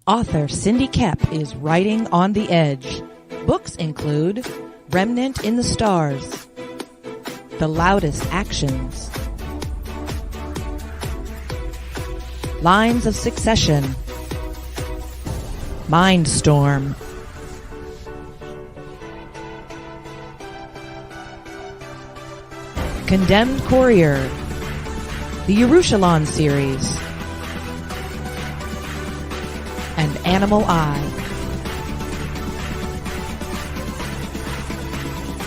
Author Cindy Kep is writing on the edge. Books include Remnant in the Stars, The Loudest Actions, Lines of Succession, Mindstorm, Condemned Courier, the Yerushalayim series, and Animal Eye.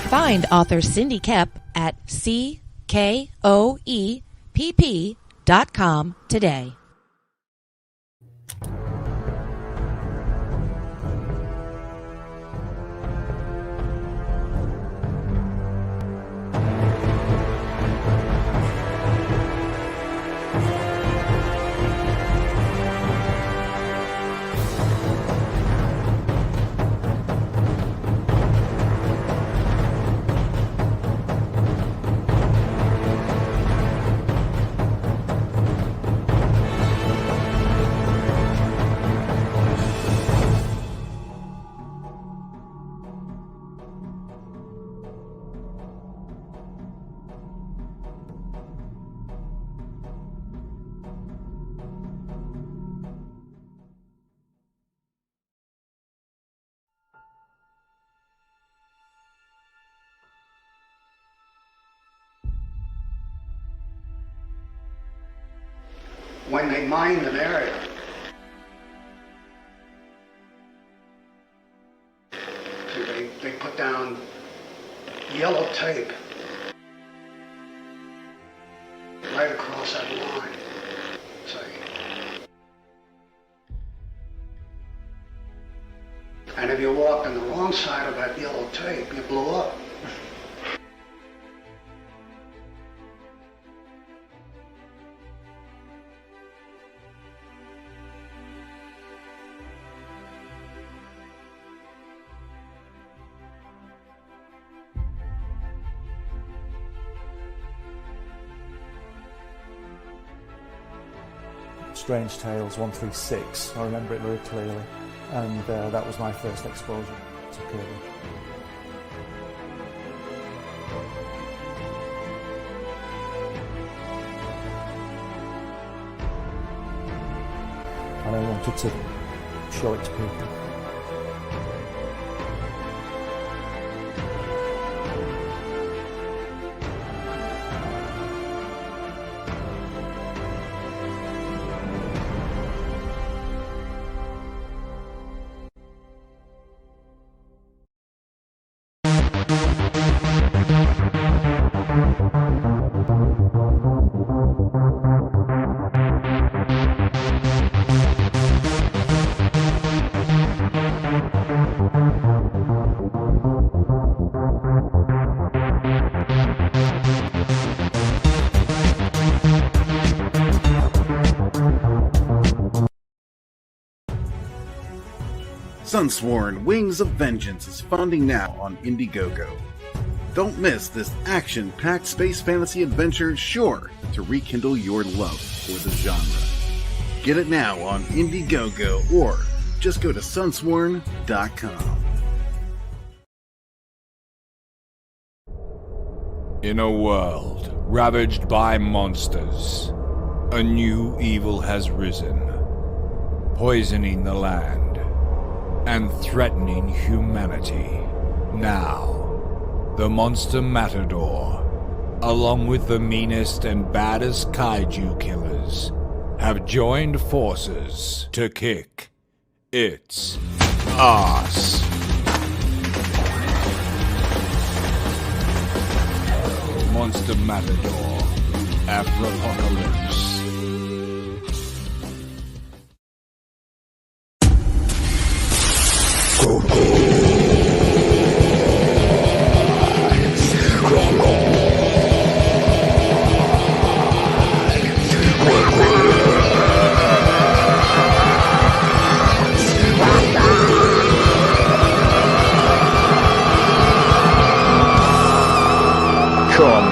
Find author Cindy Kep at CKOEPP.com today. When they mined an area, they put down yellow tape right across that line. See? And if you walked on the wrong side of that yellow tape, you blew up. Strange Tales 136, I remember it very clearly, and that was my first exposure to Kirby. And I wanted to show it to people. Sunsworn Wings of Vengeance is funding now on Indiegogo. Don't miss this action-packed space fantasy adventure sure to rekindle your love for the genre. Get it now on Indiegogo or just go to sunsworn.com. In a world ravaged by monsters, a new evil has risen, poisoning the land and threatening humanity. Now, the Monster Matador, along with the meanest and baddest kaiju killers, have joined forces to kick its ass. Monster Matador, Afropocalypse. Come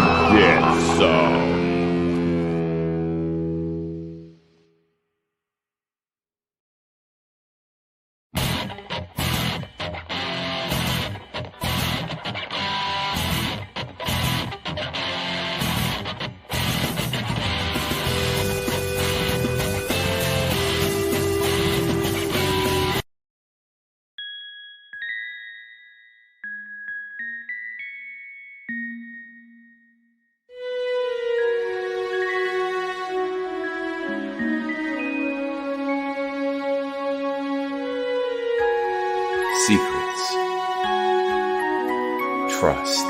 secrets, trust,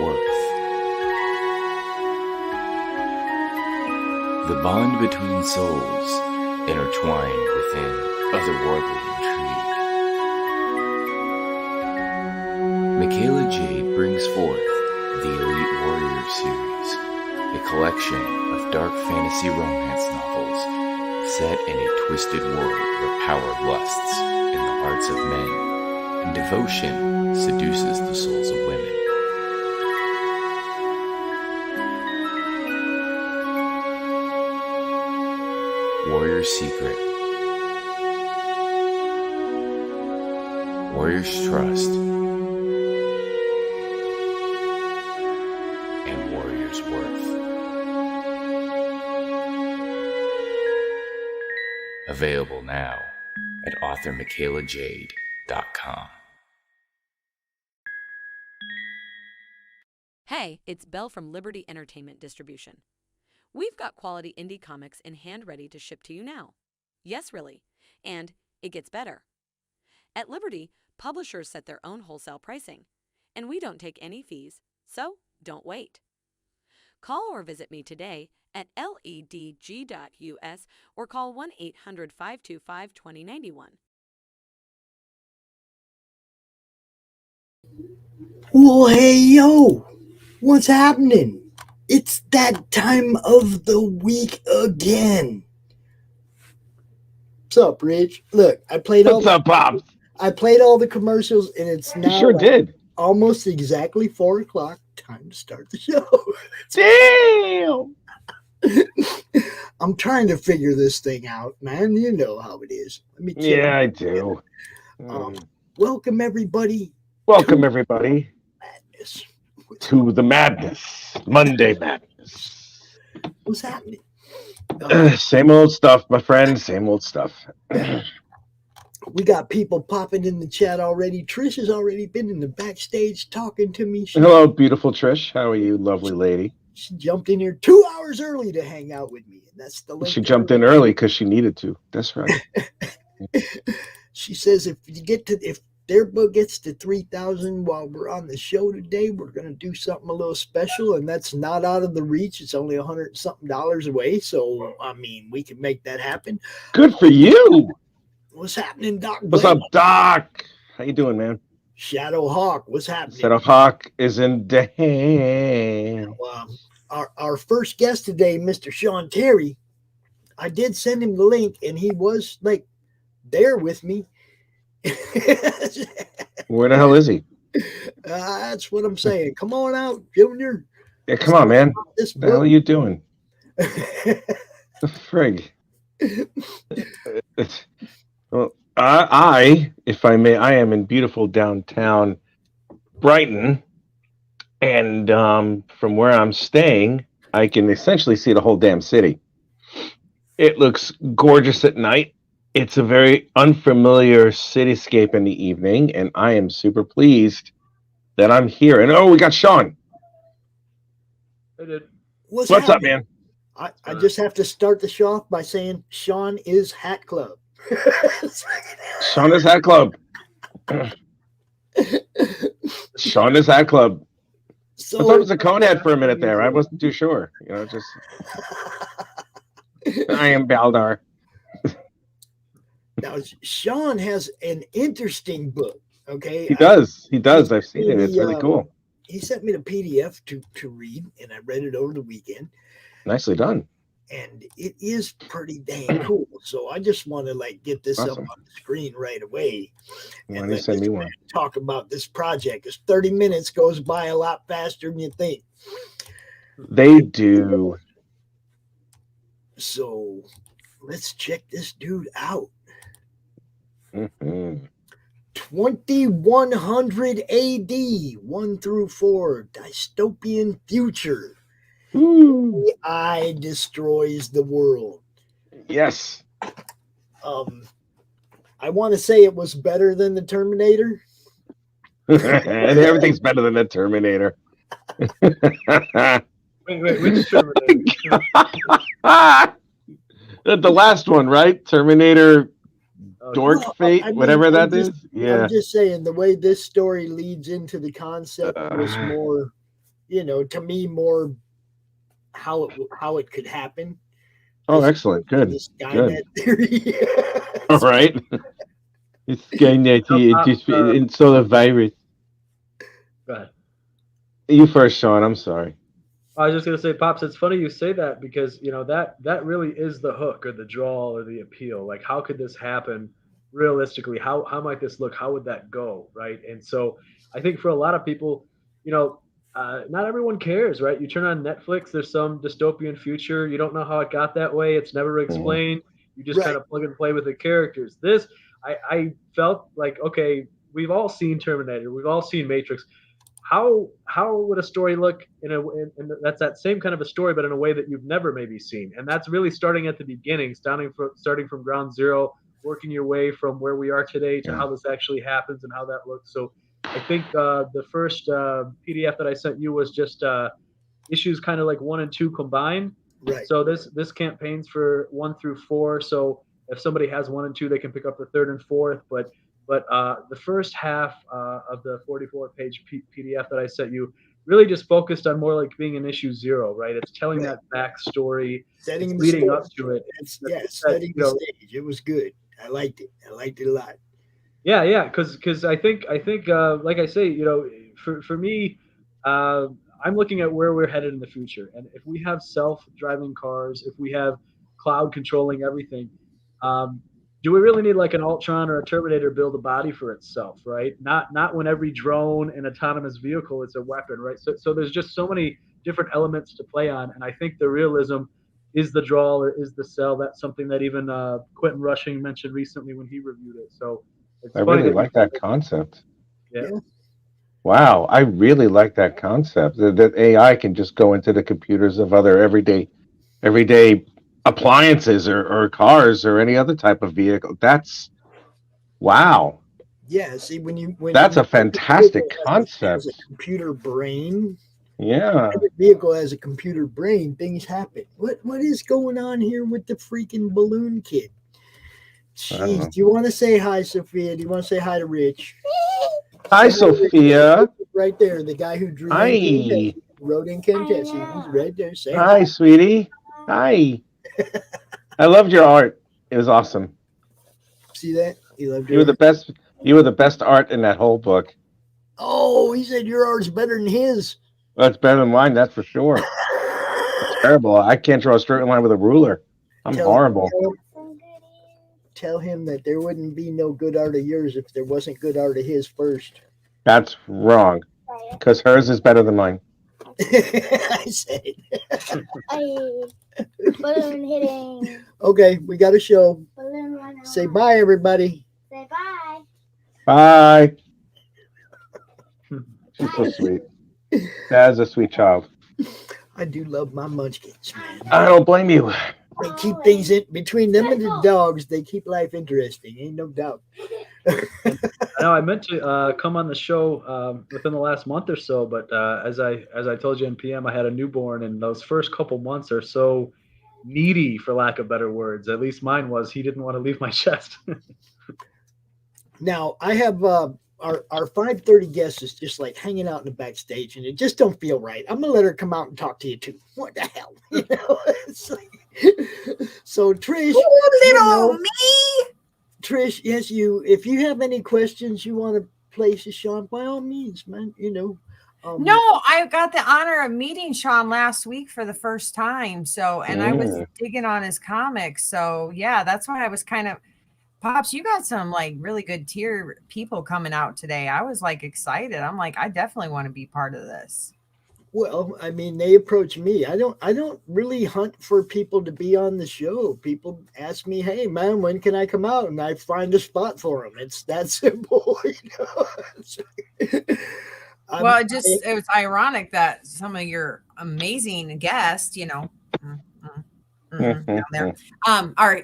worth. The bond between souls intertwined within otherworldly intrigue. Michaela Jade brings forth the Elite Warrior series, a collection of dark fantasy romance novels set in a twisted world where power lusts in the hearts of men and devotion seduces the souls of women. Warrior's Secret, Warrior's Trust, and Warrior's Worth. Available now at authormichaelajade.com. Hey, it's Belle from Liberty Entertainment Distribution. We've got quality indie comics in hand ready to ship to you now. Yes, really. And it gets better. At Liberty, publishers set their own wholesale pricing, and we don't take any fees, so don't wait. Call or visit me today at ledg.us or call 1-800-525-2091. Well, hey, yo, what's happening? It's that time of the week again. What's up, Rich? Look, I played all. What's up, Pops? I played all the commercials, and it's now You sure did. Almost exactly 4 o'clock. Time to start the show. Damn. I'm trying to figure this thing out, man. You know how it is. Let me. Yeah, I do. Welcome everybody. Welcome everybody Madness. to the madness, Monday Madness. What's happening? Same old stuff, my friend. Same old stuff. We got people popping in the chat already. Trish has already been in the backstage talking to me. Hello, beautiful Trish. How are you, lovely lady? She jumped in here 2 hours early to hang out with me, and that's the link. She jumped in early because she needed to. That's right. She says if their book gets to 3,000 while we're on the show today, we're gonna do something a little special, and that's not out of the reach. It's only $100 something away, so I mean we can make that happen. Good for you. What's happening, Doc? What's up, Doc? How you doing, man? Shadow Hawk, what's happening? Shadow Hawk is in damn. Our first guest today, Mr. Sean Terry, I did send him the link, and he was like there with me. Where the hell is he? That's what I'm saying. Come on out, Junior. Yeah, come on, man. What the hell are you doing? The frig. Well, if I may, I am in beautiful downtown Brighton, and from where I'm staying, I can essentially see the whole damn city. It looks gorgeous at night. It's a very unfamiliar cityscape in the evening, and I am super pleased that I'm here. And oh, we got Sean. What's up, man? I just have to start the show off by saying Sean is Hat Club. Sean is Hat Club. Sean is Hat Club. So, I thought it was a Conehead for a minute there. I wasn't too sure. You know, just I am Baldar. Now, Sean has an interesting book. Okay, he does. I've seen it. It's really cool. He sent me the PDF to read, and I read it over the weekend. Nicely done. And it is pretty dang cool. So I just want to get this up on the screen right away. Why don't you send me one? Talk about this project, because 30 minutes goes by a lot faster than you think. They do. So let's check this dude out. 2100 AD, 1 through 4, dystopian future. AI destroys the world. Yes. I want to say it was better than the Terminator. And everything's better than the Terminator. Wait, which Terminator? The last one, right? Terminator Dork fate, whatever that is. Yeah. I'm just saying the way this story leads into the concept was more, to me more how it could happen. Oh, excellent. Good. The Skynet theory. All right. It's Skynet. It's so the virus. Go ahead. You first, Sean. I'm sorry. I was just gonna say, Pops, it's funny you say that because that really is the hook or the draw or the appeal. Like, how could this happen realistically? How might this look? How would that go? Right. And so I think for a lot of people, not everyone cares, right? You turn on Netflix, there's some dystopian future. You don't know how it got that way. It's never explained. You just kind of plug and play with the characters. This, I felt like, okay, we've all seen Terminator. We've all seen Matrix. How would a story look and that's that same kind of a story, but in a way that you've never maybe seen? And that's really starting at the beginning, starting from ground zero, working your way from where we are today to how this actually happens and how that looks. So I think the first PDF that I sent you was just issues kind of like 1 and 2 combined. Right. So this campaign's for 1 through 4. So if somebody has 1 and 2, they can pick up the 3rd and 4th. But the first half of the 44-page PDF that I sent you really just focused on more like being an issue 0, right? It's telling that backstory, setting leading up to it. Setting the stage. It was good. I liked it. I liked it a lot. Yeah, because I think like I say, for me, I'm looking at where we're headed in the future, and if we have self-driving cars, if we have cloud controlling everything, do we really need like an Ultron or a Terminator build a body for itself, right? Not when every drone and autonomous vehicle is a weapon, right? So there's just so many different elements to play on, and I think the realism is the draw or is the sell. That's something that even Quentin Rushing mentioned recently when he reviewed it. So it's I really like that concept. Yeah. Wow, I really like that concept. That AI can just go into the computers of other everyday appliances or cars or any other type of vehicle. That's wow. Yeah, see when that's a fantastic concept. As a computer brain. Yeah. Every vehicle has a computer brain, things happen. What is going on here with the freaking balloon kid? Jeez, do you want to say hi, Sophia? Do you want to say hi to Rich? Hi, Sophia. Right there, the guy who drew wrote in Contessa. He's right there. Say hi, sweetie. Hi. I loved your art. It was awesome. See that? He loved you. Were the best. You were the best art in that whole book. Oh, he said your art's better than his. Well, it's better than mine, that's for sure. It's terrible. I can't draw a straight line with a ruler. I'm horrible. Tell him that there wouldn't be no good art of yours if there wasn't good art of his first. That's wrong. Because hers is better than mine. I said it. Balloon hitting. Okay, we got a show. Say bye, everybody. Say bye. Bye. She's so sweet. That's a sweet child. I do love my munchkins, man. I don't blame you. They keep things in between them and the dogs. They keep life interesting. Ain't no doubt. I know I meant to come on the show within the last month or so, but as I told you in PM, I had a newborn, and those first couple months are so needy, for lack of better words. At least mine was. He didn't want to leave my chest. Now I have our 5:30 guest is just like hanging out in the backstage, and it just don't feel right. I'm gonna let her come out and talk to you too. What the hell, It's like, so Trish, me. Trish, yes, you. If you have any questions you want to place to Sean, by all means, man. No, I got the honor of meeting Sean last week for the first time. So, and I was digging on his comics. So, yeah, that's why I was kind of. Pops, you got some like really good tier people coming out today. I was like excited. I'm like, I definitely want to be part of this. Well, I mean, they approach me. I don't really hunt for people to be on the show. People ask me, "Hey, man, when can I come out?" And I find a spot for them. It's that simple, Well, it was ironic that some of your amazing guests, down there,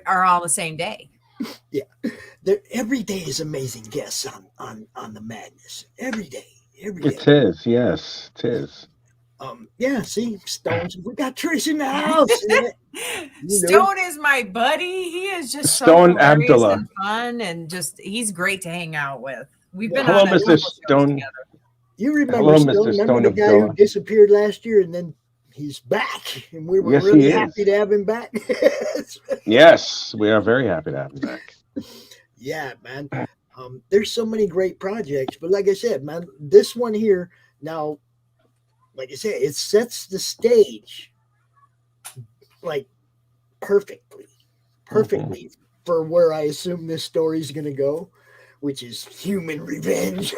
are all the same day. Yeah, every day is amazing guests on the madness. Every day. It is, yes, it is. Yeah, see, Stone's. We got Trish in the house. Stone is my buddy. He is just so Stone hilarious Abdullah. and fun, and just he's great to hang out with. We've been Hello, on a Mr. couple shows Stone. together. You remember Hello, Stone? Mr. Remember Stone the guy who Abdullah. disappeared last year, and then he's back, and we were Yes, really he happy is. to have him back. Yes, we are very happy to have him back. Yeah, man. There's so many great projects, but like I said, man, this one here now, like I said, it sets the stage like perfectly for where I assume this story is going to go, which is human revenge.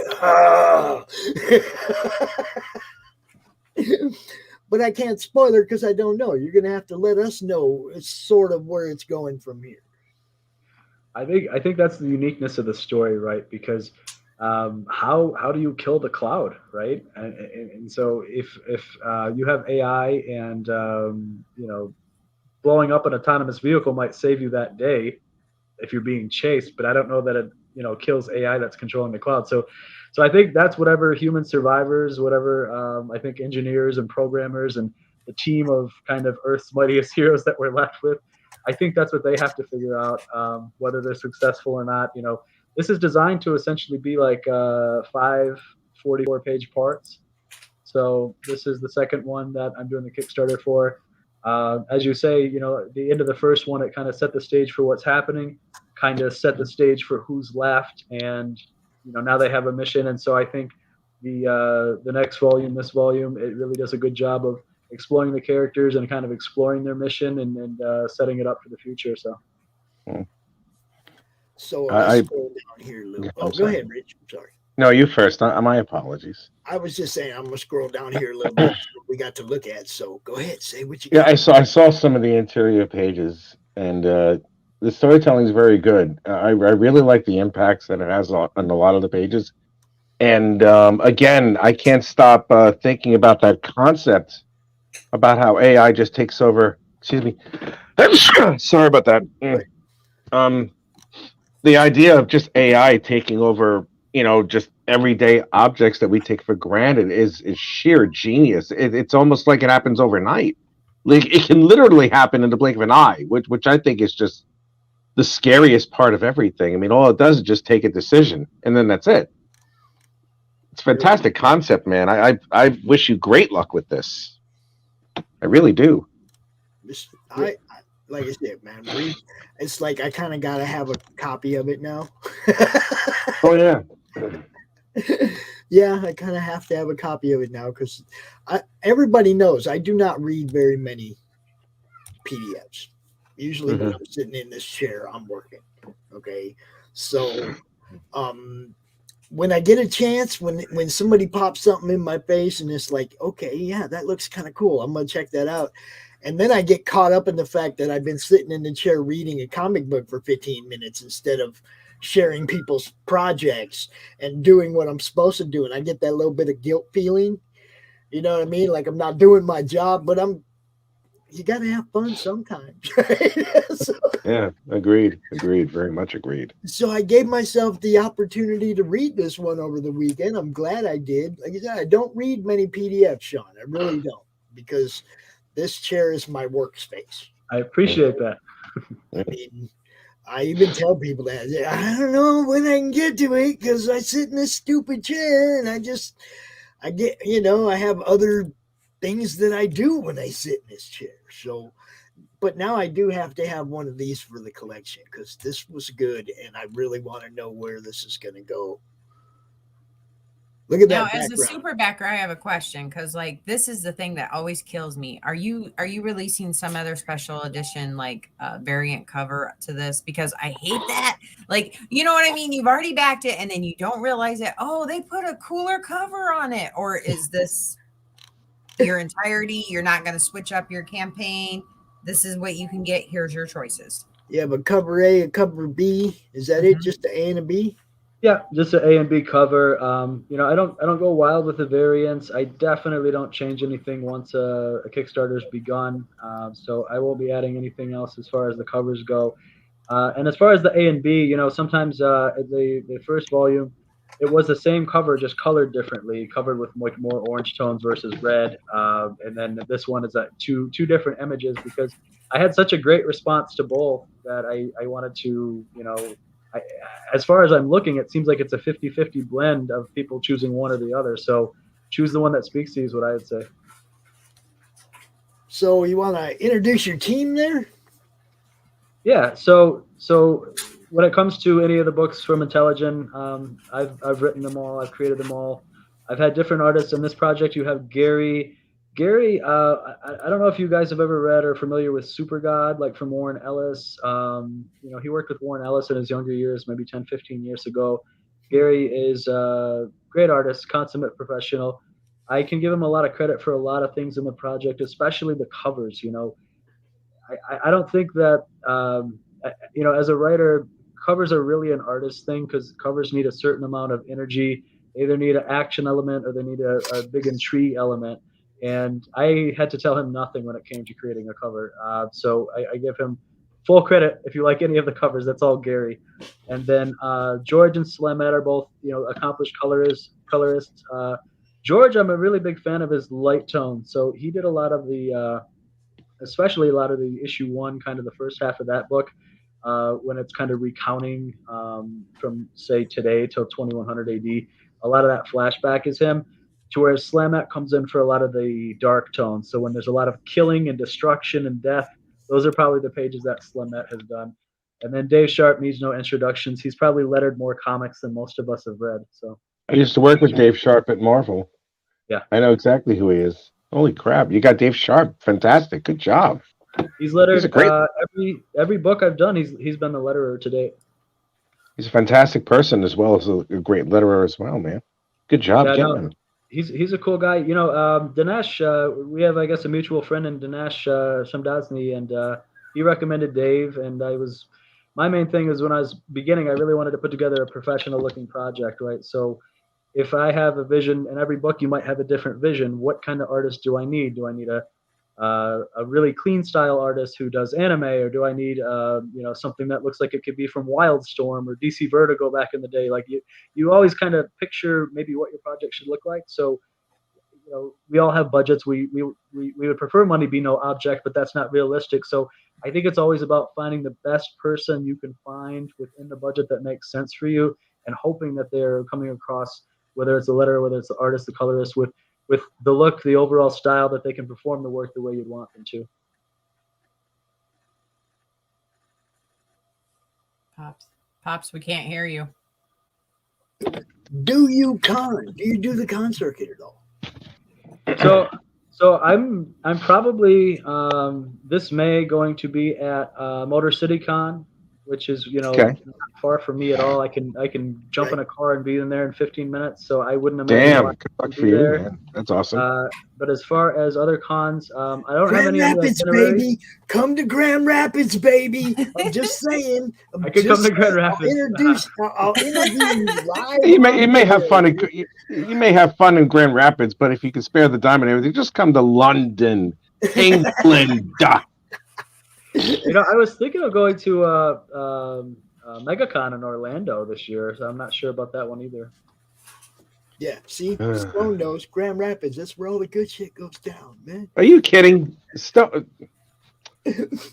But I can't spoil it because I don't know. You're going to have to let us know it's sort of where it's going from here. I think that's the uniqueness of the story, right? Because how do you kill the cloud, right? And so if you have AI and blowing up an autonomous vehicle might save you that day if you're being chased, but I don't know that it kills AI that's controlling the cloud. So I think that's whatever human survivors, whatever I think engineers and programmers and the team of kind of Earth's mightiest heroes that we're left with, I think that's what they have to figure out, whether they're successful or not. This is designed to essentially be like 5 44-page parts. So this is the second one that I'm doing the Kickstarter for. As you say, the end of the first one, it kind of set the stage for what's happening, kind of set the stage for who's left, and now they have a mission. And so I think the next volume, this volume, it really does a good job of exploring the characters and kind of exploring their mission and setting it up for the future. So let's scroll down here a little. Oh, go ahead, Rich. I'm sorry. No, you first. My apologies. I was just saying I'm gonna scroll down here a little bit. We got to look at. So go ahead, say what you got. Yeah, I saw some of the interior pages, and the storytelling is very good. I really like the impacts that it has on a lot of the pages. And again, I can't stop thinking about that concept about how AI just takes over. Excuse me. Sorry about that. The idea of just AI taking over, just everyday objects that we take for granted is sheer genius. It's almost like it happens overnight. Like it can literally happen in the blink of an eye, which I think is just the scariest part of everything. I mean, all it does is just take a decision, and then that's it. It's a fantastic concept, man. I wish you great luck with this. I really do. Like I said, man, it's like I kind of got to have a copy of it now. Oh, yeah. Yeah, I kind of have to have a copy of it now because everybody knows I do not read very many PDFs. Usually when I'm sitting in this chair, I'm working. Okay. So when I get a chance, when somebody pops something in my face and it's like, okay, yeah, that looks kind of cool, I'm going to check that out. And then I get caught up in the fact that I've been sitting in the chair reading a comic book for 15 minutes instead of sharing people's projects and doing what I'm supposed to do. And I get that little bit of guilt feeling, you know what I mean? Like I'm not doing my job, but you got to have fun sometimes. Right? Yeah, agreed. Very much agreed. So I gave myself the opportunity to read this one over the weekend. I'm glad I did. Like I said, I don't read many PDFs, Sean. I really don't, because this chair is my workspace. I appreciate that. I mean, I even tell people that. I don't know when I can get to it because I sit in this stupid chair and I get, I have other things that I do when I sit in this chair. So, but now I do have to have one of these for the collection because this was good and I really want to know where this is going to go. Look at that. Now, as a super backer, I have a question because, this is the thing that always kills me. Are you releasing some other special edition, variant cover to this? Because I hate that. You know what I mean? You've already backed it, and then you don't realize it. Oh, they put a cooler cover on it, or is this your entirety? You're not going to switch up your campaign. This is what you can get. Here's your choices. Yeah, but cover A and cover B, is that it? Just the A and a B? Yeah, just an A and B cover. I don't go wild with the variants. I definitely don't change anything once a Kickstarter's begun. So I won't be adding anything else as far as the covers go. And as far as the A and B, sometimes the first volume, it was the same cover, just colored differently, covered with much more orange tones versus red. And then this one is two different images, because I had such a great response to both that I wanted to, as far as I'm looking, it seems like it's a 50-50 blend of people choosing one or the other. So choose the one that speaks to you is what I would say. So you want to introduce your team there? Yeah. So when it comes to any of the books from Intelligent, I've written them all. I've created them all. I've had different artists in this project. You have Gary. Gary, I don't know if you guys have ever read or familiar with Super God, like from Warren Ellis. He worked with Warren Ellis in his younger years, maybe 10, 15 years ago. Gary is a great artist, consummate professional. I can give him a lot of credit for a lot of things in the project, especially the covers. I don't think that, as a writer, covers are really an artist thing, because covers need a certain amount of energy. They either need an action element or they need a big intrigue element. And I had to tell him nothing when it came to creating a cover. So I give him full credit. If you like any of the covers, that's all Gary. And then George and Slemet are both, accomplished colorists. George, I'm a really big fan of his light tone. So he did a lot of the, especially a lot of the issue 1, kind of the first half of that book, when it's kind of recounting from, say, today till 2100 AD. A lot of that flashback is him, to where Slamet comes in for a lot of the dark tones. So when there's a lot of killing and destruction and death, those are probably the pages that Slamet has done. And then Dave Sharp needs no introductions. He's probably lettered more comics than most of us have read. So I used to work with Dave Sharp at Marvel. Yeah. I know exactly who he is. Holy crap. You got Dave Sharp. Fantastic. Good job. He's lettered He's a great... every book I've done, he's been the letterer to date. He's a fantastic person as well as a great letterer as well, man. Good job getting him. He's a cool guy. Dinesh, we have, I guess, a mutual friend in Dinesh Shamdasny, and he recommended Dave. And my main thing is, when I was beginning, I really wanted to put together a professional looking project, right? So if I have a vision, in every book you might have a different vision, what kind of artist do I need? Do I need a really clean style artist who does anime, or do I need something that looks like it could be from Wildstorm or DC Vertigo back in the day? Like you always kind of picture maybe what your project should look like. So we all have budgets. We would prefer money be no object, but that's not realistic. So I think it's always about finding the best person you can find within the budget that makes sense for you, and hoping that they're coming across, whether it's a letterer, whether it's the artist, the colorist, with the look, the overall style, that they can perform the work the way you'd want them to. Pops, we can't hear you. Do you do the con circuit at all? So I'm probably this May going to be at Motor City Con, which is not far from me at all. I can jump in a car and be in there in 15 minutes. So I wouldn't imagine. Damn, good luck for you, man. That's awesome. But as far as other cons, I don't have any. Grand Rapids, baby. Come to Grand Rapids, baby. I'm just saying. I could come to Grand Rapids. I'll interview you live. You may have fun. You may have fun in Grand Rapids, but if you can spare the dime and everything, just come to London, England. I was thinking of going to MegaCon in Orlando this year, so I'm not sure about that one either. Yeah, see, Stone knows Grand Rapids. That's where all the good shit goes down, man. Are you kidding?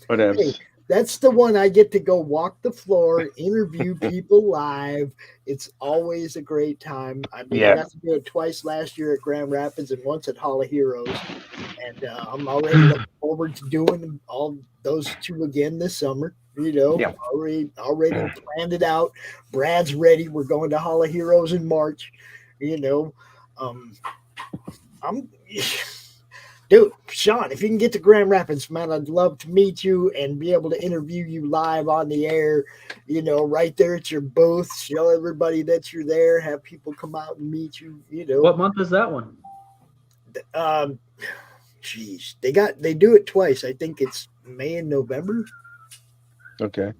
Whatever. Hey, that's the one I get to go walk the floor, interview people live. It's always a great time. I got to do it twice last year at Grand Rapids and once at Hall of Heroes. And I'm already looking forward to doing all those two again this summer. Already planned it out. Brad's ready. We're going to Hall of Heroes in March. Dude, Sean, if you can get to Grand Rapids, man, I'd love to meet you and be able to interview you live on the air, right there at your booth, show everybody that you're there, have people come out and meet you, What month is that one? Geez, they do it twice. I think it's May and November. Okay.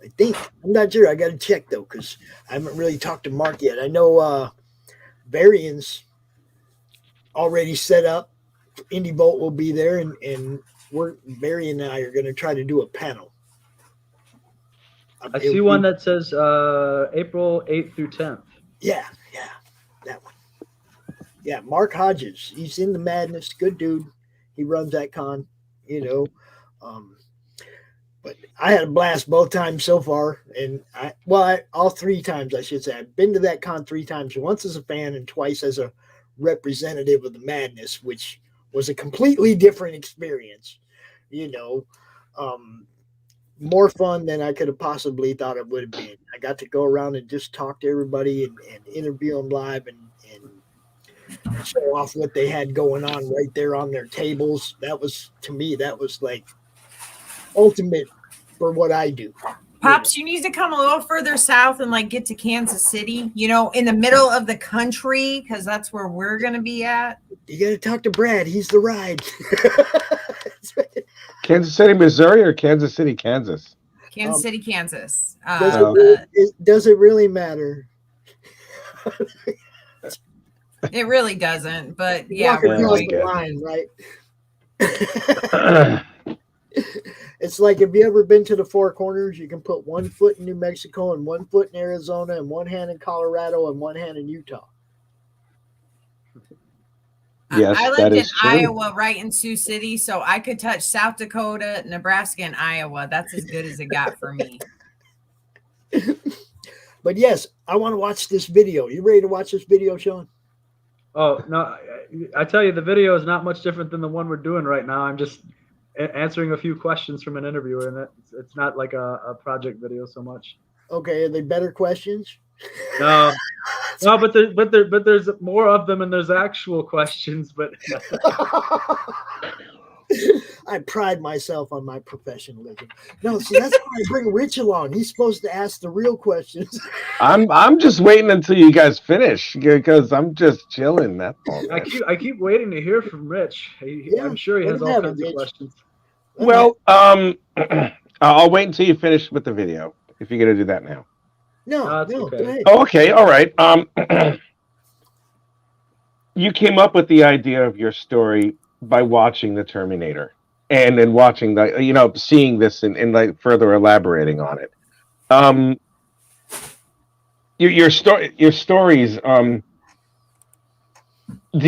I think. I'm not sure. I got to check, though, because I haven't really talked to Mark yet. I know Varian's already set up. Indie Bolt will be there, and Varian and I are going to try to do a panel. I see one that says April 8th through 10th. Yeah, that one. Yeah, Mark Hodges. He's in the madness. Good dude. He runs that con, you know. But I had a blast both times so far, and all 3 times I should say. I've been to that con 3 times. Once as a fan and twice as a representative of the madness, which was a completely different experience. You know, more fun than I could have possibly thought it would have been. I got to go around and just talk to everybody and interview them live and show off what they had going on right there on their tables. That was, to me, that was like ultimate for what I do. Pops, you need to come a little further south and like get to Kansas City, you know, in the middle of the country, because that's where we're going to be at. You got to talk to Brad. He's the ride. Kansas City, Missouri, or Kansas City, Kansas? Kansas City, Kansas. Does it really matter? It really doesn't, but yeah, we're across the line, right? It's like, have you ever been to the Four Corners? You can put 1 foot in New Mexico and 1 foot in Arizona and 1 hand in Colorado and 1 hand in Utah. Yes, I that lived in is true. Iowa, right in Sioux City, so I could touch South Dakota, Nebraska, and Iowa. That's as good as it got for me. But yes, I want to watch this video. You ready to watch this video, Sean? Oh, no, I tell you, the video is not much different than the one we're doing right now. I'm just answering a few questions from an interviewer, and it's not like a project video so much. Okay, are they better questions? No, but there's more of them, and there's actual questions. But I pride myself on my professionalism. No, see, that's why I bring Rich along. He's supposed to ask the real questions. I'm just waiting until you guys finish because I'm just chilling. That's all. I keep waiting to hear from Rich. I'm sure he has all kinds of questions. Well, I'll wait until you finish with the video if you're gonna do that now. No, okay. Go ahead. Oh, okay, all right. You came up with the idea of your story by watching The Terminator, and then watching seeing this and like further elaborating on it. Your stories. Do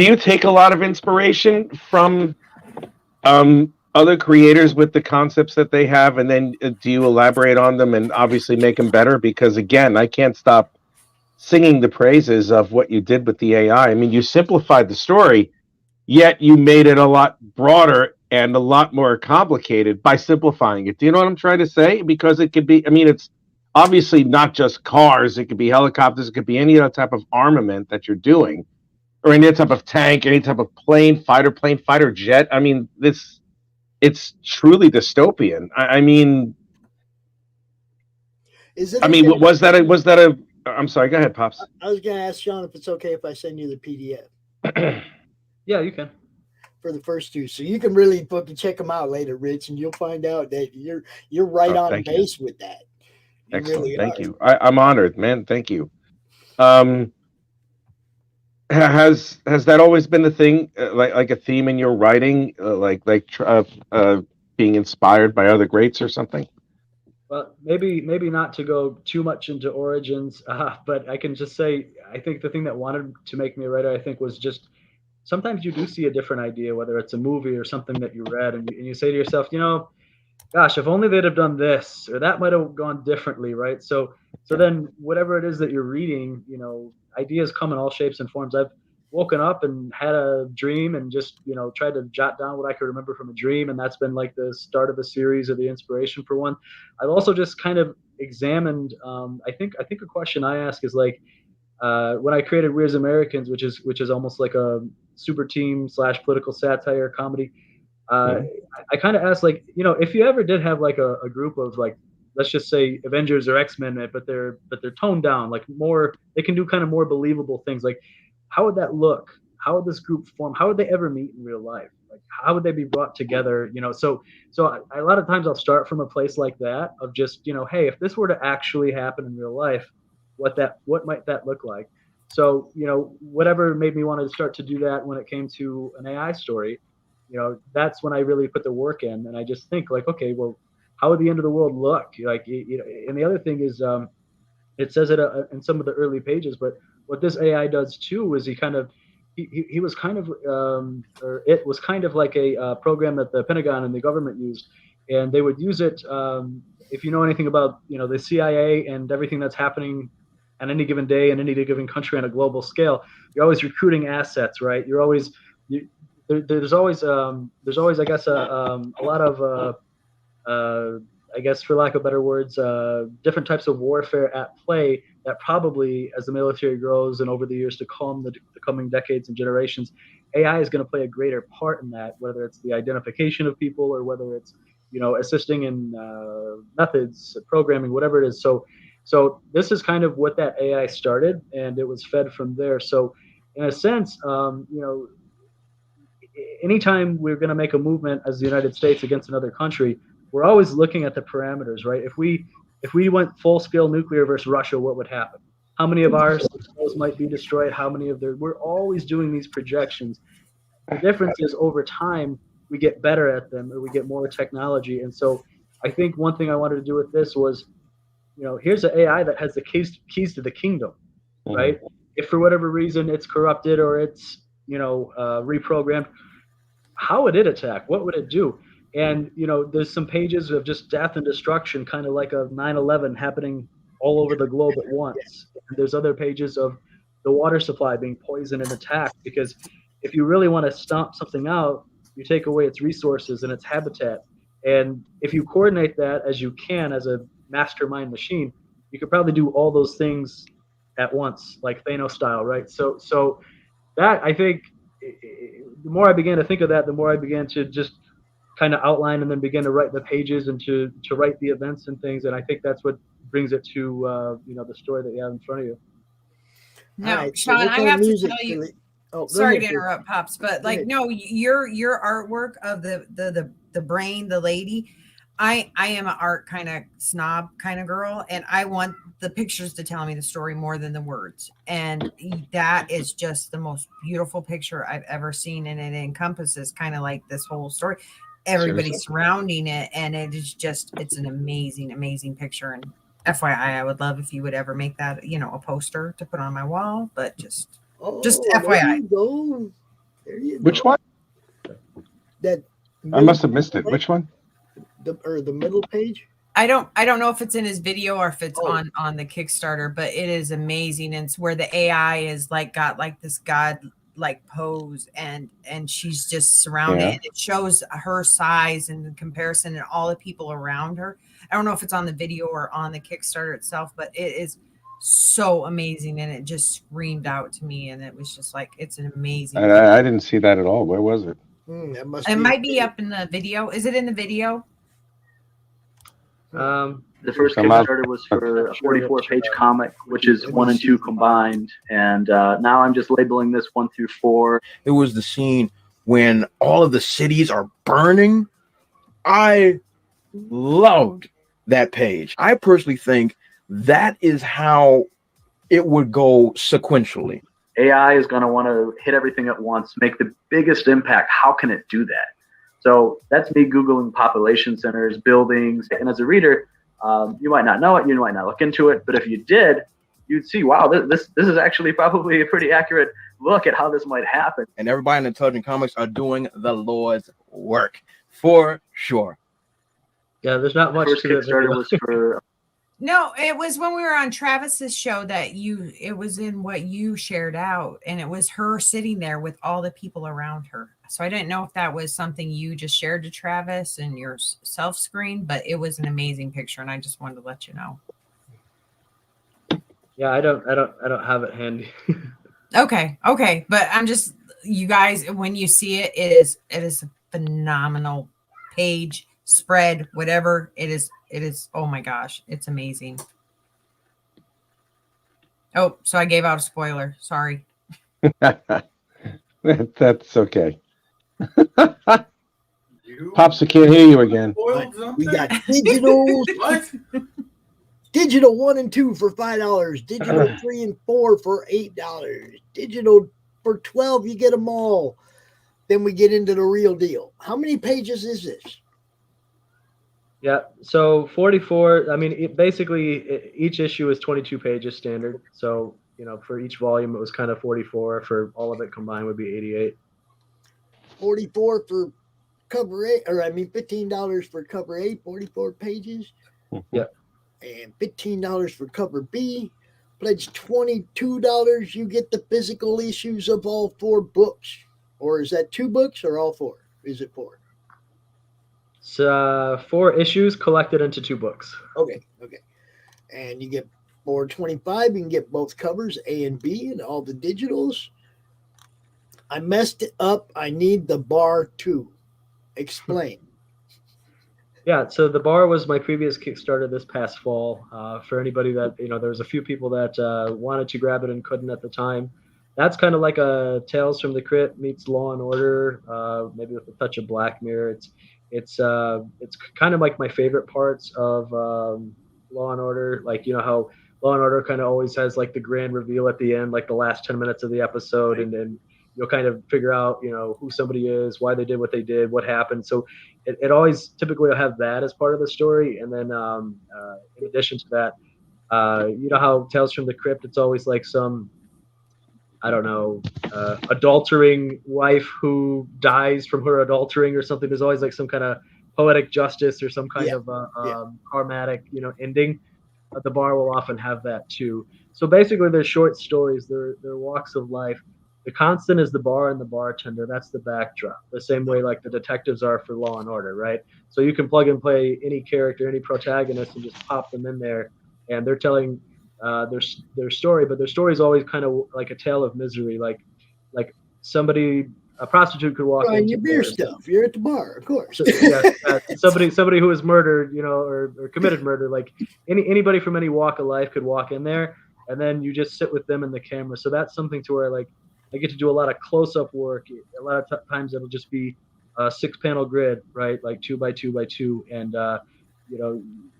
you take a lot of inspiration from other creators with the concepts that they have, and then do you elaborate on them and obviously make them better? Because again, I can't stop singing the praises of what you did with the AI. I mean, you simplified the story, yet you made it a lot broader and a lot more complicated by simplifying it. Do you know what I'm trying to say? Because it could be, I mean, it's obviously not just cars. It could be helicopters. It could be any other type of armament that you're doing, or any type of tank, any type of plane, fighter jet. I mean, it's truly dystopian. I mean, was that a? I'm sorry. Go ahead, Pops. I was going to ask Sean if it's okay if I send you the PDF. Yeah, you can. For the first 2, so you can really check them out later, Rich, and you'll find out that you're right on base with that. You Excellent. really Thank you. I'm honored, man. Thank you. Has that always been the thing, like a theme in your writing, being inspired by other greats or something? Well, maybe not to go too much into origins, but I can just say I think the thing that wanted to make me a writer, I think, was just sometimes you do see a different idea, whether it's a movie or something that you read, and you say to yourself, gosh, if only they'd have done this, or that might have gone differently, right? So then whatever it is that you're reading, ideas come in all shapes and forms. I've woken up and had a dream and just, tried to jot down what I could remember from a dream. And that's been like the start of a series or the inspiration for one. I've also just kind of examined, I think a question I ask is like, when I created We as Americans, which is almost like a super team / political satire comedy, I kind of asked, like, if you ever did have like a group of, like, let's just say Avengers or X-Men, but they're toned down, like more, they can do kind of more believable things. Like, how would that look? How would this group form? How would they ever meet in real life? Like, how would they be brought together? So a lot of times I'll start from a place like that of just, hey, if this were to actually happen in real life, what might that look like? So, whatever made me want to start to do that when it came to an AI story, that's when I really put the work in. And I just think, like, okay, well, how would the end of the world look? Like, and the other thing is, it says it in some of the early pages, but what this AI does too is he was kind of or it was kind of like a program that the Pentagon and the government used, and they would use it. If you know anything about the CIA and everything that's happening on any given day in any given country on a global scale, you're always recruiting assets, right? You're always there's always I guess a lot of I guess for lack of better words, different types of warfare at play that probably as the military grows and over the years to come, the coming decades and generations, AI is going to play a greater part in that, whether it's the identification of people or whether it's, assisting in methods, programming, whatever it is. So this is kind of what that AI started, and it was fed from there. So in a sense, anytime we're going to make a movement as the United States against another country, we're always looking at the parameters, right? If we went full-scale nuclear versus Russia, what would happen? How many of our cells might be destroyed? How many of their? We're always doing these projections. The difference is over time, we get better at them, or we get more technology. And so I think one thing I wanted to do with this was, here's an AI that has the keys to the kingdom, right? If for whatever reason it's corrupted or it's, reprogrammed, how would it attack? What would it do? And, there's some pages of just death and destruction, kind of like a 9/11 happening all over the globe at once. And there's other pages of the water supply being poisoned and attacked, because if you really want to stomp something out, you take away its resources and its habitat. And if you coordinate that as you can as a mastermind machine, you could probably do all those things at once, like Thanos style, right? So that, I think, the more I began to think of that, the more I began to just kind of outline and then begin to write the pages and to write the events and things. And I think that's what brings it to, the story that you have in front of you. No, right, Sean, so I have to tell you, sorry to ahead, interrupt, Pops, but no, your artwork of the brain, the lady, I am an art kind of snob kind of girl, and I want the pictures to tell me the story more than the words. And that is just the most beautiful picture I've ever seen. And it encompasses kind of like this whole story, everybody surrounding it. And it is just, it's an amazing, amazing picture. And FYI, I would love if you would ever make that, a poster to put on my wall, but just FYI. There you go. Which one? That I must have missed it. Which one? The middle page. I don't know if it's in his video or if it's on the Kickstarter, but it is amazing. And it's where the AI is got this god like pose, and she's just surrounded. And it shows her size and the comparison and all the people around her. I don't know if it's on the video or on the Kickstarter itself, but it is so amazing, and it just screamed out to me, and it was just like, it's an amazing. I didn't see that at all. Where was it? It might be up in the video. Is it in the video? The first Kickstarter was for a 44-page comic, which is 1 and 2 combined, and now I'm just labeling this 1 through 4. It was the scene when all of the cities are burning. I loved that page. I personally think that is how it would go sequentially. AI is going to want to hit everything at once, make the biggest impact. How can it do that? So that's me Googling population centers, buildings. And as a reader, you might not know it, you might not look into it, but if you did, you'd see, wow, this is actually probably a pretty accurate look at how this might happen. And everybody in Intelligent Comics are doing the Lord's work, for sure. Yeah, there's not much First to it. Kickstarter was for... No, it was when we were on Travis's show that it was in what you shared out, and it was her sitting there with all the people around her. So I didn't know if that was something you just shared to Travis and your self screen, but it was an amazing picture, and I just wanted to let you know. Yeah, I don't have it handy. Okay, but I'm just, you guys, when you see it, it is a phenomenal page, spread, whatever it is. Oh my gosh, it's amazing. Oh, so I gave out a spoiler. Sorry. That's okay. Pops, I can't hear you again. We got digital. Digital 1 and 2 for $5. Digital 3 and 4 for $8. Digital for $12, you get them all. Then we get into the real deal. How many pages is this? Yeah, so 44. I mean, basically each issue is 22 pages standard. So for each volume it was kind of 44. For all of it combined would be 88. 44 for cover A, or I mean $15 for cover A, 44 pages. Yeah. And $15 for cover B. Pledge $22. You get the physical issues of all 4 books. Or is that 2 books or all 4? Is it 4? It's 4 issues collected into 2 books. Okay. And you get for $25. You can get both covers, A and B, and all the digitals. I messed it up. I need the bar too. Explain. Yeah, so the bar was my previous Kickstarter this past fall. For anybody that, there was a few people that wanted to grab it and couldn't at the time. That's kind of like a Tales from the Crypt meets Law and Order, maybe with a touch of Black Mirror. It's kind of like my favorite parts of Law and Order. Like, how Law and Order kind of always has like the grand reveal at the end, like the last 10 minutes of the episode, and then you'll kind of figure out, who somebody is, why they did what they did, what happened. So it always typically will have that as part of the story. And then in addition to that, how Tales from the Crypt, it's always like some, adultering wife who dies from her adultering or something. There's always like some kind of poetic justice or some kind of karmatic, ending. The bar will often have that too. So basically they're short stories. They're walks of life. The constant is the bar and the bartender. That's the backdrop. The same way like the detectives are for Law and Order, right? So you can plug and play any character, any protagonist, and just pop them in there, and they're telling their story. But their story is always kind of like a tale of misery. Like a prostitute could walk into your beer stuff. You're at the bar, of course. So, somebody who was murdered, or committed murder. Like anybody from any walk of life could walk in there, and then you just sit with them in the camera. So that's something to where like I get to do a lot of close-up work. A lot of times it'll just be a 6-panel grid, right? Like 2x2x2, and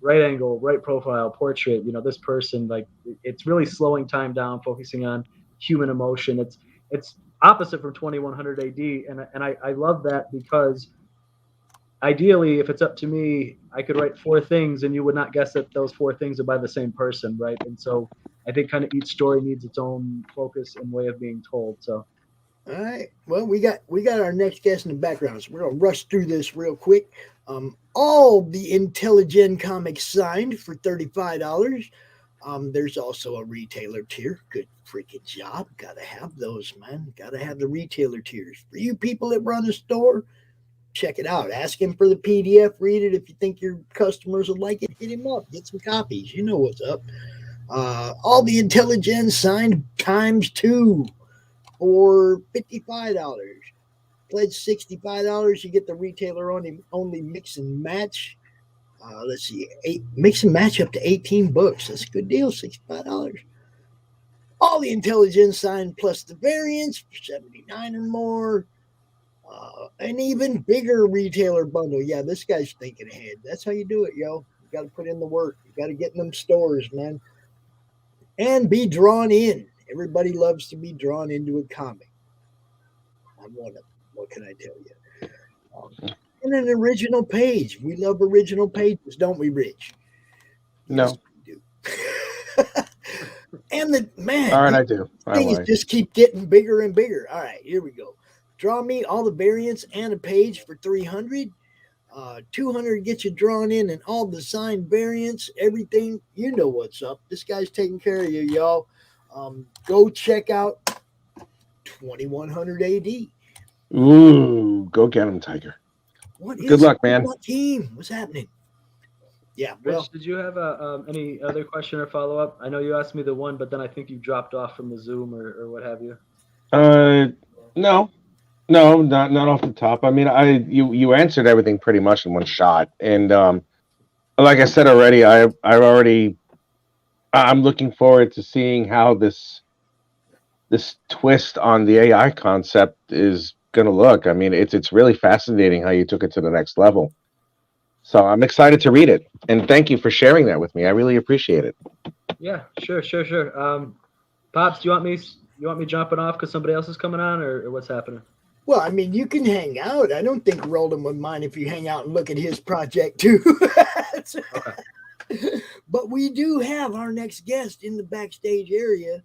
right angle, right profile, portrait. This person, like it's really slowing time down, focusing on human emotion. It's opposite from 2100 AD, and I love that because ideally, if it's up to me, I could write 4 things, and you would not guess that those 4 things are by the same person, right? And so I think kind of each story needs its own focus and way of being told. So, all right. Well, we got our next guest in the background, so we're gonna rush through this real quick. All the Intelligent comics signed for $35. There's also a retailer tier. Good freaking job. Gotta have those, man. Gotta have the retailer tiers. For you people that run a store, check it out. Ask him for the PDF. Read it. If you think your customers will like it, hit him up. Get some copies. You know what's up. All the Intelligent signed ×2 for $55. Pledge $65. You get the retailer only mix and match. Let's see, mix and match up to 18 books. That's a good deal. $65. All the Intelligent signed plus the variants for $79 or more. An even bigger retailer bundle. Yeah, this guy's thinking ahead. That's how you do it, yo. You got to put in the work. You got to get in them stores, man. And be drawn in. Everybody loves to be drawn into a comic. I'm one of them. What can I tell you? And an original page. We love original pages, don't we, Rich? No. Yes, we do. And the man. All right, I do. Things just keep getting bigger and bigger. All right, here we go. Draw me all the variants and a page for $300. $200 gets you drawn in, and all the signed variants, everything. You know what's up. This guy's taking care of you, y'all. Go check out 2100 AD. Ooh, go get him, Tiger. Good luck, man. What team? What's happening? Yeah. Well, Rich, did you have any other question or follow up? I know you asked me the one, but then I think you dropped off from the Zoom or what have you. No, not off the top. I mean, you answered everything pretty much in one shot, and like I said already, I'm looking forward to seeing how this twist on the AI concept is going to look. I mean, it's really fascinating how you took it to the next level. So I'm excited to read it, and thank you for sharing that with me. I really appreciate it. Yeah, sure. Pops, do you want me jumping off because somebody else is coming on, or what's happening? Well, I mean, you can hang out. I don't think Roland would mind if you hang out and look at his project too. Okay. But we do have our next guest in the backstage area.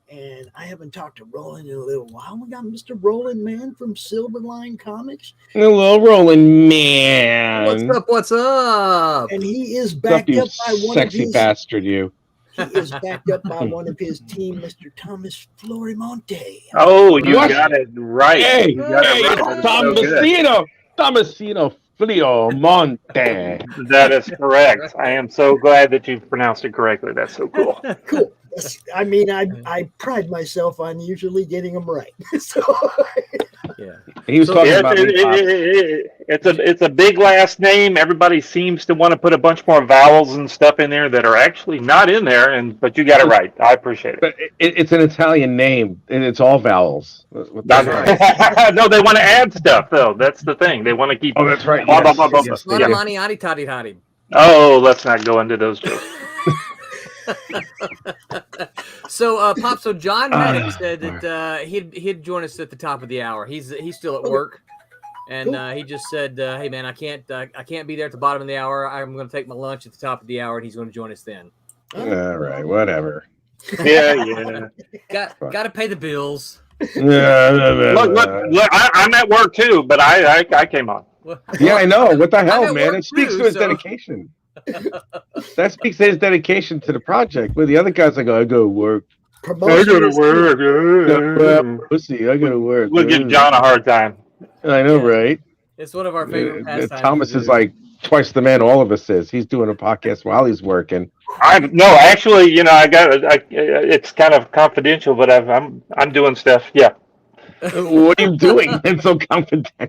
And I haven't talked to Roland in a little while. We got Mr. Roland Mann from Silverline Comics. Hello, Roland Man. What's up? What's up? And he is What's up, backed you up by one of sexy his bastard, you. He is backed up by one of his team, Mr. Thomas Florimonte. Oh, you What? got it right. Hey, You got it right. That is so good. Tomasino Florimonte. That is correct. I am so glad that you pronounced it correctly. That's so cool. Cool. I mean, I pride myself on usually getting them right. So, yeah, he was talking about it's a big last name. Everybody seems to want to put a bunch more vowels and stuff in there that are actually not in there. But you got it right. I appreciate it. But it's an Italian name, and it's all vowels. That's right. No, they want to add stuff though. That's the thing. They want to keep. Oh, that's right. Blah, blah, blah, blah, blah. Yeah. Oh, let's not go into those jokes. So, Pop. So John Reddick said that he'd join us at the top of the hour. He's still at work, and he just said, "Hey, man, I can't be there at the bottom of the hour. I'm going to take my lunch at the top of the hour, and he's going to join us then." All right, whatever. Yeah. Got to pay the bills. Look, I'm at work too, but I came on. Yeah, I know. What the hell, man? work It speaks too, to his so- dedication. That speaks to his dedication to the project. Where the other guys like, I go to work. I go to work. Pussy, I go to work. We'll give John a hard time. I know, right? It's one of our favorite pastimes. Thomas is like twice the man all of us is. He's doing a podcast while he's working. Actually, it's kind of confidential, but I'm doing stuff. Yeah. What are you doing? It's so confidential.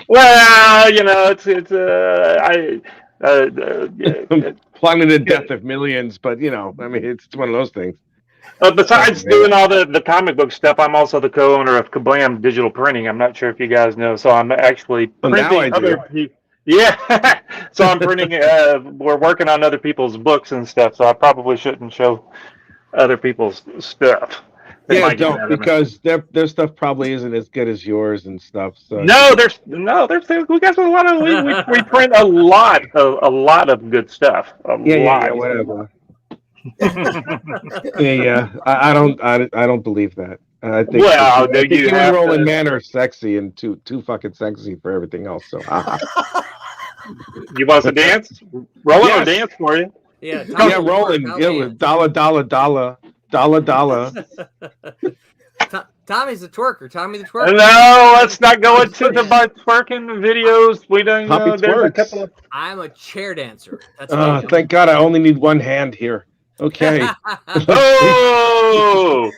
Well, Planning the death of millions, but I mean, it's one of those things. Besides doing all the comic book stuff, I'm also the co-owner of Kablam Digital Printing. I'm not sure if you guys know, so I'm actually printing other people. Yeah, so I'm printing. We're working on other people's books and stuff, so I probably shouldn't show other people's stuff. Yeah, don't, because their stuff probably isn't as good as yours and stuff. So there's we got a lot of we print a lot of good stuff. Yeah, whatever. yeah, I don't believe that. I think you and Roland Mann are sexy and too fucking sexy for everything else. So you want to dance? Roland will dance for you. Yeah, Roland. Yeah, with dollar. Tommy's the twerker. Tommy the twerker. No, let's not go into the twerking videos. We don't know. There's a couple of... I'm a chair dancer. That's thank God I only need one hand here. Okay. Oh!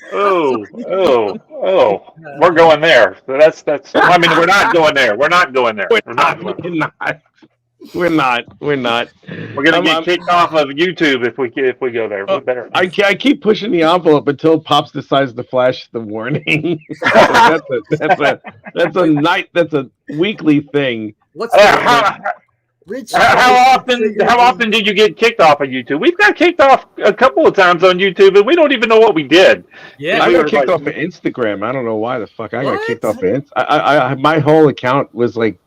We're going there. That's. I mean, we're not going there. We're not going there. We're not. We're gonna get kicked off of YouTube if we go there. We better. I keep pushing the envelope until Pops decides to flash the warning. That's a weekly thing. What's how often did you get kicked off of YouTube? We've got kicked off a couple of times on YouTube, and we don't even know what we did. Yeah, I got kicked off of Instagram. I don't know why the fuck I got kicked off of I my whole account was like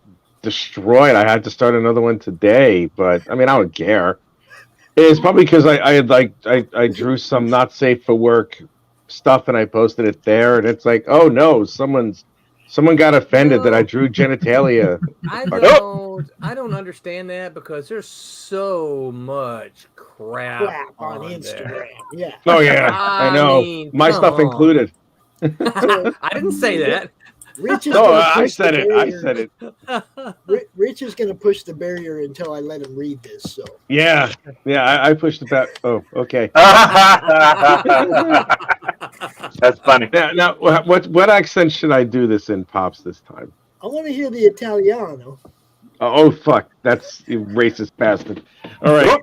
destroyed. I had to start another one today, but I mean, I don't care. It's probably because I drew some not safe for work stuff and I posted it there, and it's like, oh no, someone got offended that I drew genitalia. I don't understand that because there's so much crap on Instagram. There. Yeah. Oh yeah, I know. My stuff included. I didn't say that. Rich is I said it. Rich is going to push the barrier until I let him read this. So yeah, I pushed it back. Oh, okay. That's funny. Now, what accent should I do this in, Pops, this time? I want to hear the Italiano. Oh fuck, that's you racist bastard. All right.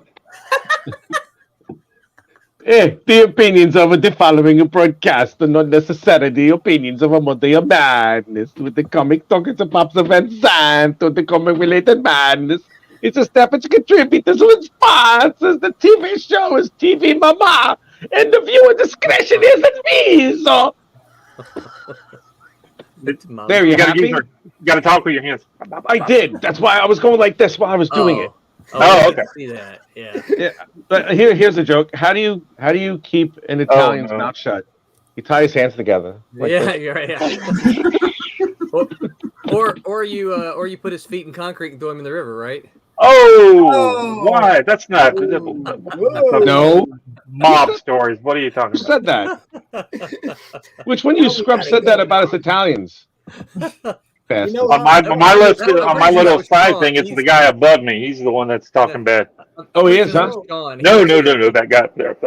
The opinions of the following broadcast are not necessarily the opinions of a Monday of Madness. With the comic talking to Pops of Bengtson to the comic related madness, it's a step which contributors to its sponsors. The TV show is TV Mama, and the viewer discretion is advised. So there you got to talk with your hands. I did. That's why I was going like this while I was doing it. Okay. See that? Yeah. But here's a joke. How do you keep an Italian's mouth shut? You tie his hands together. Like yeah, this. you're right. or you put his feet in concrete and throw him in the river, right? Oh, why? That's not No. mob stories. What are you talking Who about? said that? Which one of you scrubs said that about us Italians? Bastard. On my list, on my little side thing, it's the guy above me. He's the one that's talking bad. Oh, he is, huh? No, that guy there.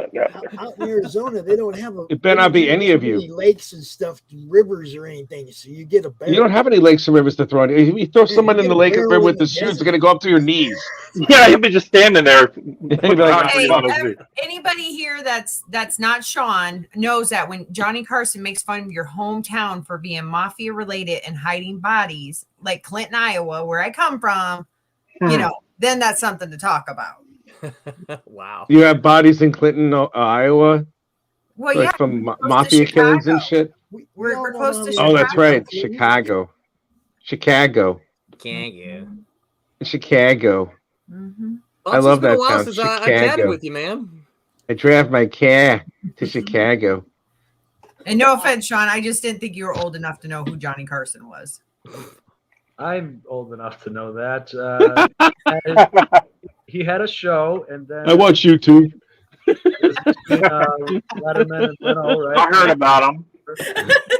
Out in Arizona, they don't have It better not be any of you. lakes and stuff, rivers or anything. So you get a bear. You don't have any lakes or rivers to throw in. If you throw someone in the lake or river with the shoes, they're going to go up to your knees. Yeah, he'll be just standing there. Hey, anybody here that's not Sean knows that when Johnny Carson makes fun of your hometown for being mafia related and hiding bodies, like Clinton, Iowa, where I come from, you know, then that's something to talk about. Wow. You have bodies in Clinton, Iowa? Well, like yeah, from mafia killings and shit? We're close to Chicago. Oh, that's right. Chicago. Chicago. Mm-hmm. I love that sound. Since I chatted Chicago. with you, man. I drive my car to Chicago. And no offense, Sean, I just didn't think you were old enough to know who Johnny Carson was. I'm old enough to know that. He had a show, and then I watch YouTube. Letterman and Leno, right? I heard about him.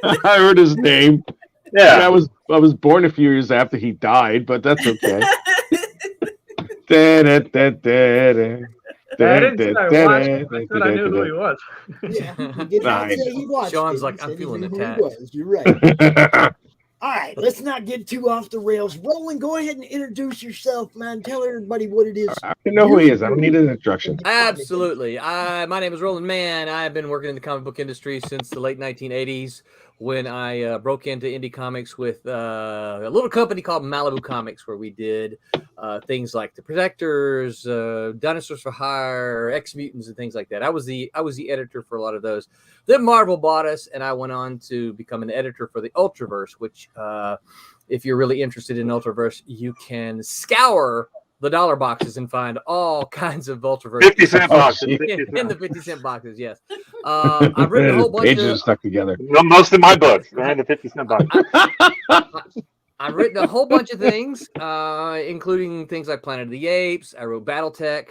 I heard his name. Yeah, I was born a few years after he died, but that's okay. I didn't say I watched him. I said I knew who he was. Nice. Sean's like, I'm feeling attacked. You're right. All right, let's not get too off the rails. Roland, go ahead and introduce yourself, man. Tell everybody what it is. I know who he is. I don't need an introduction. Absolutely. My name is Roland Mann. I've been working in the comic book industry since the late 1980s when I broke into indie comics with a little company called Malibu Comics, where we did things like The Protectors, Dinosaurs for Hire, X-Mutants, and things like that. I was the editor for a lot of those. Then Marvel bought us, and I went on to become an editor for the Ultraverse, which, if you're really interested in Ultraverse, you can scour the dollar boxes and find all kinds of Ultraverse 50-cent boxes. in the 50-cent boxes. Yes, I've written a whole bunch Pages of stuck together. Most of my books are in the 50-cent box. I've written a whole bunch of things, including things like Planet of the Apes. I wrote BattleTech.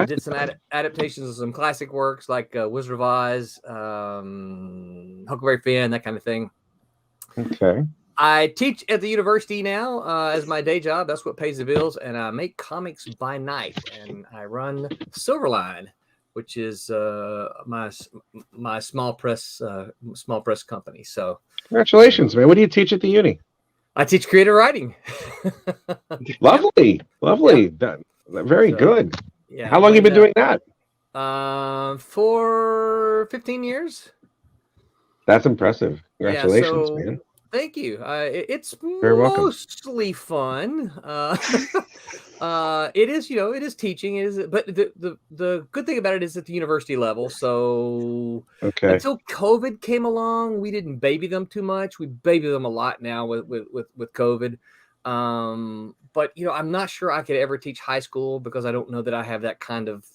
Did some adaptations of some classic works like Wizard of Oz, Huckleberry Finn, that kind of thing. Okay. I teach at the university now as my day job. That's what pays the bills. And I make comics by night. And I run Silverline, which is my small press company. So Congratulations, man. What do you teach at the uni? I teach creative writing. Lovely. Yeah. Very good. Yeah. How long have you been doing that? For 15 years. That's impressive. Congratulations, Yeah, man. Thank you. It's Very welcome. mostly fun. It is, it is teaching. But the good thing about it is at the university level. So until COVID came along, we didn't baby them too much. We baby them a lot now with COVID. But I'm not sure I could ever teach high school because I don't know that I have that kind of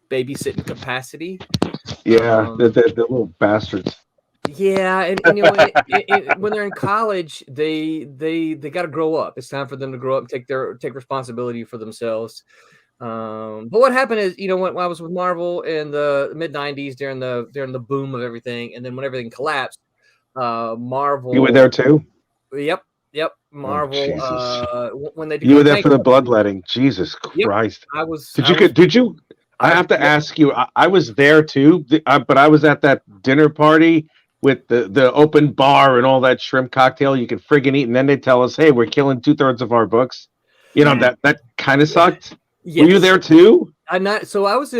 babysitting capacity. Yeah, the little bastards. Yeah, and when they're in college, they got to grow up. It's time for them to grow up and take responsibility for themselves. But what happened is, when I was with Marvel in the mid '90s during the boom of everything, and then when everything collapsed, Marvel. You were there too? Yep. Marvel. When they you were there for the bloodletting. Jesus Christ! I was. Did you? I have to ask you. I was there too, but I was at that dinner party with the open bar and all that shrimp cocktail you can friggin' eat, and then they tell us, "Hey, we're killing 2/3 of our books." That kind of sucked. Yes. Were you there too? I'm not. So I was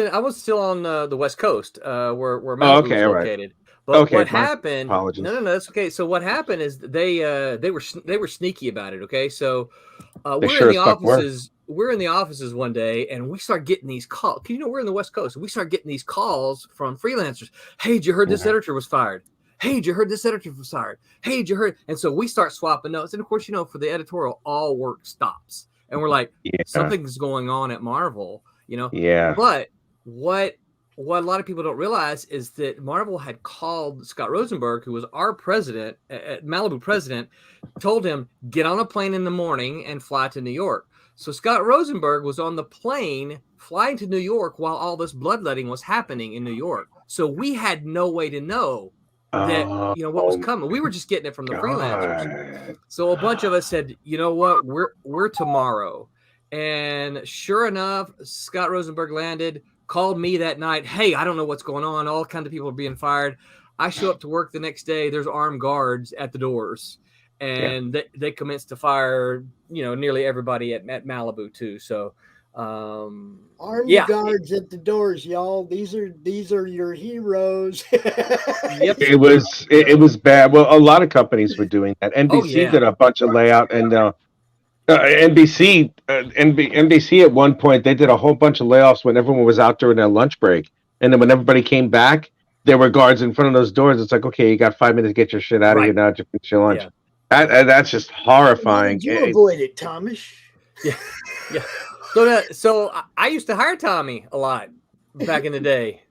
still on the West Coast, where Malibu was located. Right. But what happened? Apologies. No, that's okay. So what happened is they were sneaky about it. Okay, so we're in the offices. We're in the offices one day, and we start getting these calls. We're in the West Coast, and we start getting these calls from freelancers. Hey, did you heard this editor was fired? Hey, did you heard this editor was fired? Hey, did you heard? And so we start swapping notes, and of course, for the editorial, all work stops, and we're like, something's going on at Marvel, Yeah. But what what a lot of people don't realize is that Marvel had called Scott Rosenberg, who was our president, Malibu president, told him, get on a plane in the morning and fly to New York. So Scott Rosenberg was on the plane flying to New York while all this bloodletting was happening in New York. So we had no way to know that, what was coming. We were just getting it from the freelancers. So a bunch of us said, you know what, we're tomorrow. And sure enough, Scott Rosenberg landed, called me that night. Hey, I don't know what's going on. All kinds of people are being fired. I show up to work the next day. There's armed guards at the doors. And they commenced to fire, nearly everybody at Malibu too. So, armed guards at the doors, y'all. These are your heroes. Yep. It was bad. Well, a lot of companies were doing that. NBC did a bunch of layout, and NBC at one point they did a whole bunch of layoffs when everyone was out during their lunch break, and then when everybody came back, there were guards in front of those doors. It's like, okay, you got 5 minutes to get your shit out of here now to finish your lunch. Yeah. That's just horrifying. You avoid it, Thomas. Yeah. So I used to hire Tommy a lot back in the day.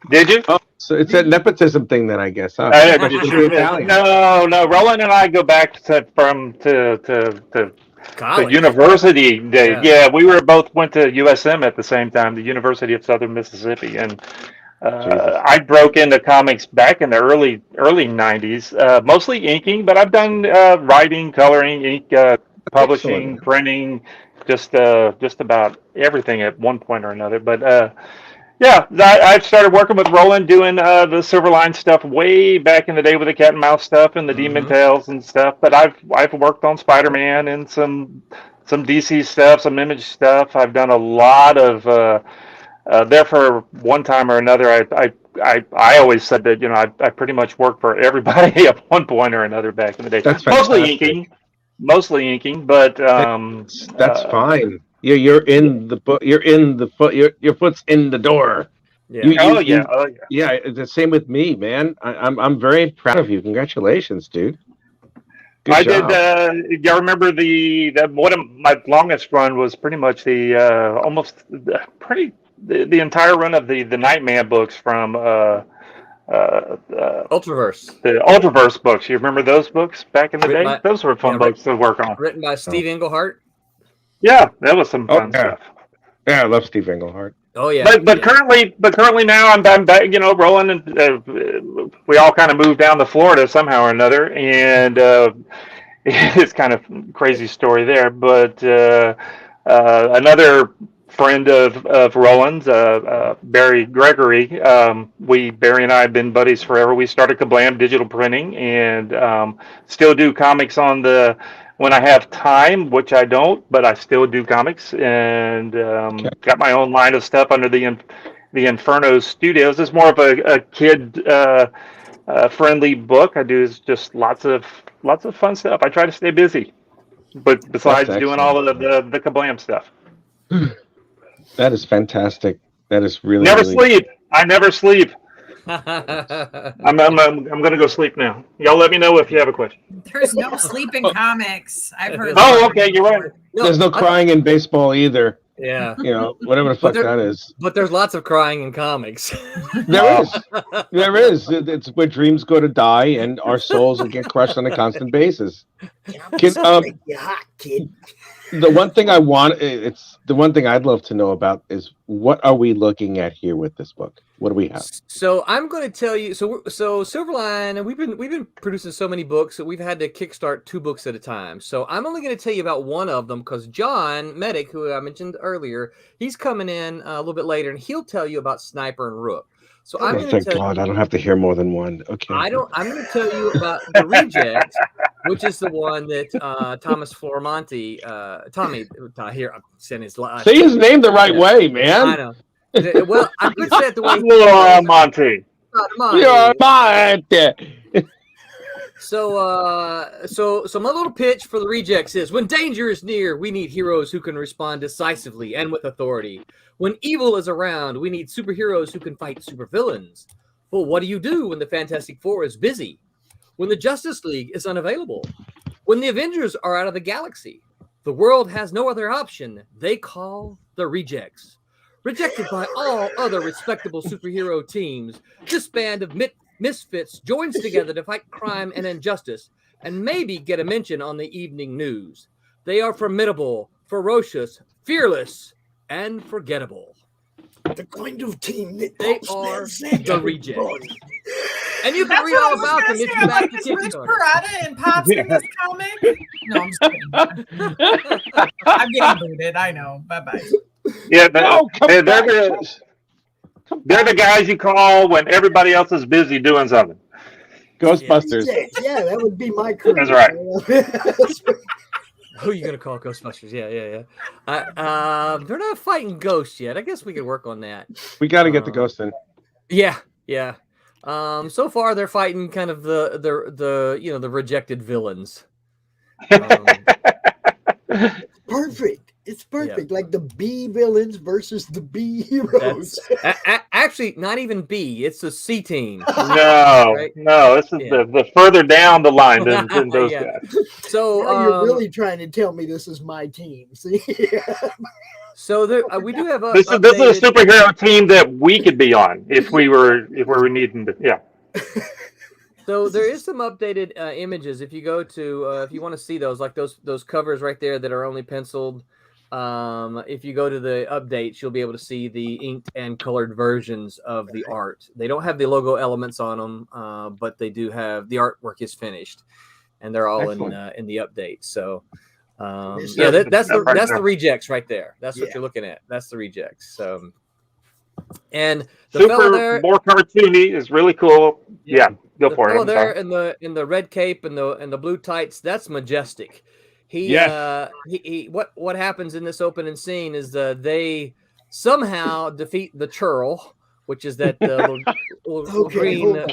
Did you? Oh, so it's that nepotism thing then, I guess. Huh? No. Roland and I go back to college. The university days. Yeah, we went to USM at the same time, the University of Southern Mississippi, and I broke into comics back in the early 90s, mostly inking, but I've done writing, coloring, ink, publishing, printing, just about everything at one point or another. But I started working with Roland doing the Silverline stuff way back in the day with the Cat and Mouse stuff and the Demon Tales and stuff. But I've worked on Spider-Man and some DC stuff, some Image stuff. I've done a lot of there for one time or another. I always said that I pretty much worked for everybody at one point or another back in the day. That's mostly inking, but that's fine. You're in the book. You're in the foot. Your foot's in the door. Yeah. Yeah. The same with me, man. I'm very proud of you. Congratulations, dude. Good job. Did. Y'all remember one of my longest run was pretty much the entire run of the Nightman books from Ultraverse. The Ultraverse books. You remember those books back in the day? Those were fun books to work on. Written by Steve Englehart. Yeah, that was some fun stuff. Yeah, I love Steve Englehart. Oh yeah. But currently now I'm back. Roland and we all kind of moved down to Florida somehow or another, and it's kind of crazy story there. But another friend of Roland's, Barry Gregory. Barry and I have been buddies forever. We started Kablam Digital Printing, and still do comics when I have time, which I don't, but I still do comics, and got my own line of stuff under the Inferno Studios. It's more of a kid friendly book. I do just lots of fun stuff. I try to stay busy, but besides doing all of the Kablam stuff. That is fantastic. That is really sleep. I never sleep. I'm gonna go sleep now. Y'all let me know if you have a question. There's no sleep in comics. I've heard. Oh, okay, you're right. There's no crying in baseball either. Yeah. Whatever the fuck that is. But there's lots of crying in comics. There is. It's where dreams go to die and our souls will get crushed on a constant basis. Kid. The one thing the one thing I'd love to know about is what are we looking at here with this book? What do we have? So I'm going to tell you. So Silverline, we've been producing so many books that we've had to kickstart 2 books at a time. So I'm only going to tell you about one of them because John Medic, who I mentioned earlier, he's coming in a little bit later, and he'll tell you about Sniper and Rook. So I'm going to tell God, I don't have to hear more than one. Okay. I'm going to tell you about the Reject, which is the one that Thomas Florimonte, Tommy here. I'm saying his last. Say his name the right way, man. I know. Well, I could say it the way. Florimonte. So my little pitch for the Rejects is: when danger is near, we need heroes who can respond decisively and with authority. When evil is around, we need superheroes who can fight supervillains. But what do you do when the Fantastic Four is busy? When the Justice League is unavailable? When the Avengers are out of the galaxy? The world has no other option. They call the Rejects. Rejected by all other respectable superhero teams, this band of misfits joins together to fight crime and injustice and maybe get a mention on the evening news. They are formidable, ferocious, fearless, and forgettable. The kind of team that they are the Rejects. And you can read all about them if you back the Rich Kickstarter. Beretta and Pops in this comic? No, I'm just kidding. I'm getting booted. I know. Bye-bye. Yeah, they're the guys you call when everybody else is busy doing something. Ghostbusters. Yeah, that would be my crew. That's right. Who are you gonna call Ghostbusters? Yeah. They're not fighting ghosts yet. I guess we could work on that. We got to get the ghost in. Yeah. So far they're fighting kind of the rejected villains. Perfect. It's perfect. Like the B villains versus the B heroes. Actually, not even B. It's the C team. No, right? no. This is the further down the line than those guys. So now you're really trying to tell me this is my team. See? So we do have a. This is a superhero team that we could be on if we were needing to. Yeah. So there is some updated images. If you go to if you want to see those, like those covers right there that are only penciled. If you go to the updates, you'll be able to see the inked and colored versions of the art. They don't have the logo elements on them, but they do have the artwork is finished, and they're all in the update. So, that's the Rejects right there. That's what you're looking at. That's the Rejects. And the fellow there, more cartoony, is really cool. Yeah, go for it. The fellow there in the red cape and the blue tights, that's Majestic. He what happens in this opening scene is they somehow defeat the churl, which is that little green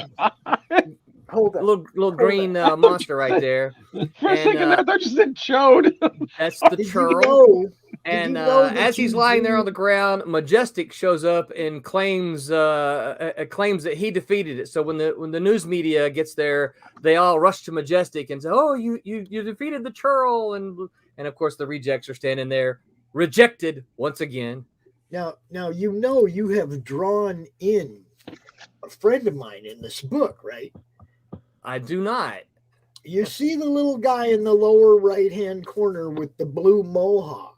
little green monster right there. For a second, I thought you said chode. That's the churl. And as he's lying there on the ground, Majestic shows up and claims that he defeated it. So when the news media gets there, they all rush to Majestic and say, "Oh, you defeated the churl!" And of course the Rejects are standing there, rejected once again. Now you have drawn in a friend of mine in this book, right? I do not. You see the little guy in the lower right-hand corner with the blue mohawk.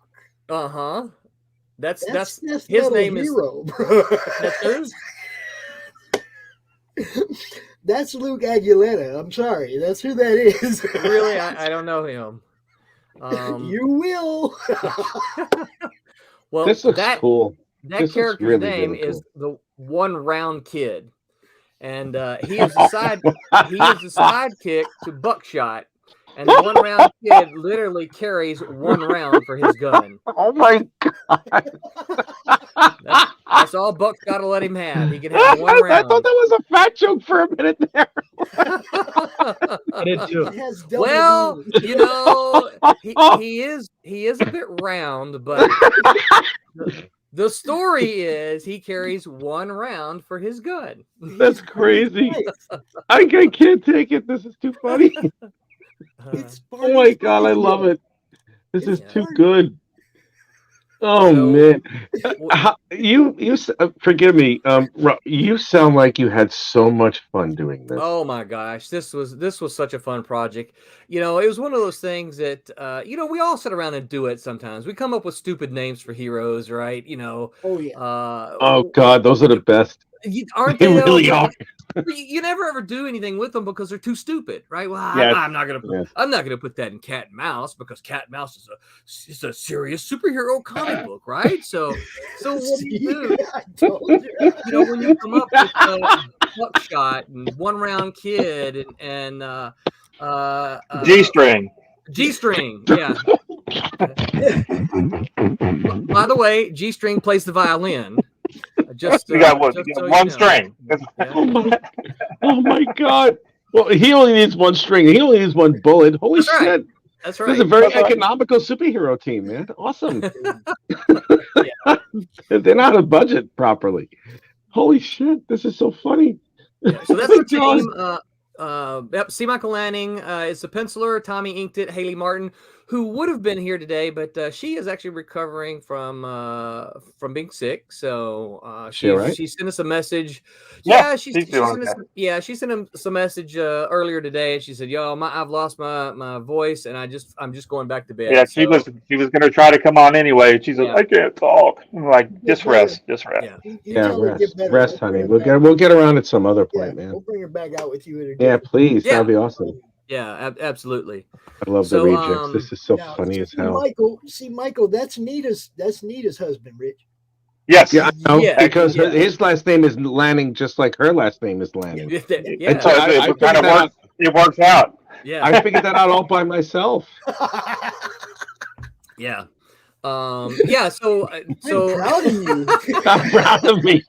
Uh-huh. That's his name hero, is bro. That's whose? That's Luke Aguilera. I'm sorry. That's who that is. Really? I don't know him. You will. Well, this looks cool. That character's really, name really cool. Is the One Round Kid. And he is a sidekick to Buckshot. And the One Round Kid literally carries one round for his gun. Oh my god! That's all Buckshot will let him have. He can have one round. I thought that was a fat joke for a minute there. I did too. Well, he is a bit round, but the story is he carries one round for his gun. That's crazy. I can't take it. This is too funny. Oh my god, I love it. This is too good. Oh man, you forgive me. You sound like you had so much fun doing this. Oh my gosh, this was such a fun project. It was one of those things that we all sit around and do it sometimes. We come up with stupid names for heroes, right? Oh yeah. Oh god, those are the best. Aren't they really are. You never ever do anything with them because they're too stupid, right? Well, I'm not gonna put that in Cat and Mouse because Cat and Mouse is a serious superhero comic book, right? So what do you do? When you come up with Buckshot and One Round Kid and G-String, yeah. By the way, G-String plays the violin. You got one string. Oh my god! Well, he only needs one string. He only needs one bullet. Holy shit! Right. That's right. This is a very economical superhero team, man. Awesome. They're not a budget properly. Holy shit! This is so funny. Yeah, so that's the team. C. Michael Lanning is the penciler. Tommy inked it. Haley Martin, who would have been here today, but she is actually recovering from being sick. So She all right? she sent us a message. Yeah, Yeah, she's doing okay. she sent him some message earlier today, and she said, "Yo, I've lost my voice, and I'm just going back to bed." Yeah, she was going to try to come on anyway. She's like, I can't talk. I'm like, just rest. Yeah, Rest, honey. We'll get around at some other point, man. We'll bring her back out with you in a Yeah, day. please. Yeah. That'd be awesome. Yeah, absolutely. I love the rejects. This is so funny as hell. Michael, that's Nita's husband, Rich. Yes. Yeah, I know, because yeah. his last name is Lanning, just like her last name is Lanning. Yeah. It works out. Yeah, I figured that out all by myself. Yeah. Yeah. So proud of you. I'm proud of me.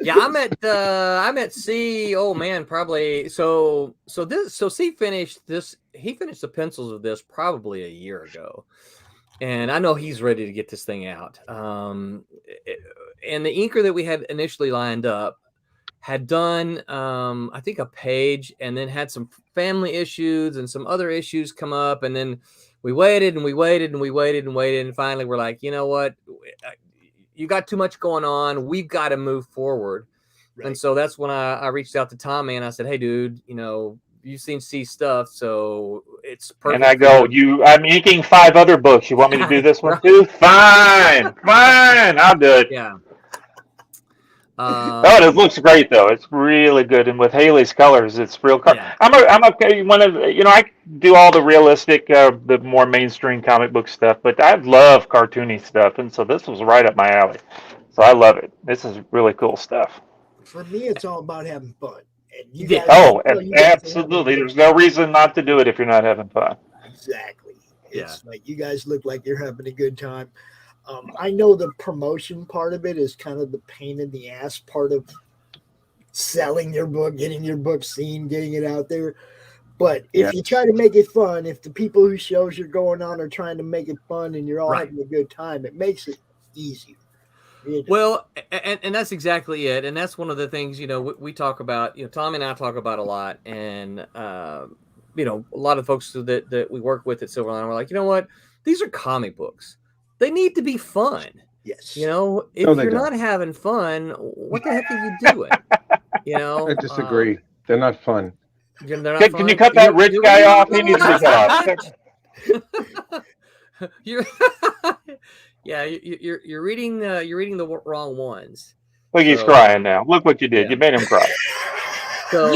Yeah, I met C. Oh man, probably so C finished this. He finished the pencils of this probably a year ago, and I know he's ready to get this thing out. And the inker that we had initially lined up had done I think a page, and then had some family issues and some other issues come up, and then we waited and we waited and we waited and waited, and finally we're like, you know what? You got too much going on. We've got to move forward. Right. And so that's when I reached out to Tommy and I said, hey, dude, you've seen C stuff, so it's perfect. And I go, I'm inking 5 other books. You want me to do this one too? Fine. I'll do it. Yeah. It looks great though. It's really good, and with Haley's colors, it's real. Yeah. I'm okay. I do all the realistic, the more mainstream comic book stuff, but I love cartoony stuff, and so this was right up my alley. So I love it. This is really cool stuff. For me, it's all about having fun. And you Yeah. guys, Absolutely. There's no reason not to do it if you're not having fun. Exactly. It's like you guys look like you're having a good time. I know the promotion part of it is kind of the pain in the ass part of selling your book, getting your book seen, getting it out there. But if you try to make it fun, if the people who shows you're going on are trying to make it fun and you're all having a good time, it makes it easier. Well, and that's exactly it. And that's one of the things, we talk about, Tom and I talk about a lot. And, a lot of folks that we work with at Silverline, we're like, you know what? These are comic books. They need to be fun. Yes. If you're not having fun, what the heck are you doing? I disagree. They're not fun. They're not fun? Can you cut that rich guy off? He needs to be cut off. You're reading the wrong ones. Look, he's crying now. Look what you did. You made him cry. So,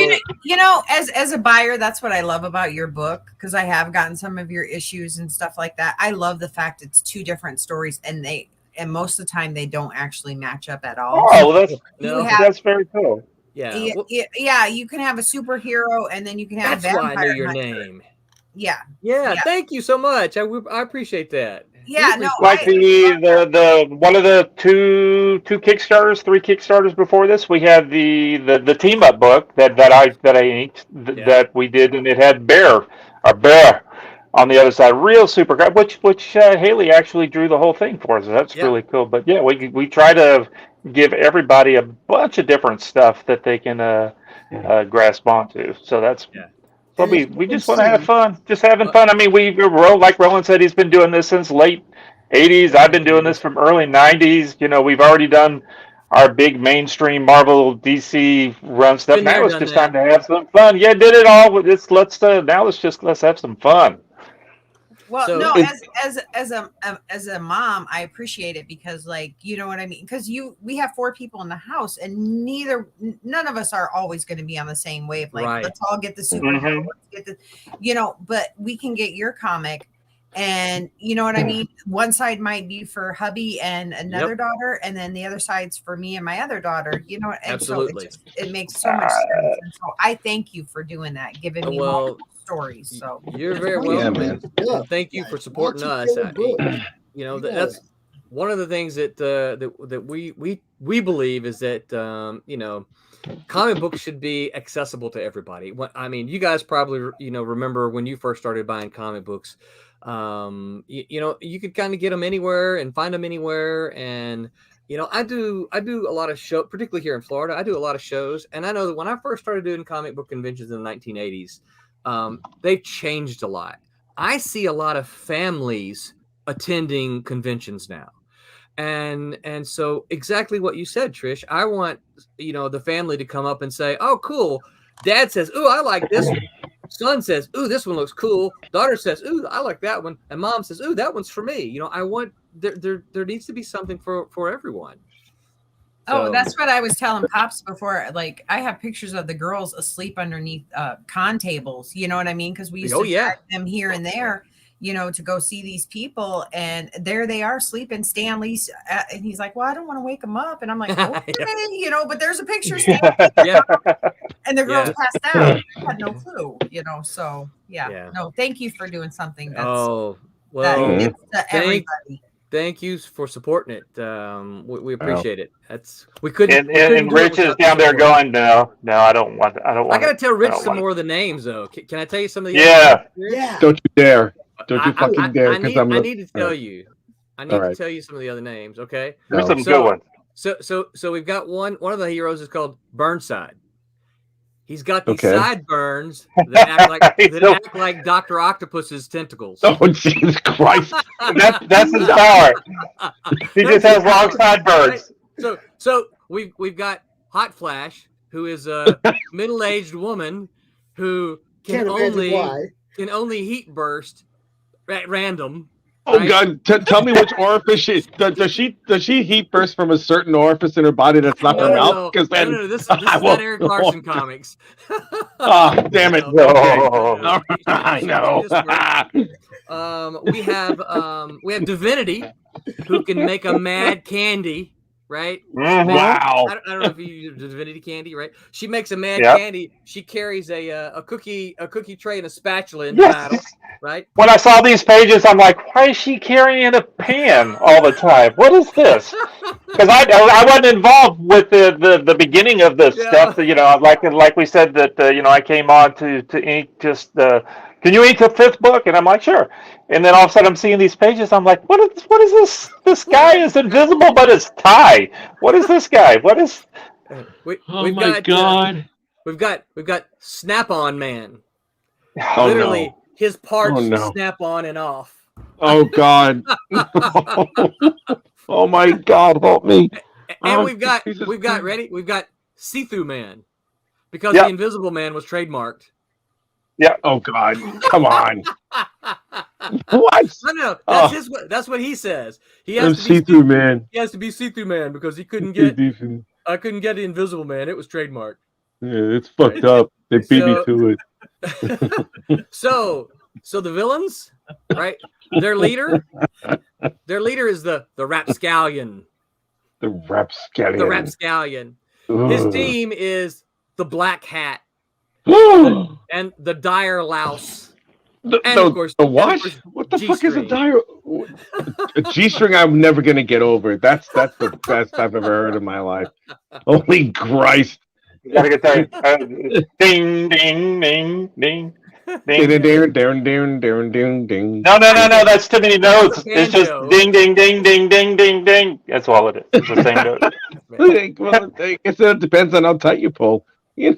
as a buyer, that's what I love about your book, because I have gotten some of your issues and stuff like that. I love the fact it's 2 different stories, and most of the time they don't actually match up at all. Oh, well, that's very cool. Yeah, you can have a superhero, and then you can have that's a vampire. Why I know your hunter. name. Yeah. Thank you so much. I appreciate that. Yeah, no, like the one of the two Kickstarters, 3 Kickstarters before this, we had the team up book that I inked that we did, and it had Bear on the other side, real super, which Haley actually drew the whole thing for us. That's really cool. But yeah, we try to give everybody a bunch of different stuff that they can grasp onto. So that's. So we just want to have fun, just having fun. I mean, like Roland said, he's been doing this since late 80s. I've been doing this from early 90s. We've already done our big mainstream Marvel, DC run stuff. Now it's just time to have some fun. Yeah, did it all. Let's have some fun. Well, as a mom, I appreciate it because, you know what I mean? Because we have 4 people in the house, and none of us are always going to be on the same wave. Let's all get the superhero. Let's get but we can get your comic, and you know what I mean? One side might be for hubby and another daughter, and then the other side's for me and my other daughter. And absolutely. So it makes so much sense. And so I thank you for doing that, giving me multiple stories. So you're very welcome. Thank you for supporting us. That's one of the things that we believe is that comic books should be accessible to everybody. You guys probably remember when you first started buying comic books. You could kind of get them anywhere and find them anywhere. And I do a lot of shows, particularly here in Florida. I do a lot of shows, and I know that when I first started doing comic book conventions in the 1980s. they've changed a lot. I see a lot of families attending conventions now. And so exactly what you said, Trish. I want, the family to come up and say, "Oh, cool." Dad says, "Ooh, I like this one." Son says, "Ooh, this one looks cool." Daughter says, "Ooh, I like that one." And mom says, "Ooh, that one's for me." I want there needs to be something for everyone. Oh, that's what I was telling Pops before. Like, I have pictures of the girls asleep underneath con tables. You know what I mean? Because we used to drag them here and there, to go see these people. And there they are sleeping. Stanley's, and he's like, "Well, I don't want to wake them up." And I'm like, "Okay, but there's a picture." Yeah. And the girls passed out. I had no clue, So, yeah. No, thank you for doing something that's that gets to everybody. Thank you for supporting it. We appreciate it. We couldn't. And Rich is down there going, no, I don't want. I gotta tell Rich some more of the names, though. Can I tell you some of the? Yeah. Don't you dare! Don't you fucking dare! I need to tell you. I need to tell you some of the other names. Okay. There's some good ones. So we've got one of the heroes is called Burnside. He's got these sideburns that act like Dr. Octopus's tentacles. Oh, Jesus Christ. That's his power. He just has long sideburns. Right? So we've got Hot Flash, who is a middle-aged woman who can only heat burst at random. Oh, right? God! Tell me which orifice does she heat burst from a certain orifice in her body that's not her mouth? Because then this is that Eric Larson comics. Oh, damn it! Okay. I know. We have Divinity, who can make a mad candy. Right? Wow! I don't know if you use Divinity candy, right? She makes a mad candy. She carries a cookie tray and a spatula in battle, right? When I saw these pages, I'm like, why is she carrying a pan all the time? What is this? Because I wasn't involved with the beginning of this stuff. Like we said that I came on to ink just can you ink the 5th book? And I'm like, sure. And then all of a sudden I'm seeing these pages. I'm like, what is this? This guy is invisible, but his tie. What is this guy? What is? God! We've got Snap-on Man. Oh, literally, no. his parts snap on and off. Oh God! Oh my God! Help me! And we've got See-Through Man, because the Invisible Man was trademarked. Yeah. Oh God! Come on. What? No. That's what he says. He has to be See-Through Man. He has to be See-Through Man because he couldn't get. I couldn't get the Invisible Man. It was trademarked. Yeah, it's fucked up. They beat me to it. So the villains, right? Their leader is the Rapscallion. The Rapscallion. The Rapscallion. His team is the Black Hat. And the Dire Louse. Of course, the what? What the fuck is a dire? A G-string I'm never gonna get over. That's the best I've ever heard in my life. Holy Christ! You gotta get that. Ding, ding, ding, ding. Ding. No. That's too many notes. It's just ding, ding, ding, ding, ding, ding, ding. That's all it is. It's the same note. Well, I guess it depends on how tight you pull. Ouch!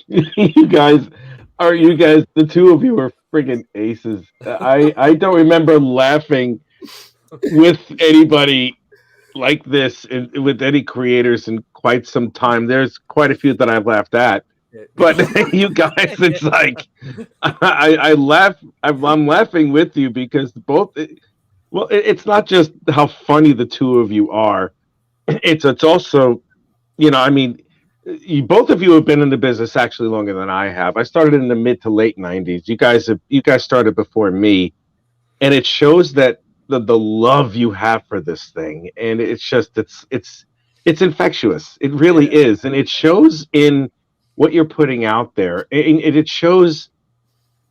You guys, the two of you are friggin' aces. I don't remember laughing with anybody like this with any creators in quite some time. There's quite a few that I've laughed at. But you guys, it's like I laugh. I'm laughing with you because both. Well, it's not just how funny the two of you are. It's also, both of you have been in the business actually longer than I have. I started in the mid to late 90s. You guys started before me, and it shows that the love you have for this thing, and it's just it's infectious. It really is, and it shows in what you're putting out there, and it shows.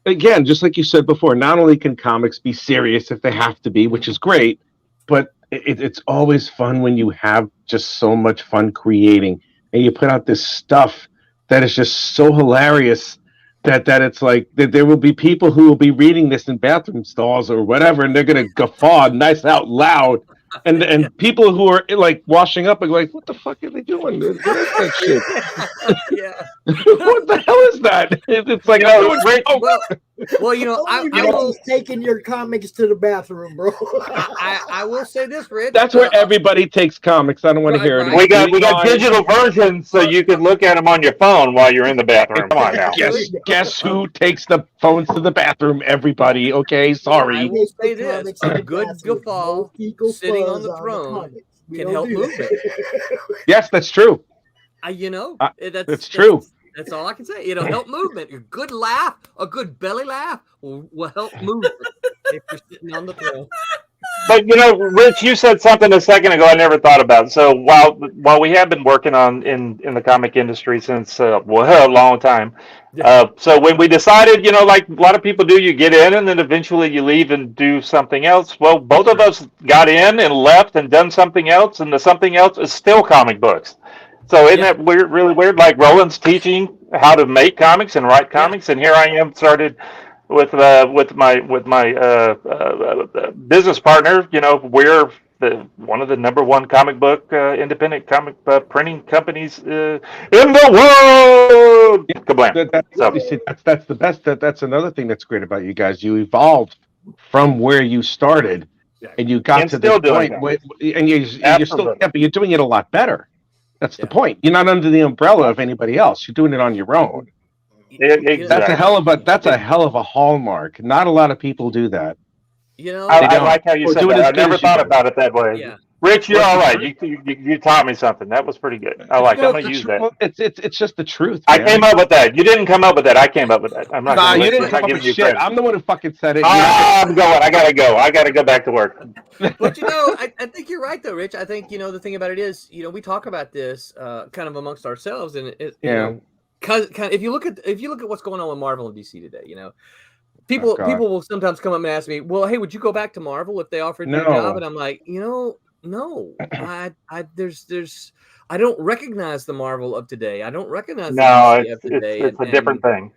Again, just like you said before, not only can comics be serious if they have to be, which is great, but it's always fun when you have just so much fun creating and you put out this stuff that is just so hilarious that it's like that there will be people who will be reading this in bathroom stalls or whatever, and they're going to guffaw nice out loud and people who are like washing up are like, what the fuck are they doing? What is that shit? What the hell is that? It's like, well, you know, I will taking your comics to the bathroom, bro. I will say this, Rich. That's where everybody takes comics. I don't want to hear it. We got digital versions, so you can look at them on your phone while you're in the bathroom. Come on now. Guess who takes the phones to the bathroom? Everybody. Okay, sorry. I will say this: a good guffaw sitting on the throne can help movement. Yes, that's true. You know, that's true. That's all I can say. It'll help movement. A good laugh, a good belly laugh will help movement if you're sitting on the throne. But you know, Rich, you said something a second ago I never thought about. So while we have been working on in the comic industry since a long time, so when we decided, you know, like a lot of people do, you get in and then eventually you leave and do something else. Well, both of us got in and left and done something else, and the something else is still comic books. So isn't that weird, really weird? Like Roland's teaching how to make comics and write comics, and here I am started with my business partner. You know, we're one of the #1 comic book independent comic printing companies in the world. Kablam! That's the best. That's another thing that's great about you guys. You evolved from where you started, and you got to the point, and you're still, but you're doing it a lot better. That's the point. You're not under the umbrella of anybody else. You're doing it on your own. Exactly. That's a hell of a hallmark. Not a lot of people do that. You know, I like how you said that. I never thought about it that way. Yeah. Rich, you're all right. You taught me something. That was pretty good. I like it. I'm going to use that. It's just the truth. I came up with that. You didn't come up with that. I came up with that. I'm not. Nah, you didn't come up with shit. Credit. I'm the one who fucking said it. I'm going. I gotta go. I gotta go back to work. But you know, I think you're right though, Rich. I think, you know, the thing about it is, you know, we talk about this kind of amongst ourselves, and you know, kind of, if you look at what's going on with Marvel and DC today, you know. People will sometimes come up and ask me, well, hey, would you go back to Marvel if they offered you a job? And I'm like, you know, no, I don't recognize the Marvel of today. I don't recognize the DC of today. It's a different thing.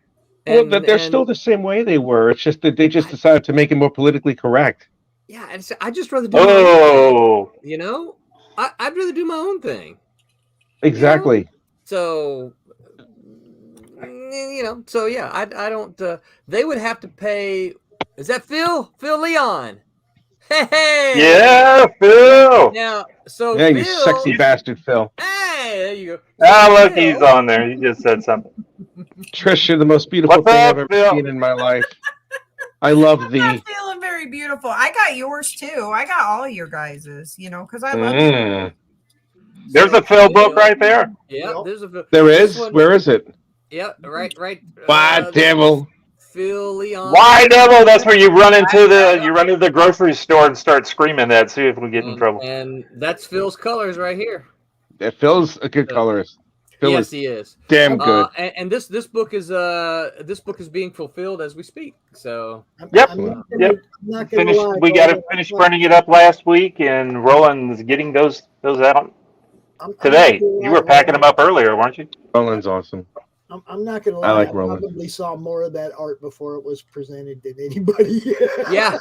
Well, they're still the same way they were. It's just that they just decided to make it more politically correct. Yeah, and so I just rather do my own thing, you know? I'd rather do my own thing. Exactly. You know? So, you know, so yeah, I don't, they would have to pay, is that Phil? Phil Leon. Hey! Yeah, Phil! Now, so yeah, Phil, you sexy bastard, Phil. Hey, there you go. Ah, look, he's on there. He just said something. Trish, you're the most beautiful thing I've ever seen in my life. I love I'm not feeling very beautiful. I got yours too. I got all your guys's, you know, because I love you. There's a Phil book right there. Yeah, there's a Phil. There is? Where is it? Yeah, right. Why, devil? Phil Leon. Why, devil? That's where you run into the grocery store and start screaming that. See if we get in trouble. And that's Phil's colors right here. Yeah, Phil's a good colorist. Phil yes, he is. Damn good. And this book is being fulfilled as we speak. So yep. We got to finish printing it up last week, and Roland's getting those out today. You were packing them up earlier, weren't you? Roland's awesome. I'm not gonna lie. I like I Roland. probably saw more of that art before it was presented than anybody. yeah,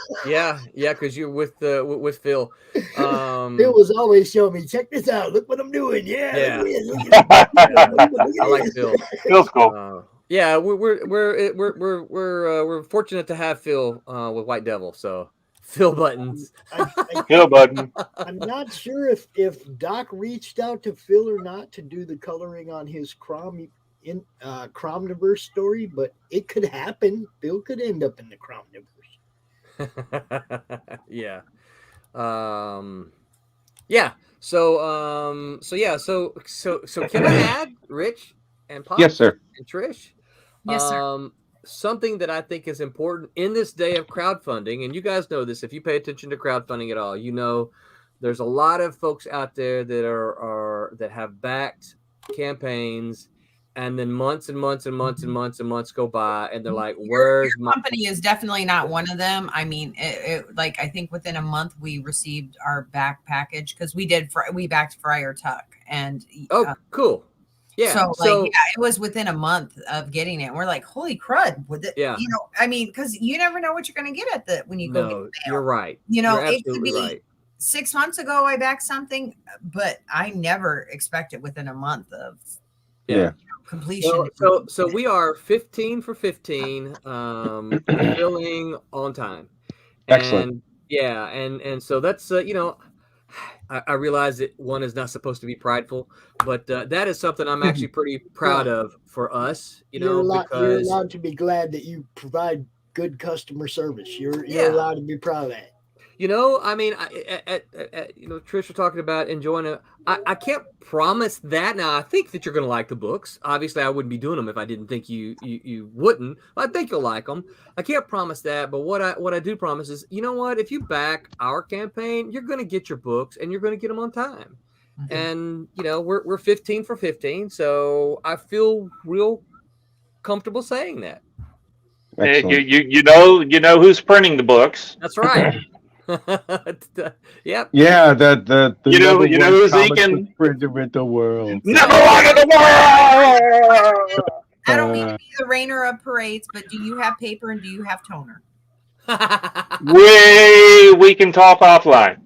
because you're with Phil. Phil was always showing me, check this out. Look what I'm doing. Yeah. I like Phil. Phil's cool. Yeah, we're fortunate to have Phil with White Devil. So Phil Buttons. Phil Button. I'm not sure if Doc reached out to Phil or not to do the coloring on his CRoMniVerse story, but it could happen. Phil could end up in the CRoMniVerse. Yeah. Yeah. So can I add Rich and Pop? Yes, sir. And Trish? Yes, sir. Something that I think is important in this day of crowdfunding, and you guys know this, if you pay attention to crowdfunding at all, you know there's a lot of folks out there that that have backed campaigns, and then months and months and months and months and months go by, and they're like, "Where's your company?" Is definitely not one of them. I mean, like I think within a month we received our back package because we backed Friar Tuck, and cool. Yeah. So it was within a month of getting it. And we're like, holy crud. You know, I mean, because you never know what you're going to get when you go get the mail. You're right. You know, you're absolutely right. 6 months ago I backed something, but I never expect it within a month of completion. So we are 15 for 15, fulfilling on time. Excellent. And so that's I realize that one is not supposed to be prideful, but that is something I'm actually pretty proud of for us. You're allowed to be glad that you provide good customer service. You're allowed to be proud of that. I mean, Trish was talking about enjoying it. I can't promise that. Now, I think that you're going to like the books. Obviously, I wouldn't be doing them if I didn't think you wouldn't. I think you'll like them. I can't promise that, but what I do promise is, you know what? If you back our campaign, you're going to get your books, and you're going to get them on time. And we're 15 for 15, so I feel real comfortable saying that. You know who's printing the books. That's right. Yep. Yeah, the you know who's inking printer in the world. Number one in the world. I don't mean to be the rainer of parades, but do you have paper and do you have toner? We can talk offline.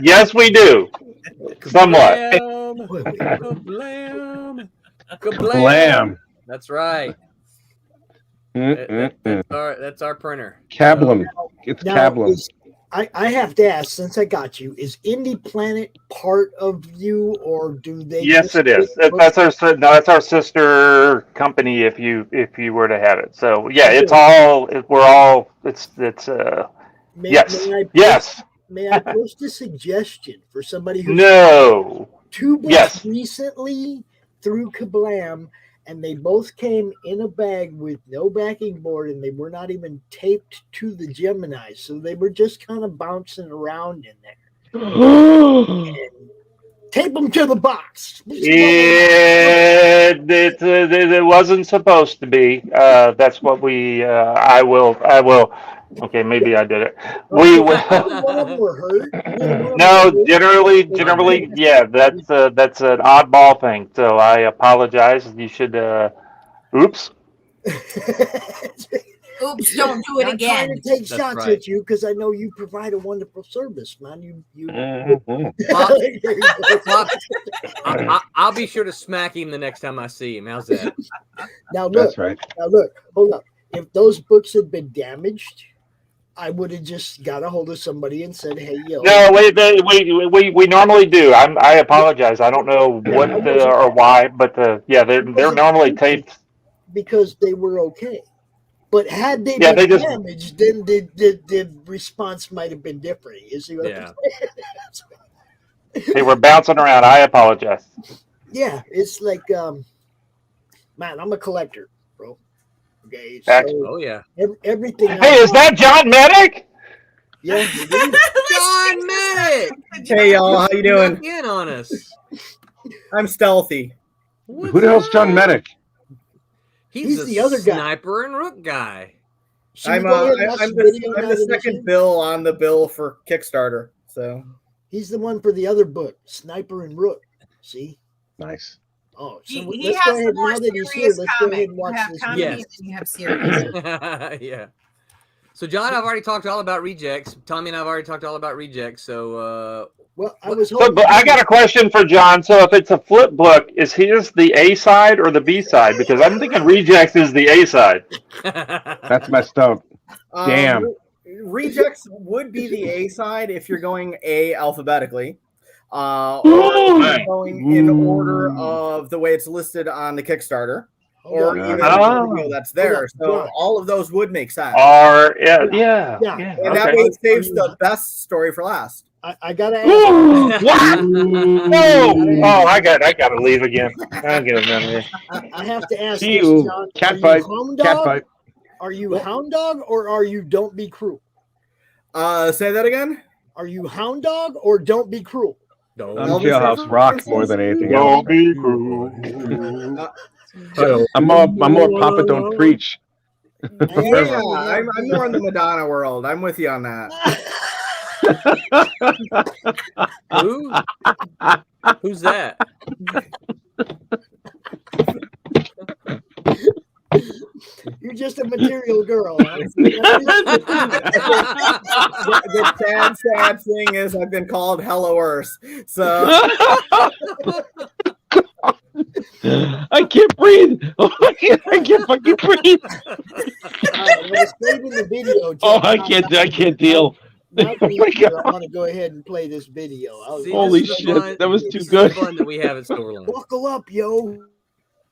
Yes, we do. Somewhat. Kablam. That's right. That's our printer. Cablum. It's Cablum. I have to ask, since I got you, is Indie Planet part of you, or do they? Yes, it is. That's our sister company. If you were to have it, so yeah, it's all. Yes. May I post a suggestion for somebody who two books recently through Kablam? And they both came in a bag with no backing board, and they were not even taped to the Gemini. So they were just kind of bouncing around in there. Tape them to the box. It wasn't supposed to be. That's what we. I will. Okay, maybe I did it. No, generally, yeah. That's an oddball thing. So I apologize. You should. Oops. Oops! Don't do it again. I'm trying to take shots at you because I know you provide a wonderful service, man. I'll be sure to smack him the next time I see him. How's that? Now look. That's right. Now look. Hold up. If those books had been damaged, I would have just got a hold of somebody and said, "Hey, yo." No, we normally do. I apologize. I don't know what or why, but they're normally taped because they were okay. But had they been damaged, then the response might have been different. You see what I'm saying? They were bouncing around. I apologize. Yeah, it's like, man, I'm a collector, bro. Okay, so everything. Hey, is that John Medic? Yeah, John Medic. Hey, y'all, how you doing? In on us. I'm stealthy. Who the hell's John Medic? He's the other guy. Sniper and Rook guy. I'm the second bill on the bill for Kickstarter. So he's the one for the other book, Sniper and Rook. See? Nice. Oh, so he has the more serious comic. You have comedy and you have serious. Yeah. So John, I've already talked all about rejects. Tommy and I've already talked all about rejects. So well, I was hoping. So, I got a question for John. So if it's a flip book, is his the A side or the B side? Because I'm thinking Rejects is the A side. That's messed up. Damn. Rejects would be the A side if you're going A alphabetically. Or going in order of the way it's listed on the Kickstarter. Or even the video that's there. So all of those would make sense. Yeah. And that way it saves the best story for last. I gotta ask. What? Oh, I gotta leave again. I'll get him down here. I have to ask See this, you. John. Cat fight. Cat fight. Are you Hound Dog or are you Don't Be Cruel? Say that again. Are you Hound Dog or Don't Be Cruel? I'm Jailhouse Rock more than anything else. Don't be cruel. I'm more Papa Don't Preach. Yeah, I'm more in the Madonna world. I'm with you on that. Who's that? You're just a material girl. Huh? The sad thing is I've been called Hello Earth. So I can't breathe. I can't fucking breathe. We're saving the video. Oh, I can't deal. Now Oh my God. I want to go ahead and play this video. Holy shit, that was too good. Fun that we have at Silverline. Buckle up, yo.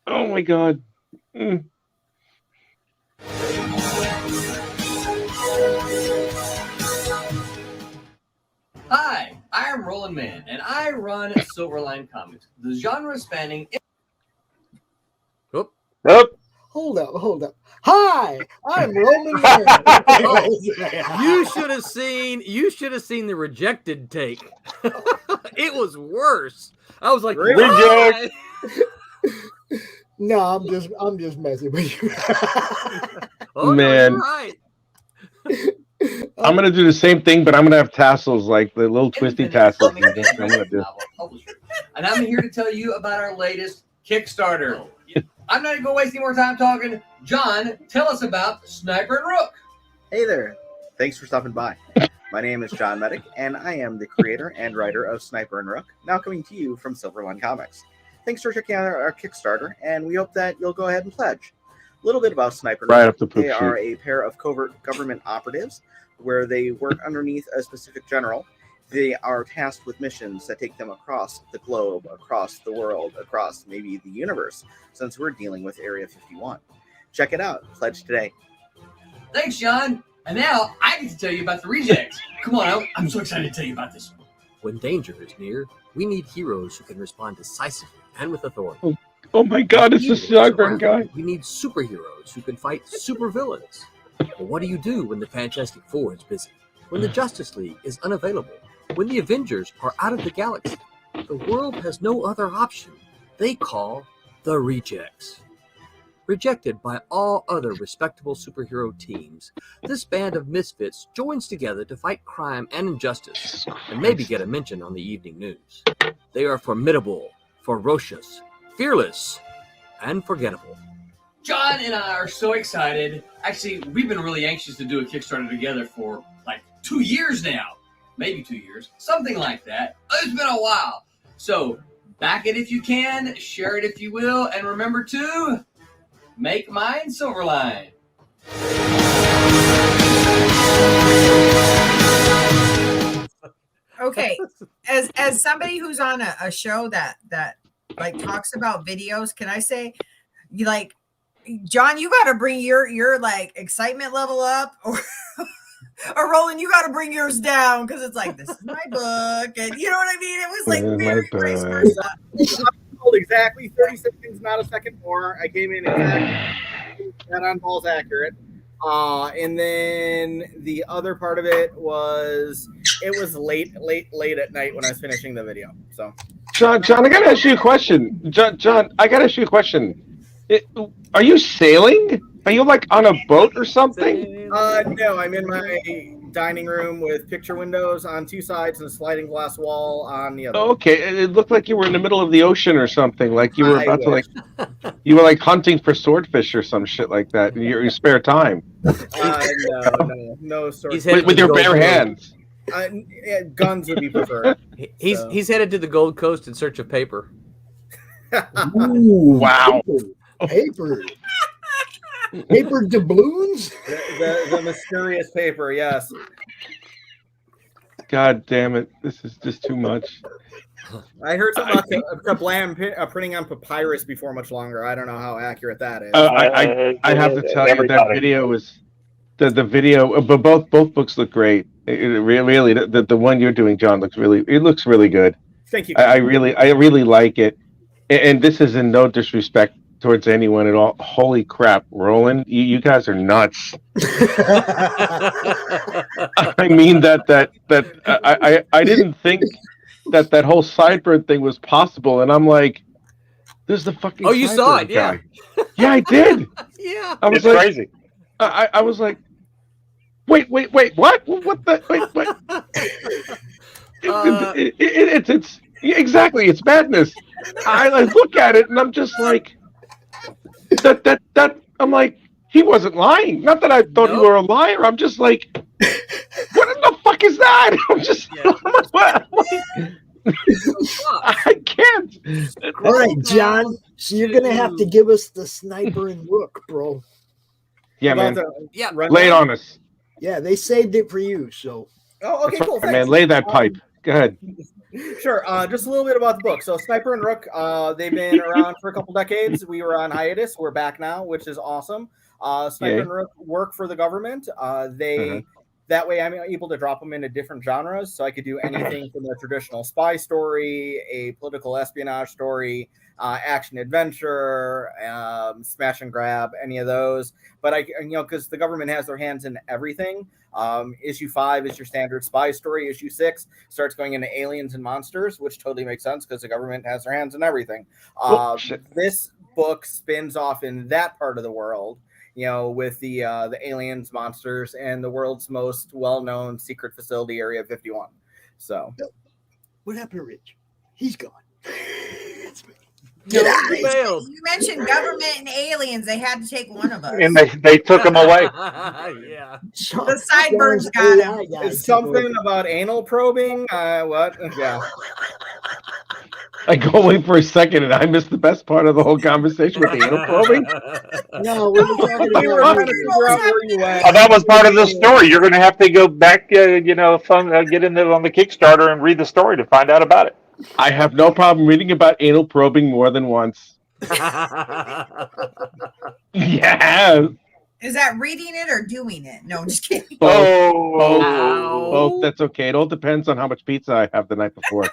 Oh my God. Mm. Hi, I am Roland Mann, and I run Silverline Comics, the genre spanning. Hold up. Hi, I'm Roland Mann. You should have seen the rejected take. It was worse. I was like, reject. No, I'm just messing with you. Oh, man. No, you're right. I'm gonna do the same thing, but I'm gonna have tassels, like the little twisty tassels. I'm gonna do. And I'm here to tell you about our latest Kickstarter. I'm not even going to waste any more time talking. John, tell us about Sniper and Rook. hey there. Thanks for stopping by. My name is John Medic, and I am the creator and writer of Sniper and Rook, now coming to you from Silverline Comics. Thanks for checking out our Kickstarter, and we hope that you'll go ahead and pledge. A little bit about Sniper and Right Rook. up the poop They are sheet. a pair of covert government operatives where they work underneath a specific general. They are tasked with missions that take them across the globe, across the world, across maybe the universe, since we're dealing with Area 51. Check it out. Pledge today. Thanks, John. And now I get to tell you about the rejects. Come on, I'm so excited to tell you about this. When danger is near, we need heroes who can respond decisively and with authority. Oh my God, it's the Sniper guy. We need superheroes who can fight supervillains. But what do you do when the Fantastic Four is busy? When the Justice League is unavailable? When the Avengers are out of the galaxy? The world has no other option. They call the rejects. Rejected by all other respectable superhero teams, this band of misfits joins together to fight crime and injustice, and maybe get a mention on the evening news. They are formidable, ferocious, fearless, and forgettable. John and I are so excited. Actually, we've been really anxious to do a Kickstarter together for like 2 years now. Maybe 2 years. Something like that. It's been a while. So, back it if you can, share it if you will, and remember to make mine Silverline. Okay, as somebody who's on a show that like talks about videos, can I say, you like, John, you got to bring your like excitement level up, or Roland, you got to bring yours down, because it's like, this is my book, and you know what I mean. It was like very vice versa. Exactly 30 seconds, not a second more. I came in exactly that on balls accurate. And then the other part of it was late at night when I was finishing the video. So John, I gotta ask you a question. John, I gotta ask you a question. Are you sailing? Are you like on a boat or something? No, I'm in my dining room with picture windows on two sides and a sliding glass wall on the other. Okay, it looked like you were in the middle of the ocean or something. Like you were about to you were like hunting for swordfish or some shit like that in your spare time. No swordfish. With your bare hands. Guns would be preferred. He's headed to the Gold Coast in search of paper. Ooh, wow. Paper. Paper doubloons? The mysterious paper, yes. God damn it. This is just too much. I heard something about Kablam printing on papyrus before much longer. I don't know how accurate that is. I have to tell you, that video is the video, but both books look great. Really, the one you're doing, John, looks really good. Thank you. I really like it. And this is in no disrespect towards anyone at all. Holy crap, Roland, you guys are nuts. I mean that I didn't think that whole Sideburn thing was possible, and I'm like, there's the fucking. Oh, you saw it, guy. Yeah, I did. Yeah, I was like, crazy. I was like, wait, what? What the? Wait. It's exactly, it's madness. I look at it and I'm just like, that I'm like, he wasn't lying. Not that I thought you were a liar. I'm just like, what in the fuck is that? I'm just, what? I can't. All right, John. So you're gonna have to give us the Sniper and Rook, bro. Yeah, About man. the Lay it on us. Yeah, they saved it for you. So. Oh, okay, That's cool. right, man. Thanks. Lay that pipe. Go ahead. Sure. Just a little bit about the book. So Sniper and Rook, they've been around for a couple decades. We were on hiatus. We're back now, which is awesome. Sniper Yay. and Rook work for the government. That way I'm able to drop them into different genres. So I could do anything from a traditional spy story, a political espionage story, action adventure, smash and grab, any of those. But because the government has their hands in everything. Issue 5 is your standard spy story. Issue 6 starts going into aliens and monsters, which totally makes sense because the government has their hands in everything. This book spins off in that part of the world, with the aliens, monsters, and the world's most well-known secret facility, Area 51. So, what happened to Rich? He's gone. You mentioned government and aliens. They had to take one of us. And they took him away. Yeah. The sideburns got him. It's something about anal probing. What? Yeah. I go away for a second, and I missed the best part of the whole conversation with the anal probing. No, we were talking We were trying to figure out where you went. Oh, that was part of the story. You're going to have to go back, get in there on the Kickstarter and read the story to find out about it. I have no problem reading about anal probing more than once. Yeah. Is that reading it or doing it? No, I'm just kidding. Both. That's okay. It all depends on how much pizza I have the night before.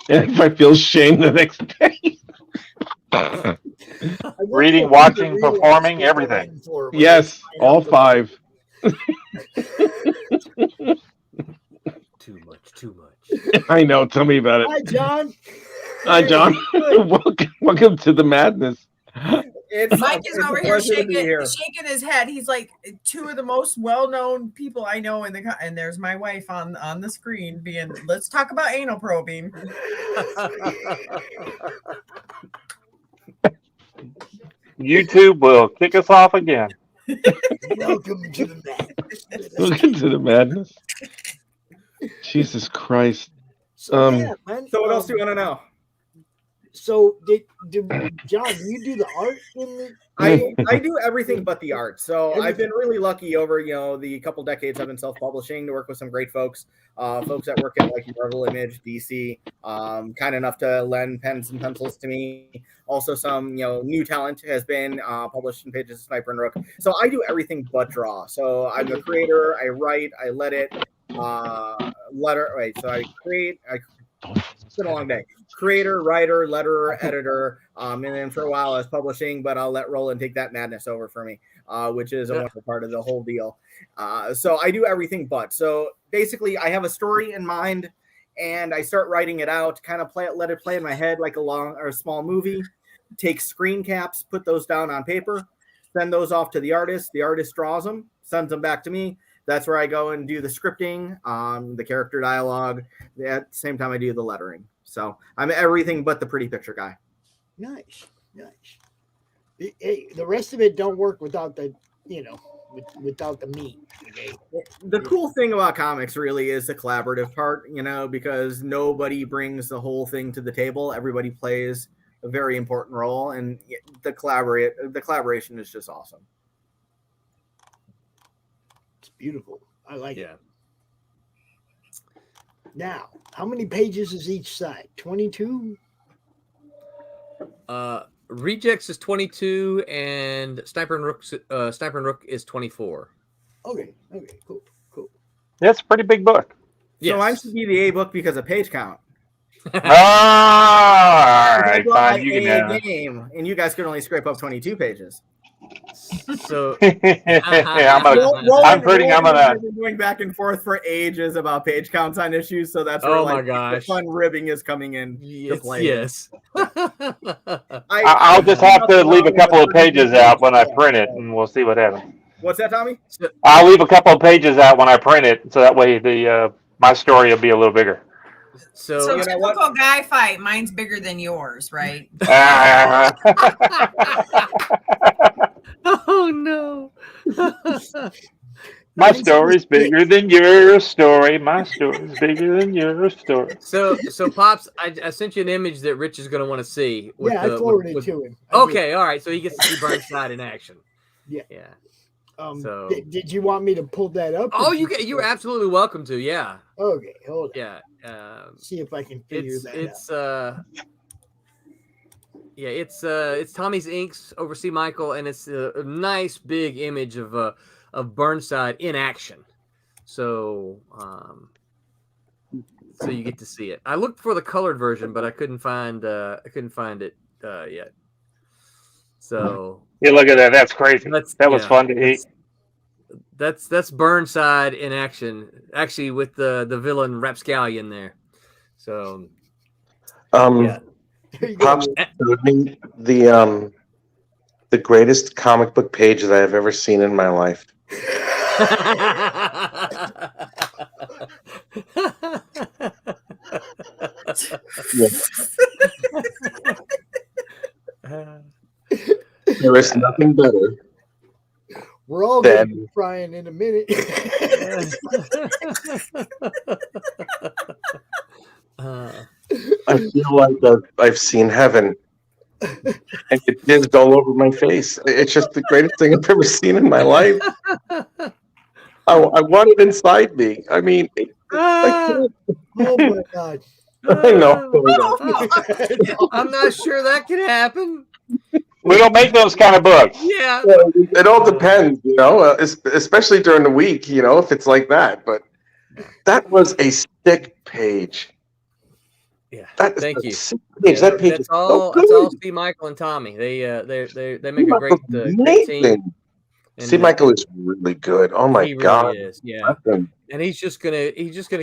If I feel shame the next day. Reading, watching, performing, everything. Yes, all 5. Too much. I know. Tell me about it. Hi, John. Hi, John. Welcome to the madness. Mike is over here shaking his head. He's like, 2 of the most well-known people I know and there's my wife on the screen being, let's talk about anal probing. YouTube will kick us off again. Welcome to the madness. Welcome to the madness. Jesus Christ. So what else do you want to know? So did John, you do the art in the I do everything but the art. So I've been really lucky over the couple decades I've been self-publishing to work with some great folks that work at like Marvel Image, DC, kind enough to lend pens and pencils to me. Also some new talent has been published in pages of Sniper and Rook. So I do everything but draw. So I'm the creator, I write, I let it so I create, it's been a long day. Creator, writer, letterer, editor, and then for a while I was publishing, but I'll let Roland take that madness over for me, which is a wonderful part of the whole deal. So I do everything but. So basically I have a story in mind and I start writing it out, kind of let it play in my head like a small movie, take screen caps, put those down on paper, send those off to the artist draws them, sends them back to me. That's where I go and do the scripting, the character dialogue. At the same time, I do the lettering. So I'm everything but the pretty picture guy. Nice. The rest of it don't work without the, without the meat. Okay? The cool thing about comics really is the collaborative part, because nobody brings the whole thing to the table. Everybody plays a very important role, and the collaboration is just awesome. Beautiful. I like it. Now, how many pages is each side? 22? Rejects is 22 and Sniper and Rook is 24. Okay, cool. That's a pretty big book. So mine should be the A book because of page count. All right, fine. You can a game, and you guys can only scrape up 22 pages. So I'm gonna going back and forth for ages about page counts on issues, so that's where the fun ribbing is coming in to play. Yes. I'll just have to leave a couple of pages out when I print it, and we'll see what happens. What's that, Tommy? I'll leave a couple of pages out when I print it, so that way my story will be a little bigger. So you know what? typical guy fight. Mine's bigger than yours, right? Oh no. My story's bigger than your story. My story's bigger than your story. So Pops, I sent you an image that Rich is going to want to see. With Yeah, I forwarded it to him. Okay, all right. So he gets to see Burnside in action. Yeah. Yeah. So did you want me to pull that up? Oh, you're absolutely welcome to. Yeah. Okay, hold on. Yeah. See if I can figure that out. It's Tommy's Inks over C. Michael, and it's a nice big image of Burnside in action. So so you get to see it. I looked for the colored version, but I couldn't find it yet. So yeah, look at that. That's crazy. That was fun to eat. That's Burnside in action, actually, with the villain Rapscallion there. So Pops showed me the greatest comic book page that I've ever seen in my life. There is nothing better. We're all going to be crying in a minute. I feel like I've seen heaven, and it jizzed all over my face. It's just the greatest thing I've ever seen in my life. I want it inside me. I mean, oh my God. I know. I'm not sure that can happen. We don't make those kind of books. Yeah. Well, it all depends, especially during the week, if it's like that. But that was a sick page. Yeah. Thank you. Page. Yeah, that page that's is all. so That's all. good. Steve, Michael, and Tommy. They make a great team. Amazing. See, Michael is really good. Oh my He really God. is. Yeah. And he's just gonna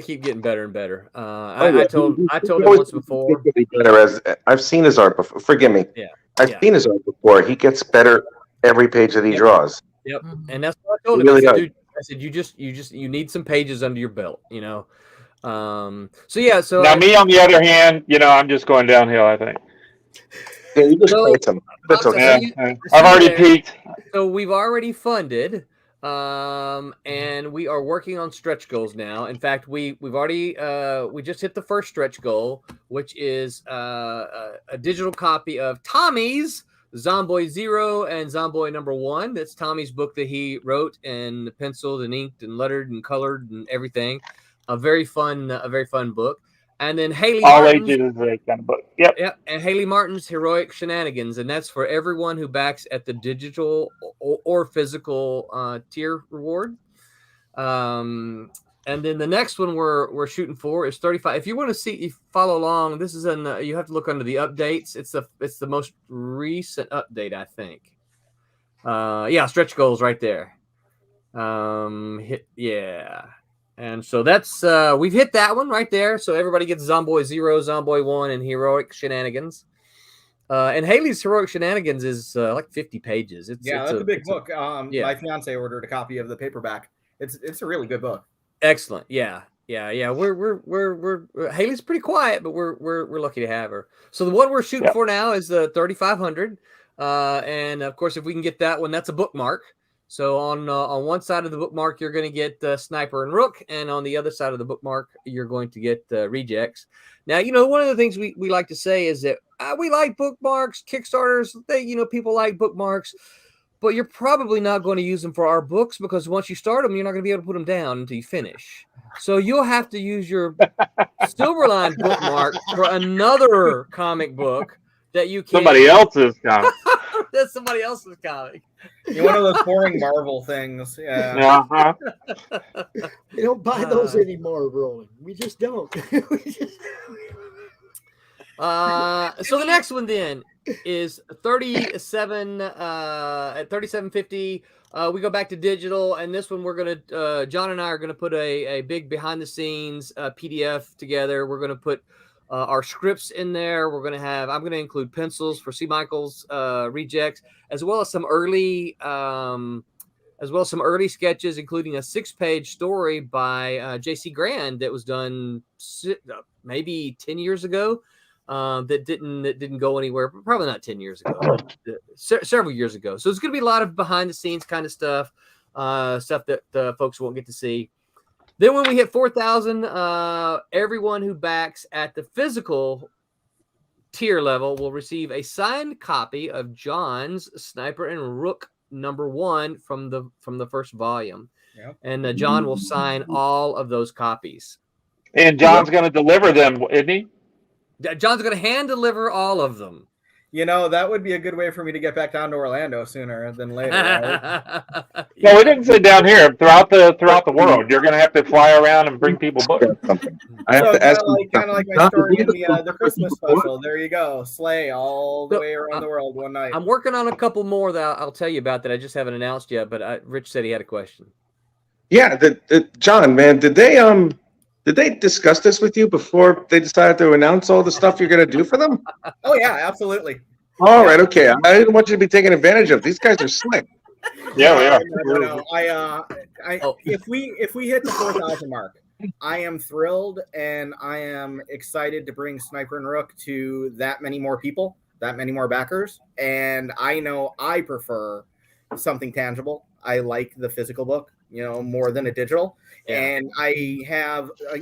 keep getting better and better. Oh, yeah. I told him always once before. Better as I've seen his art before. Forgive me. Yeah. I've seen his art before. He gets better every page that he draws. Yep. And that's what I told him. He really I said, does. dude, you just need some pages under your belt, So yeah, so now me on the other hand, I'm just going downhill, I think. Yeah, you just praise him. That's okay. I've already peaked. So we've already funded, and we are working on stretch goals now. In fact, we've already we just hit the first stretch goal, which is a digital copy of Tommy's Zomboy 0 and Zomboy number 1. That's Tommy's book that he wrote and penciled and inked and lettered and colored and everything. A very fun book. And then Haley All Martin's, ages kind of book. Yep. And Haley Martin's Heroic Shenanigans, and that's for everyone who backs at the digital or physical tier reward. And then the next one we're shooting for is 35. If you want to follow along, this is you have to look under the updates. It's the most recent update, I think. Stretch goals right there. And so that's we've hit that one right there. So everybody gets Zomboy 0, Zomboy 1, and Heroic Shenanigans. And Haley's Heroic Shenanigans is like 50 pages. It's a big book. My fiance ordered a copy of the paperback. It's a really good book. Excellent. Yeah. We're Haley's pretty quiet, but we're lucky to have her. So the one we're shooting for now is the 3,500. And of course, if we can get that one, that's a bookmark. So on one side of the bookmark, you're going to get Sniper and Rook, and on the other side of the bookmark, you're going to get Rejects. Now, one of the things we like to say is that we like bookmarks, Kickstarters. People like bookmarks, but you're probably not going to use them for our books because once you start them, you're not going to be able to put them down until you finish. So you'll have to use your Silverline bookmark for another comic book that you can. Somebody else's comic. That's somebody else's comic. One of those boring Marvel things. Yeah. Uh-huh. We don't buy those anymore, Roland. We just don't. So the next one then is 37 at 3750. We go back to digital, and this one we're gonna John and I are gonna put a big behind the scenes PDF together. We're gonna put our scripts in there. I'm going to include pencils for C. Michael's Rejects, as well as some early as well as some early sketches, including a 6-page story by J.C. Grand that was done maybe 10 years ago. That didn't go anywhere. Probably not 10 years ago, but several years ago. So it's going to be a lot of behind the scenes kind of stuff, stuff that folks won't get to see. Then when we hit 4,000, everyone who backs at the physical tier level will receive a signed copy of John's Sniper and Rook #1 from the first volume. Yep. And John will sign all of those copies. And John's going to deliver them, isn't he? John's going to hand deliver all of them. You know, that would be a good way for me to get back down to Orlando sooner than later. Right? No, we didn't say down here. Throughout the world, you're going to have to fly around and bring people books. I have to ask kind of like my story in the Christmas special. There you go, sleigh all the way around the world one night. I'm working on a couple more that I'll tell you about that I just haven't announced yet. But Rich said he had a question. Yeah, John, man, did they discuss this with you before they decided to announce all the stuff you're going to do for them? Oh yeah, absolutely. All right, okay. I didn't want you to be taken advantage of. These guys are slick. Yeah, we are. No. If we hit the 4,000 mark, I am thrilled and I am excited to bring Sniper and Rook to that many more people, that many more backers. And I know I prefer something tangible. I like the physical book, more than a digital. Yeah. And I have a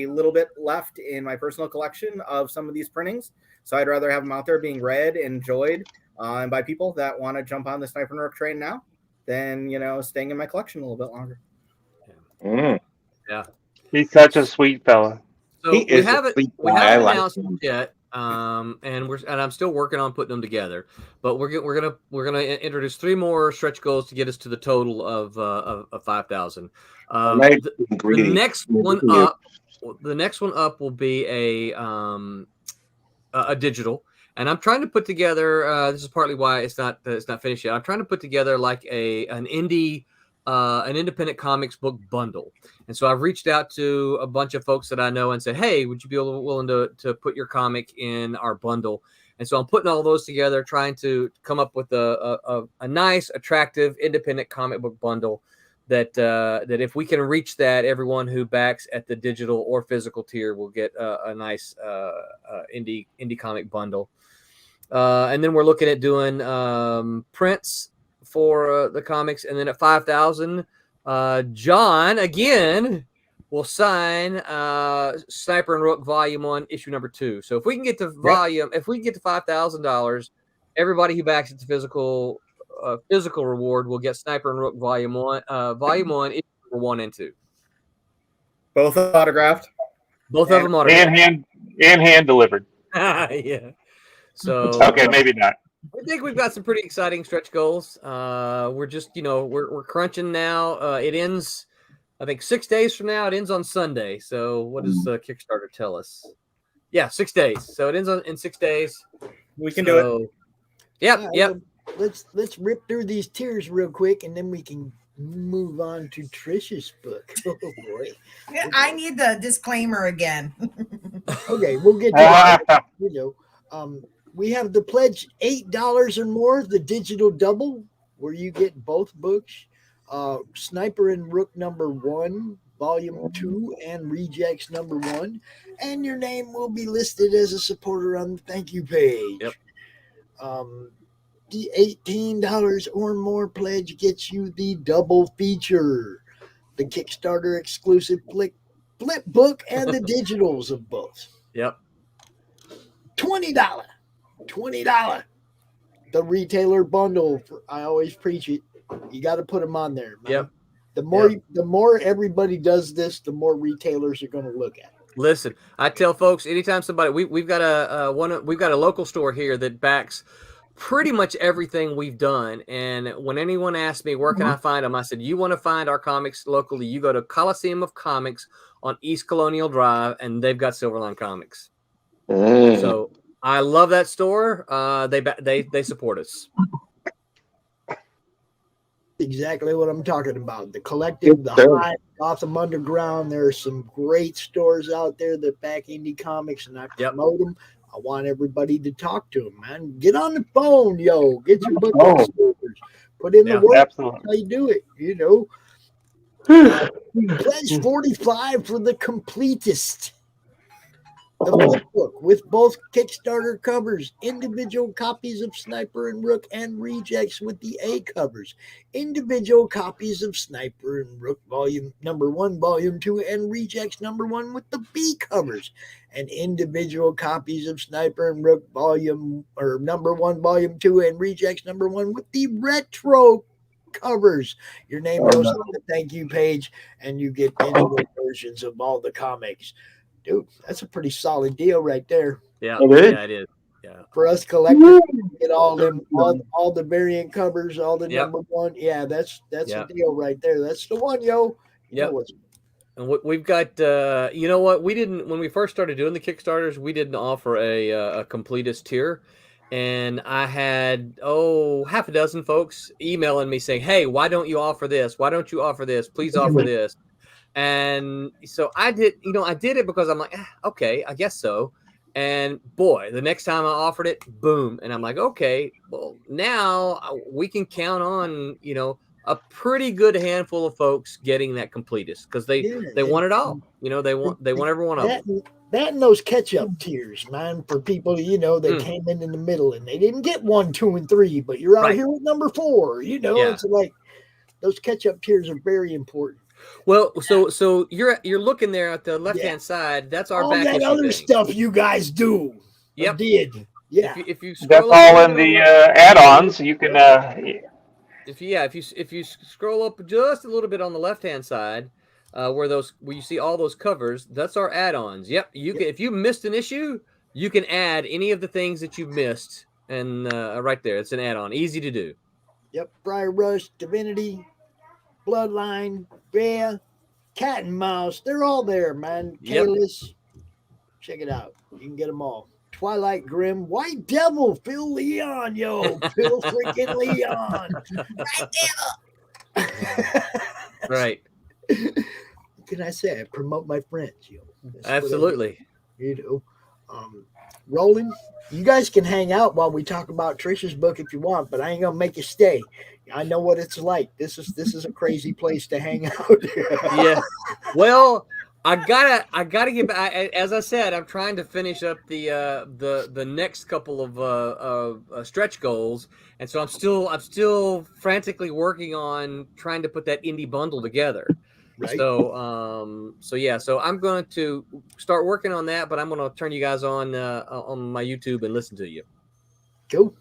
little bit left in my personal collection of some of these printings. So I'd rather have them out there being read, enjoyed, and by people that want to jump on the Sniper and Rook train now than, staying in my collection a little bit longer. Yeah. He's such a sweet fella. So we haven't announced them yet. And I'm still working on putting them together, but we're gonna introduce 3 more stretch goals to get us to the total of 5,000. The next one up will be a digital, and I'm trying to put together. This is partly why it's not finished yet. I'm trying to put together like an independent comics book bundle. And so I've reached out to a bunch of folks that I know and said, hey, would you be willing to put your comic in our bundle? And so I'm putting all those together, trying to come up with a nice, attractive, independent comic book bundle that if we can reach that, everyone who backs at the digital or physical tier will get a nice indie comic bundle. And then we're looking at doing prints for the comics, and then at 5,000, John again will sign Sniper and Rook Volume 1, Issue #2. So if we can get to $5,000, everybody who backs at the physical reward will get Sniper and Rook Volume 1, Issue #1 and 2. Both autographed. Both of them autographed. And hand delivered. Yeah. So okay, maybe not. I think we've got some pretty exciting stretch goals. We're just, we're crunching now. It ends, I think, 6 days from now. It ends on Sunday. So what does the Kickstarter tell us? Yeah, 6 days. So it ends in 6 days. We can do it. Yep. Let's rip through these tiers real quick, and then we can move on to Trish's book. Oh boy, I need the disclaimer again. Okay, we'll get to that. We have the pledge $8 or more, the digital double, where you get both books, Sniper and Rook #1, Volume 2, and Rejects #1, and your name will be listed as a supporter on the thank you page. Yep. The $18 or more pledge gets you the double feature, the Kickstarter exclusive flip book, and the digitals of both. Yep. $20. The retailer bundle. I always preach it. You got to put them on there, man. Yep. The more everybody does this, the more retailers are going to look at it. Listen, I tell folks, anytime somebody we've got a local store here that backs pretty much everything we've done. And when anyone asks me, where can I find them? I said, you want to find our comics locally, you go to Coliseum of Comics on East Colonial Drive, and they've got Silverline Comics. So I love that store. They support us. Exactly what I'm talking about. The Collective, the Hive, Gotham Underground. There are some great stores out there that back indie comics, and I promote them. I want everybody to talk to them, man. Get on the phone, yo. Get your book on stores. Put in the work. Absolutely. That's how you do it. Pledge 45 for the completest. The flip book with both Kickstarter covers, individual copies of Sniper and Rook, and rejects with the A covers, individual copies of Sniper and Rook Volume Number 1, Volume 2, and rejects Number 1 with the B covers, and individual copies of Sniper and Rook Number 1, Volume 2, and rejects Number 1 with the retro covers. Your name goes on the thank you page, and you get digital versions of all the comics. Dude, that's a pretty solid deal right there. Yeah, it is. Yeah. For us collectors, get all the variant covers, all the number one. Yeah, that's a deal right there. That's the one, yo. Yeah. And we've got, you know what? We didn't, when we first started doing the Kickstarters, we didn't offer a completist tier. And I had, half a dozen folks emailing me saying, hey, why don't you offer this? Why don't you offer this? Please offer this. And so I did it because I'm like, okay, I guess so. And boy, the next time I offered it, boom. And I'm like, okay, well, now we can count on, a pretty good handful of folks getting that completist because they want it all. They want every one of them. That and those catch-up tiers, man, for people, that came in the middle and they didn't get 1, 2, and 3, but you're out here with number 4, it's like those catch-up tiers are very important. Well, so you're looking there at the left-hand side. That's our back that issue other thing. Stuff you guys do. Yep. Did. Yeah. If you that's all in the add-ons. You can if you scroll up just a little bit on the left-hand side, where you see all those covers, that's our add-ons. Yep. Can, if you missed an issue, you can add any of the things that you've missed, and right there, it's an add-on, easy to do. Yep. Briar Rush, Divinity, Bloodline, Bear, Cat and Mouse, they're all there, man. Careless. Check it out. You can get them all. Twilight Grim, White Devil, Phil Leon, yo. Phil freaking Leon. White Devil. Right. What can I say? I promote my friends, yo. That's absolutely. Roland, you guys can hang out while we talk about Trish's book if you want, but I ain't gonna make you stay. I know what it's like. This is a crazy place to hang out. Yeah. Well, I gotta get back. As I said, I'm trying to finish up the next couple of stretch goals, and so I'm still frantically working on trying to put that indie bundle together. Right. So I'm going to start working on that, but I'm going to turn you guys on my YouTube and listen to you. Cool.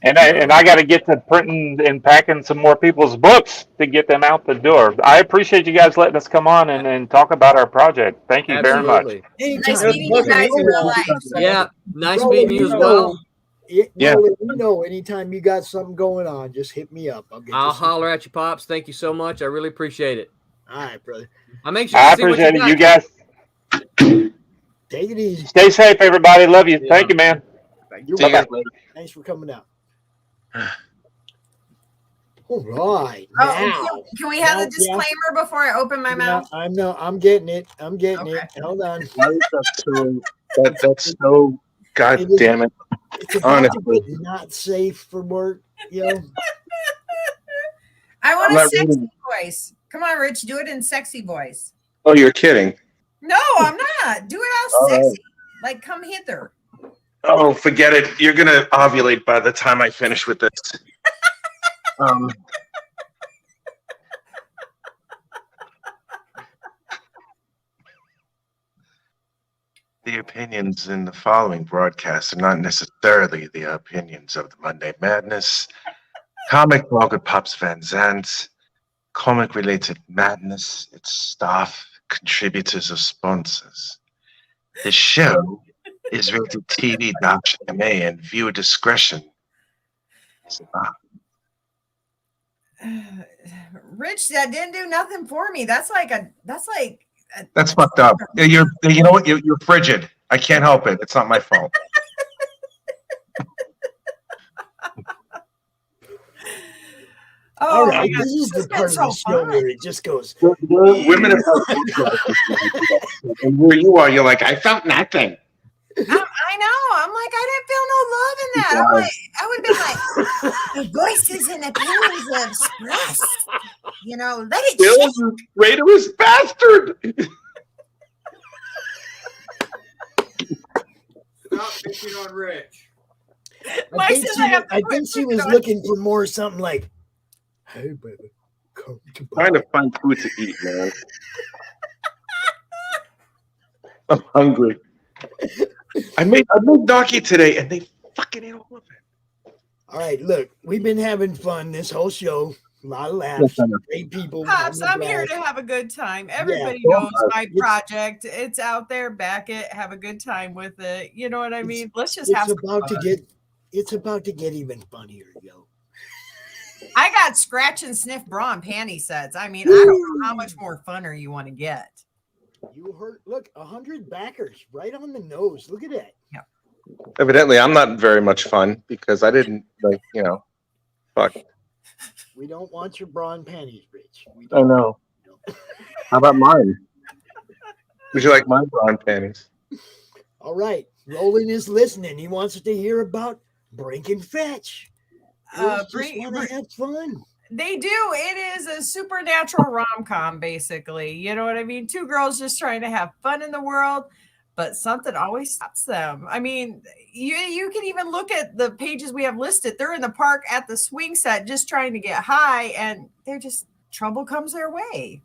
And I got to get to printing and packing some more people's books to get them out the door. I appreciate you guys letting us come on and talk about our project. Thank you very much. Nice meeting you guys in real life. Yeah, nice meeting you as well. Yeah. Anytime you got something going on, just hit me up. I'll holler at you, Pops. Thank you so much. I really appreciate it. All right, brother. I'm anxious to see what you got. You guys. Take it easy. Stay safe, everybody. Love you. Yeah. Thank you, man. Thanks for coming out. All right. Can we have the disclaimer before I open my mouth? I'm getting it. It. Hold on. That's so. God damn it. It's honestly not safe for work, I want a sexy voice. Come on, Rich, do it in sexy voice. Oh, you're kidding. No, I'm not. Do it all sexy. Like, come hither. Oh, forget it. You're going to ovulate by the time I finish with this. The opinions in the following broadcast are not necessarily the opinions of the Monday Madness, Comic Blog with Pops Van Zandt, comic-related madness, its staff, contributors, or sponsors. The show is rated TV.MA and viewer discretion is allowed. Rich, that didn't do nothing for me. That's fucked up. You know what? You're frigid. I can't help it. It's not my fault. All right, this is the part of the show where it just goes. Women have and where you are, you're like, I felt nothing. I I know. I'm like, I didn't feel no love in that. I'm like, I would have been like, the voices and opinions of Express. You know, let it Bill's a traitorous bastard. Stop picking on Rich. I think she was looking for more something like, "Hey, baby, come to Trying to find food to eat, man. I'm hungry. I made gnocchi today, and they fucking ate all of it. All right, look, we've been having fun this whole show. A lot of laughs, great people. Pops, I'm here to have a good time. Everybody knows my project. It's out there. Back it. Have a good time with it. You know what I mean? Let's just have some fun. It's about to get even funnier, yo. I got scratch and sniff bra and panty sets. I mean, I don't know how much more funner you want to get. You heard, look, 100 backers right on the nose. Look at that. Yeah. Evidently, I'm not very much fun because I didn't, fuck. We don't want your bra and panties, Rich. I know. How about mine? Would you like my bra and panties? All right. Roland is listening. He wants to hear about Brink and Fetch. Just want to have fun. They do. It is a supernatural rom-com, basically. You know what I mean? Two girls just trying to have fun in the world, but something always stops them. I mean, you can even look at the pages we have listed. They're in the park at the swing set just trying to get high, and they're just, trouble comes their way.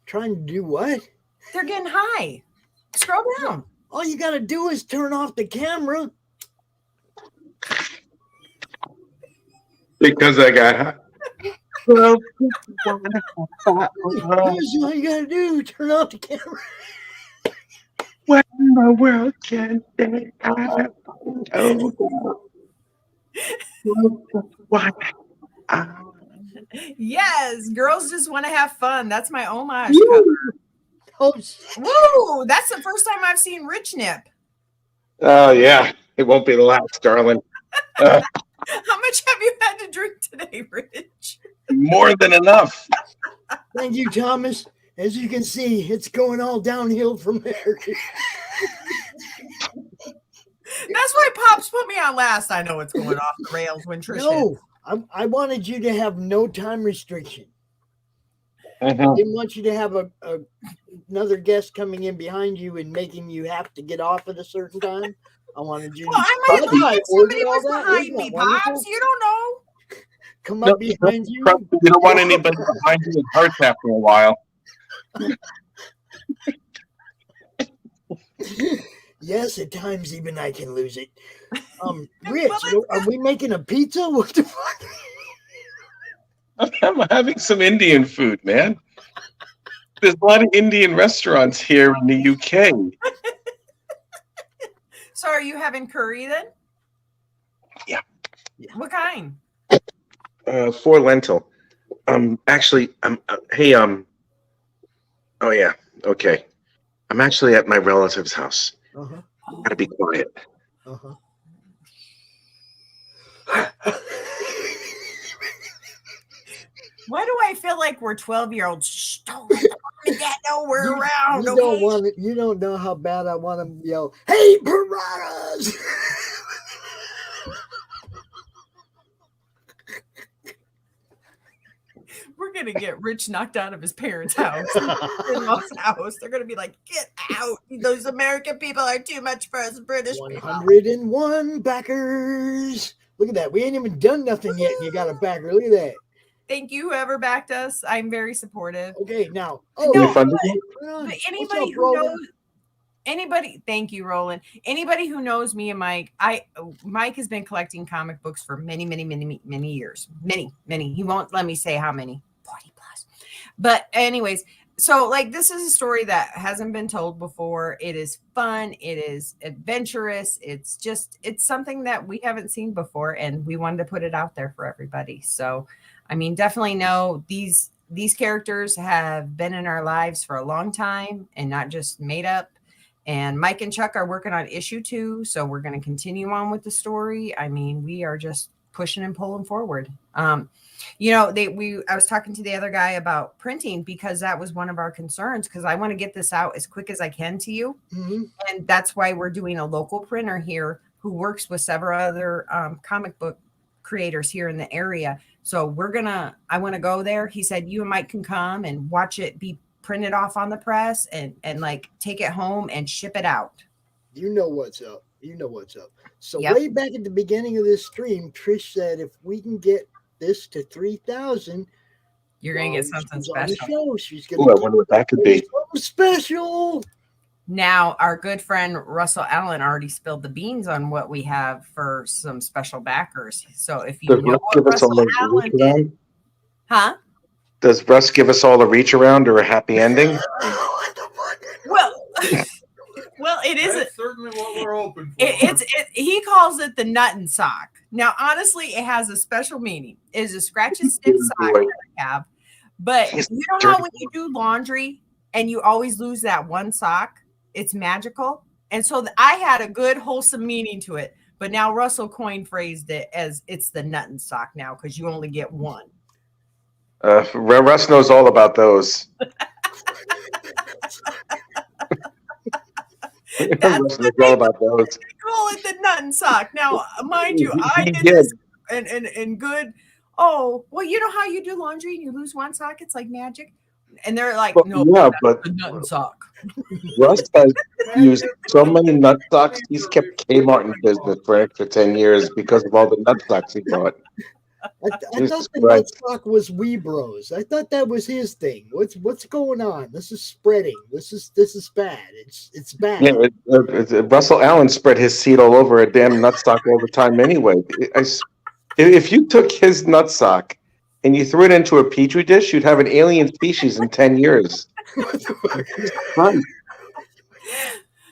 Trying to do what? They're getting high. Scroll down. All you got to do is turn off the camera. Because I got high. Well, here's all you gotta do: turn off the camera. What in the world can they have? Yes, girls just want to have fun. That's my homage cover. Woo! That's the first time I've seen Rich Nip. Oh yeah, it won't be the last, darling. How much have you had to drink today, Rich? More than enough. Thank you, Thomas. As you can see, it's going all downhill from there. That's why Pops put me on last. I know it's going off the rails when Trish hits. I wanted you to have no time restriction. I didn't want you to have another guest coming in behind you and making you have to get off at a certain time. I wanted you to. I might leave if somebody was behind me, Pops. You don't know. Come up behind you. You don't want anybody behind you that hurts after a while. Yes, at times even I can lose it. Rich, are we making a pizza? What the fuck? I'm having some Indian food, man. There's a lot of Indian restaurants here in the UK. So are you having curry then? Yeah. What kind? 4 lentil. Actually, hey, oh yeah, okay. I'm actually at my relative's house. Gotta be quiet. Why do I feel like we're 12-year-olds? Shh, don't let the dad know we're around. You don't want it. You don't know how bad I want to yell, "Hey, piranhas!" We're gonna get Rich knocked out of his parents' house, in-laws' house. They're gonna be like, "Get out! Those American people are too much for us British people." 101 backers. Look at that. We ain't even done nothing yet, and you got a backer. Look at that. Thank you, whoever backed us. I'm very supportive. Okay, now, anybody who knows, thank you, Roland. Anybody who knows me and Mike, Mike has been collecting comic books for many, many, many, many years. Many. He won't let me say how many. 40 plus. But anyways, so like this is a story that hasn't been told before. It is fun. It is adventurous. It's something that we haven't seen before, and we wanted to put it out there for everybody. So, I mean, definitely know these characters have been in our lives for a long time and not just made up. And Mike and Chuck are working on issue 2, so we're going to continue on with the story. I mean, we are just pushing and pulling forward. I was talking to the other guy about printing because that was one of our concerns, because I want to get this out as quick as I can to you. And that's why we're doing a local printer here who works with several other comic book creators here in the area. So I want to go there. He said, you and Mike can come and watch it be printed off on the press and like take it home and ship it out. You know what's up. So way back at the beginning of this stream, Trish said, if we can get this to 3,000, you're going to get something special. She's going to wonder what that could be. Something special. Now, our good friend Russell Allen already spilled the beans on what we have for some special backers. So if you know what Russell Allen did, does Russ give us all a reach around or a happy ending? Well, it isn't. That's certainly what we're hoping for. He calls it the nut and sock. Now, honestly, it has a special meaning. It is a scratch and sniff sock that I have. But you know how when you do laundry and you always lose that one sock? It's magical. And so I had a good, wholesome meaning to it. But now Russell Coin phrased it as it's the nut and sock now because you only get one. Russ knows all about those. Russ knows all about those. Call it the nut and sock. Now, mind you, I did this and good. Oh, well, you know how you do laundry and you lose one sock? It's like magic. And they're like, but the nut and sock. Russ has used so many nut socks. He's kept Kmart in business for an extra 10 years because of all the nut socks he bought. I thought the nut sock was Wee Bros. I thought that was his thing. What's going on? This is spreading. This is bad. It's bad. Yeah, Russell Allen spread his seed all over a damn nut sock all the time anyway. If you took his nut sock and you threw it into a petri dish, you'd have an alien species in 10 years.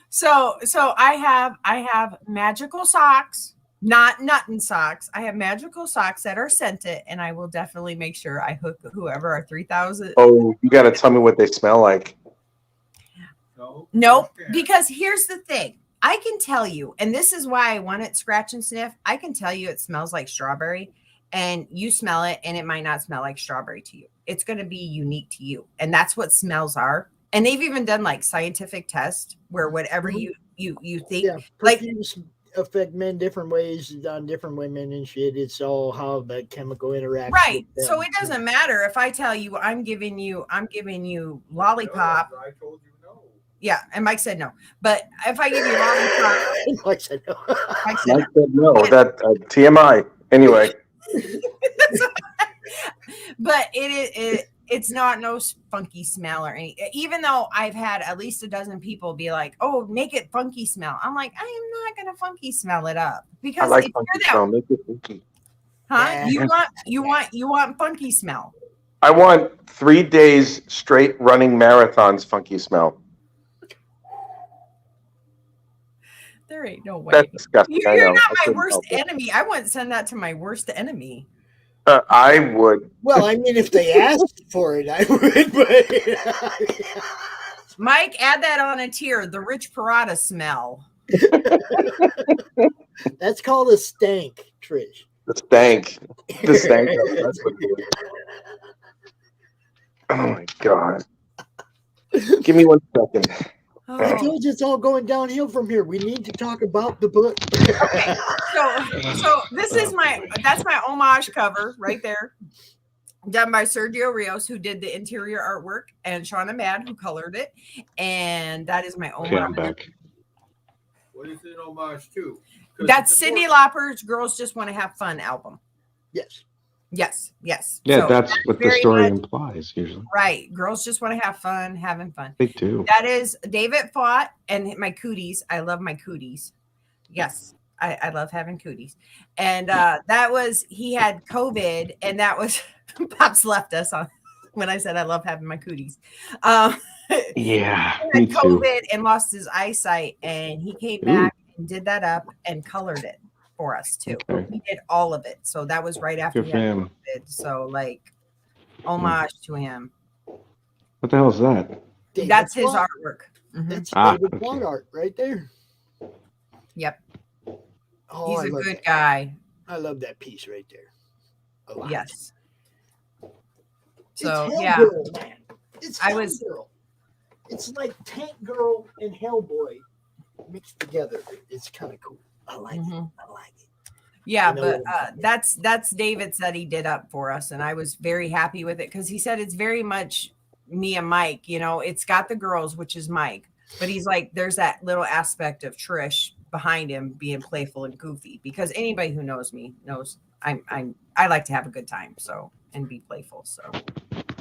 So I have magical socks, not nuttin' socks. I have magical socks that are scented, and I will definitely make sure I hook whoever are 3,000. Oh, you got to tell me what they smell like. Nope, because here's the thing. I can tell you, and this is why I want it scratch and sniff. I can tell you it smells like strawberry, and you smell it, and it might not smell like strawberry to you. It's going to be unique to you, and that's what smells are. And they've even done like scientific tests where whatever you think, like affect men different ways on different women and shit. It's all how the chemical interacts. Right. So it doesn't matter if I tell you I'm giving you lollipop. I told you no. Yeah, and Mike said no. But if I give you lollipop, Mike said no. Mike said no. That TMI. Anyway. But it's not no funky smell or any. Even though I've had at least a dozen people be like, "Oh, make it funky smell." I'm like, I am not gonna funky smell it up because I like if funky you're smell. Make it funky. Huh? You want funky smell. I want 3 days straight running marathons. Funky smell. There ain't no way. That's disgusting. You're not my worst enemy. I wouldn't send that to my worst enemy. I would. Well, I mean, if they asked for it, I would. But Mike, add that on a tier. The Rich Parada smell. That's called a stank, Trish. The stank. The stank. That's what it is. Oh my God. Give me 1 second. I told you it's all going downhill from here. We need to talk about the book. So this is that's my homage cover right there, done by Sergio Rios, who did the interior artwork, and Shauna Mad, who colored it. And that is my homage. Okay, I'm back. What is it homage to? That's Cyndi Lauper's "Girls Just Want to Have Fun" album. Yes. Yes. Yeah, so that's what the story implies usually. Right. Girls just want to have fun, having fun. They do. That is David Fought and my cooties. I love my cooties. Yes. I love having cooties. And that was, he had COVID, and that was, Pops left us on when I said I love having my cooties. Yeah. He had COVID and lost his eyesight, and he came back and did that up and colored it for us too. Okay. He did all of it. So that was right after Good for him. COVID. So like homage to him. What the hell is that? That's his artwork. That's Ah, David okay. Fought art right there. Yep. Oh, He's I a love good that. guy. I love that piece right there. A lot. Yes. It's So Hell yeah, Girl, man. It's I Hell was. Girl. It's like Tank Girl and Hellboy mixed together. It's kind of cool. I like it. I like it. Yeah, You know but what I'm that's David said he did up for us, and I was very happy with it because he said it's very much me and Mike. You know, it's got the girls, which is Mike, but he's like, there's that little aspect of Trish behind him being playful and goofy. Because anybody who knows me knows I like to have a good time, so and be playful. So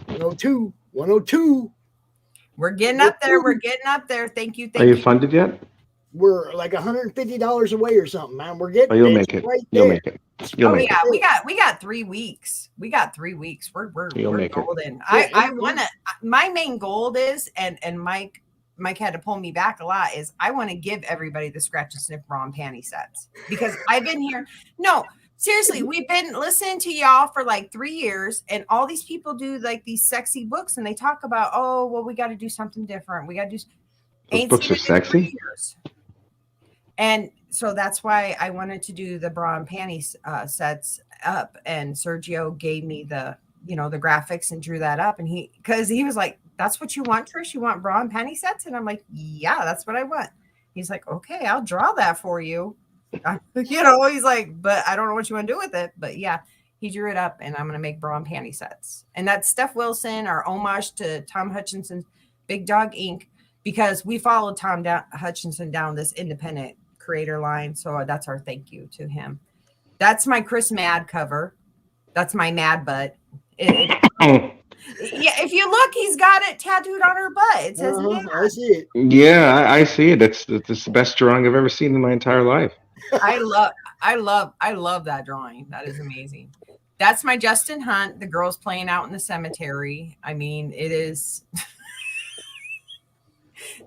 102. We're getting up there. We're getting up there. Thank you. Are Thank you you. funded yet? We're like $150 away or something, man. We're getting Oh, you'll there. make it. Right You'll there. make it. You'll Oh make yeah, it. we got 3 weeks. We got 3 weeks. We're You'll make it. golden. I want to. My main goal is, and Mike had to pull me back a lot. Is I want to give everybody the scratch and sniff bra and panty sets because I've been here. No, seriously, we've been listening to y'all for like 3 years, and all these people do like these sexy books, and they talk about, oh well, we got to do something different. We got to do. Those books are sexy. And so that's why I wanted to do the bra and panties sets up. And Sergio gave me the graphics and drew that up. And because he was like, that's what you want, Trish? You want bra and panty sets? And I'm like, yeah, that's what I want. He's like, okay, I'll draw that for you. He's like, but I don't know what you want to do with it. But yeah, he drew it up and I'm going to make bra and panty sets. And that's Steph Wilson, our homage to Tom Hutchinson's Big Dog Inc. Because we followed Tom Hutchinson down this independent creator line. So that's our thank you to him. That's my Chris Mad cover. That's my Mad butt. Yeah, if you look, he's got it tattooed on her butt. It says Mad. I see it. Yeah, I see it. It's the best drawing I've ever seen in my entire life. I love that drawing. That is amazing. That's my Justin Hunt, the girls playing out in the cemetery. I mean, it is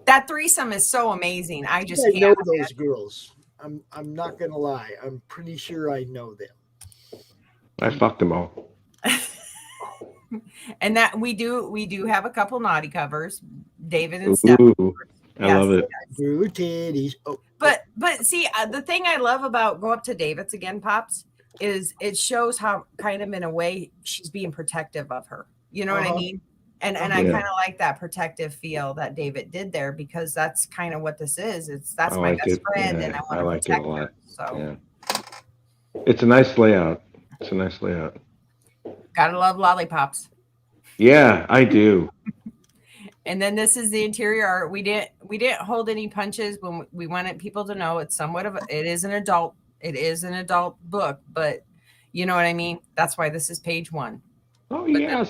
that threesome is so amazing. I just know those girls. I'm not gonna lie. I'm pretty sure I know them. I fucked them all. And that we do have a couple naughty covers, David and Steph. I love it. Drew titties. Oh. But see, the thing I love about Go Up to David's again, Pops, is it shows how kind of in a way she's being protective of her. You know what I mean? And I kind of like that protective feel that David did there because that's kind of what this is. That's my best friend, and I want to protect her. So it's a nice layout. Gotta love lollipops. Yeah, I do. And then this is the interior art. We didn't hold any punches when we wanted people to know it's somewhat of it is an adult book, but you know what I mean? That's why this is page 1. Oh yeah,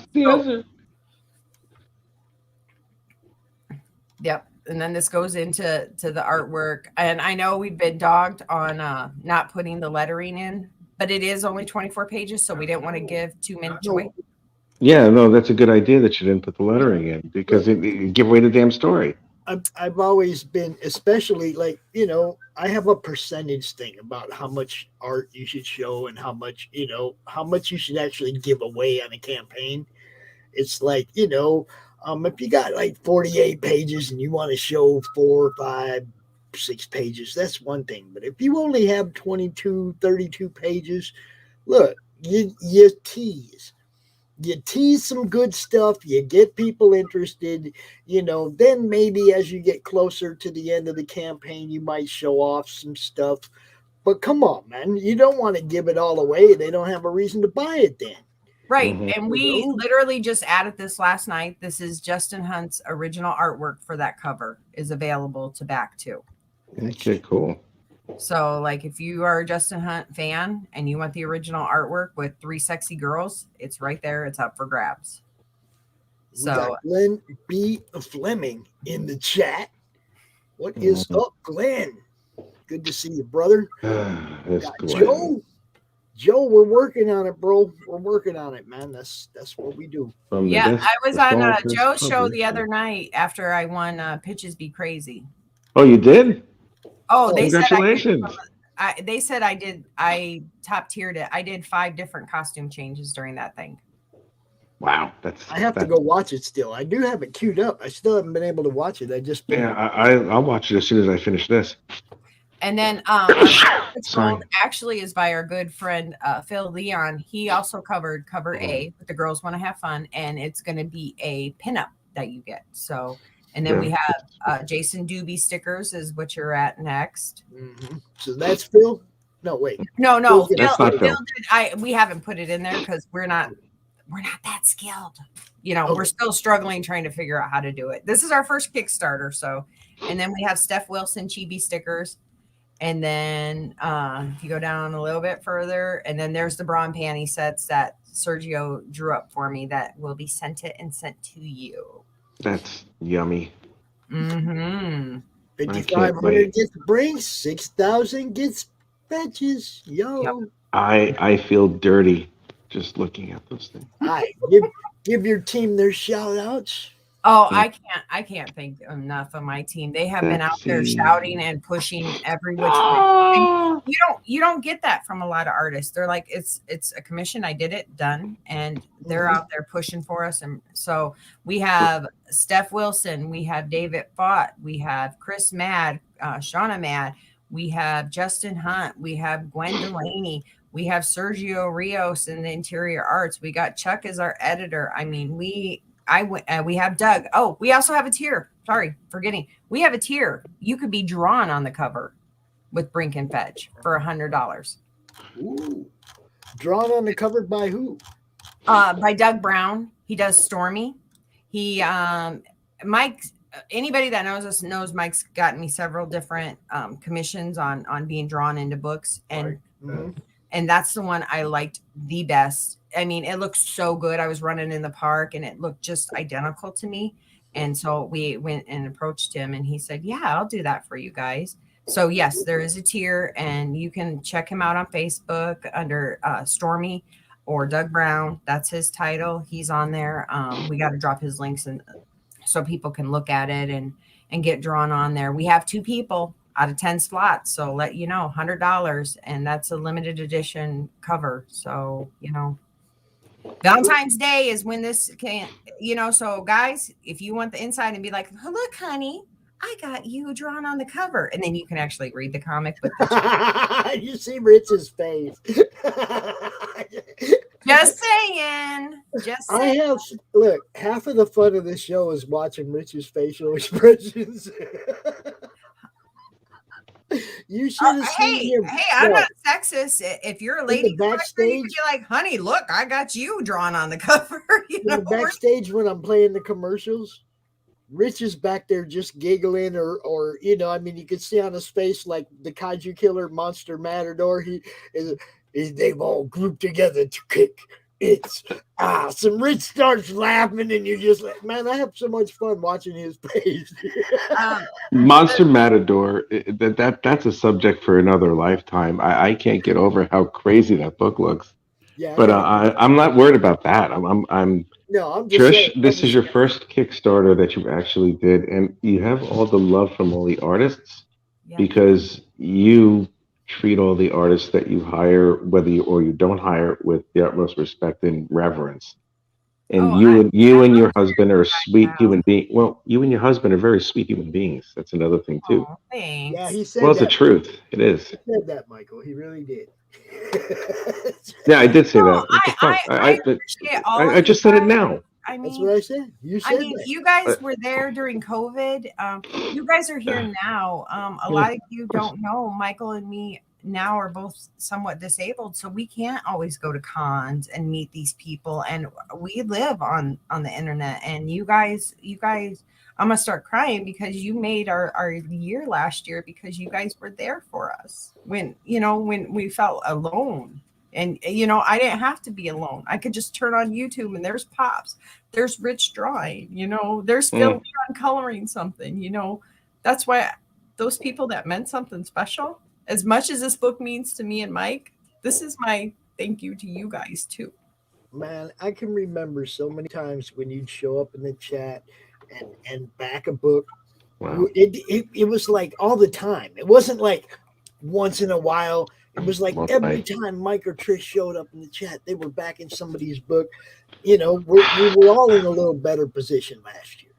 Yep. And then this goes into the artwork. And I know we've been dogged on not putting the lettering in, but it is only 24 pages, so we didn't want to give too many away. Yeah, no, that's a good idea that you didn't put the lettering in because it give away the damn story. I've always been, especially like, I have a percentage thing about how much art you should show and how much you should actually give away on a campaign. It's like, if you got like 48 pages and you want to show 4, 5, 6 pages, that's one thing. But if you only have 22, 32 pages, look, you tease. You tease some good stuff, you get people interested, then maybe as you get closer to the end of the campaign, you might show off some stuff. But come on, man, you don't want to give it all away. They don't have a reason to buy it then. Right. And we literally just added this last night. This is Justin Hunt's original artwork for that cover is available to back too. Okay, cool. So like if you are a Justin Hunt fan and you want the original artwork with 3 sexy girls, it's right there. It's up for grabs. So we got Glenn B. Fleming in the chat. What is up, Glenn? Good to see you, brother. Joe, we're working on it, bro. We're working on it, man. That's what we do. Yeah, I was on Joe's show the other night after I won Pitches Be Crazy. Oh, you did? Oh, they congratulations. They said I top tiered it. I did 5 different costume changes during that thing. Wow. I have to go watch it still. I do have it queued up. I still haven't been able to watch it. I'll watch it as soon as I finish this. And then It's Gold actually is by our good friend Phil Leon. He also covered cover A, but the girls want to have fun, and it's going to be a pinup that you get. So, and then we have Jason Doobie stickers is what you're at next. Mm-hmm. So that's Phil. No, wait. No, That's not Phil. We haven't put it in there because we're not that skilled. We're still struggling trying to figure out how to do it. This is our first Kickstarter, so. And then we have Steph Wilson chibi stickers. And then if you go down a little bit further, and then there's the bra and panty sets that Sergio drew up for me that will be sent to you. That's yummy. Mm-hmm. 5,500 gets brings, 6,000 gets fetches. Yo. Yep. I feel dirty just looking at those things. All right, give your team their shout outs. Oh, I can't thank enough of my team. They have been out there shouting and pushing every which way. You don't get that from a lot of artists. They're like, it's a commission. I did it, done, and they're out there pushing for us. And so we have Steph Wilson, we have David Fott, we have Chris Mad, Shauna Mad, we have Justin Hunt, we have Gwen Delaney, we have Sergio Rios in the interior arts. We got Chuck as our editor. I mean, we have Doug. Oh, we also have a tier. Sorry, forgetting. We have a tier. You could be drawn on the cover with Brink and Fetch for $100. Ooh. Drawn on the cover by who? By Doug Brown. He does Stormy. Mike. Anybody that knows us knows Mike's gotten me several different commissions on being drawn into books, and and that's the one I liked the best. I mean, it looked so good. I was running in the park and it looked just identical to me. And so we went and approached him and he said, yeah, I'll do that for you guys. So yes, there is a tier and you can check him out on Facebook under Stormy or Doug Brown. That's his title. He's on there. We got to drop his links and so people can look at it and get drawn on there. We have 2 people out of 10 slots. So let you know, $100. And that's a limited edition cover. So, Valentine's Day is when this can, so guys, if you want the inside and be like, oh, look, honey, I got you drawn on the cover. And then you can actually read the comic. But you see Rich's face. Just saying. Look, half of the fun of this show is watching Rich's facial expressions. You should have seen him. Hey, I'm not sexist. If you're a lady, backstage, you could be like, honey, look, I got you drawn on the cover. Backstage when I'm playing the commercials, Rich is back there just giggling or you could see on his face like the Kaiju Killer Monster Matador. They've all grouped together to kick. It's awesome. Rich starts laughing and you're just like, man, I have so much fun watching his face. Monster Matador, that's a subject for another lifetime. I can't get over how crazy that book looks. Yeah, but I'm not worried about that. I'm just Trish, saying, this is your first Kickstarter that you actually did, and you have all the love from all the artists because you treat all the artists that you hire, whether you don't hire, with the utmost respect and reverence. And you and your husband are sweet human beings. Well, you and your husband are very sweet human beings. That's another thing too. Thanks. Yeah, he said. Well, it's the truth. It is. He said that, Michael. He really did. Yeah, I did say that. I just said it now. I mean, that's what I said. You said that. You guys were there during COVID. You guys are here now. A lot of you don't know Michael and me now are both somewhat disabled, so we can't always go to cons and meet these people. And we live on the internet. And you guys, I'm gonna start crying because you made our year last year because you guys were there for us when we felt alone. And, I didn't have to be alone. I could just turn on YouTube and there's Pops. There's Rich drawing, there's Phil Leon coloring something, That's why those people that meant something special, as much as this book means to me and Mike, this is my thank you to you guys too. Man, I can remember so many times when you'd show up in the chat and back a book. Wow. It was like all the time. It wasn't like once in a while. It was like every time Mike or Trish showed up in the chat, they were back in somebody's book. We were all in a little better position last year.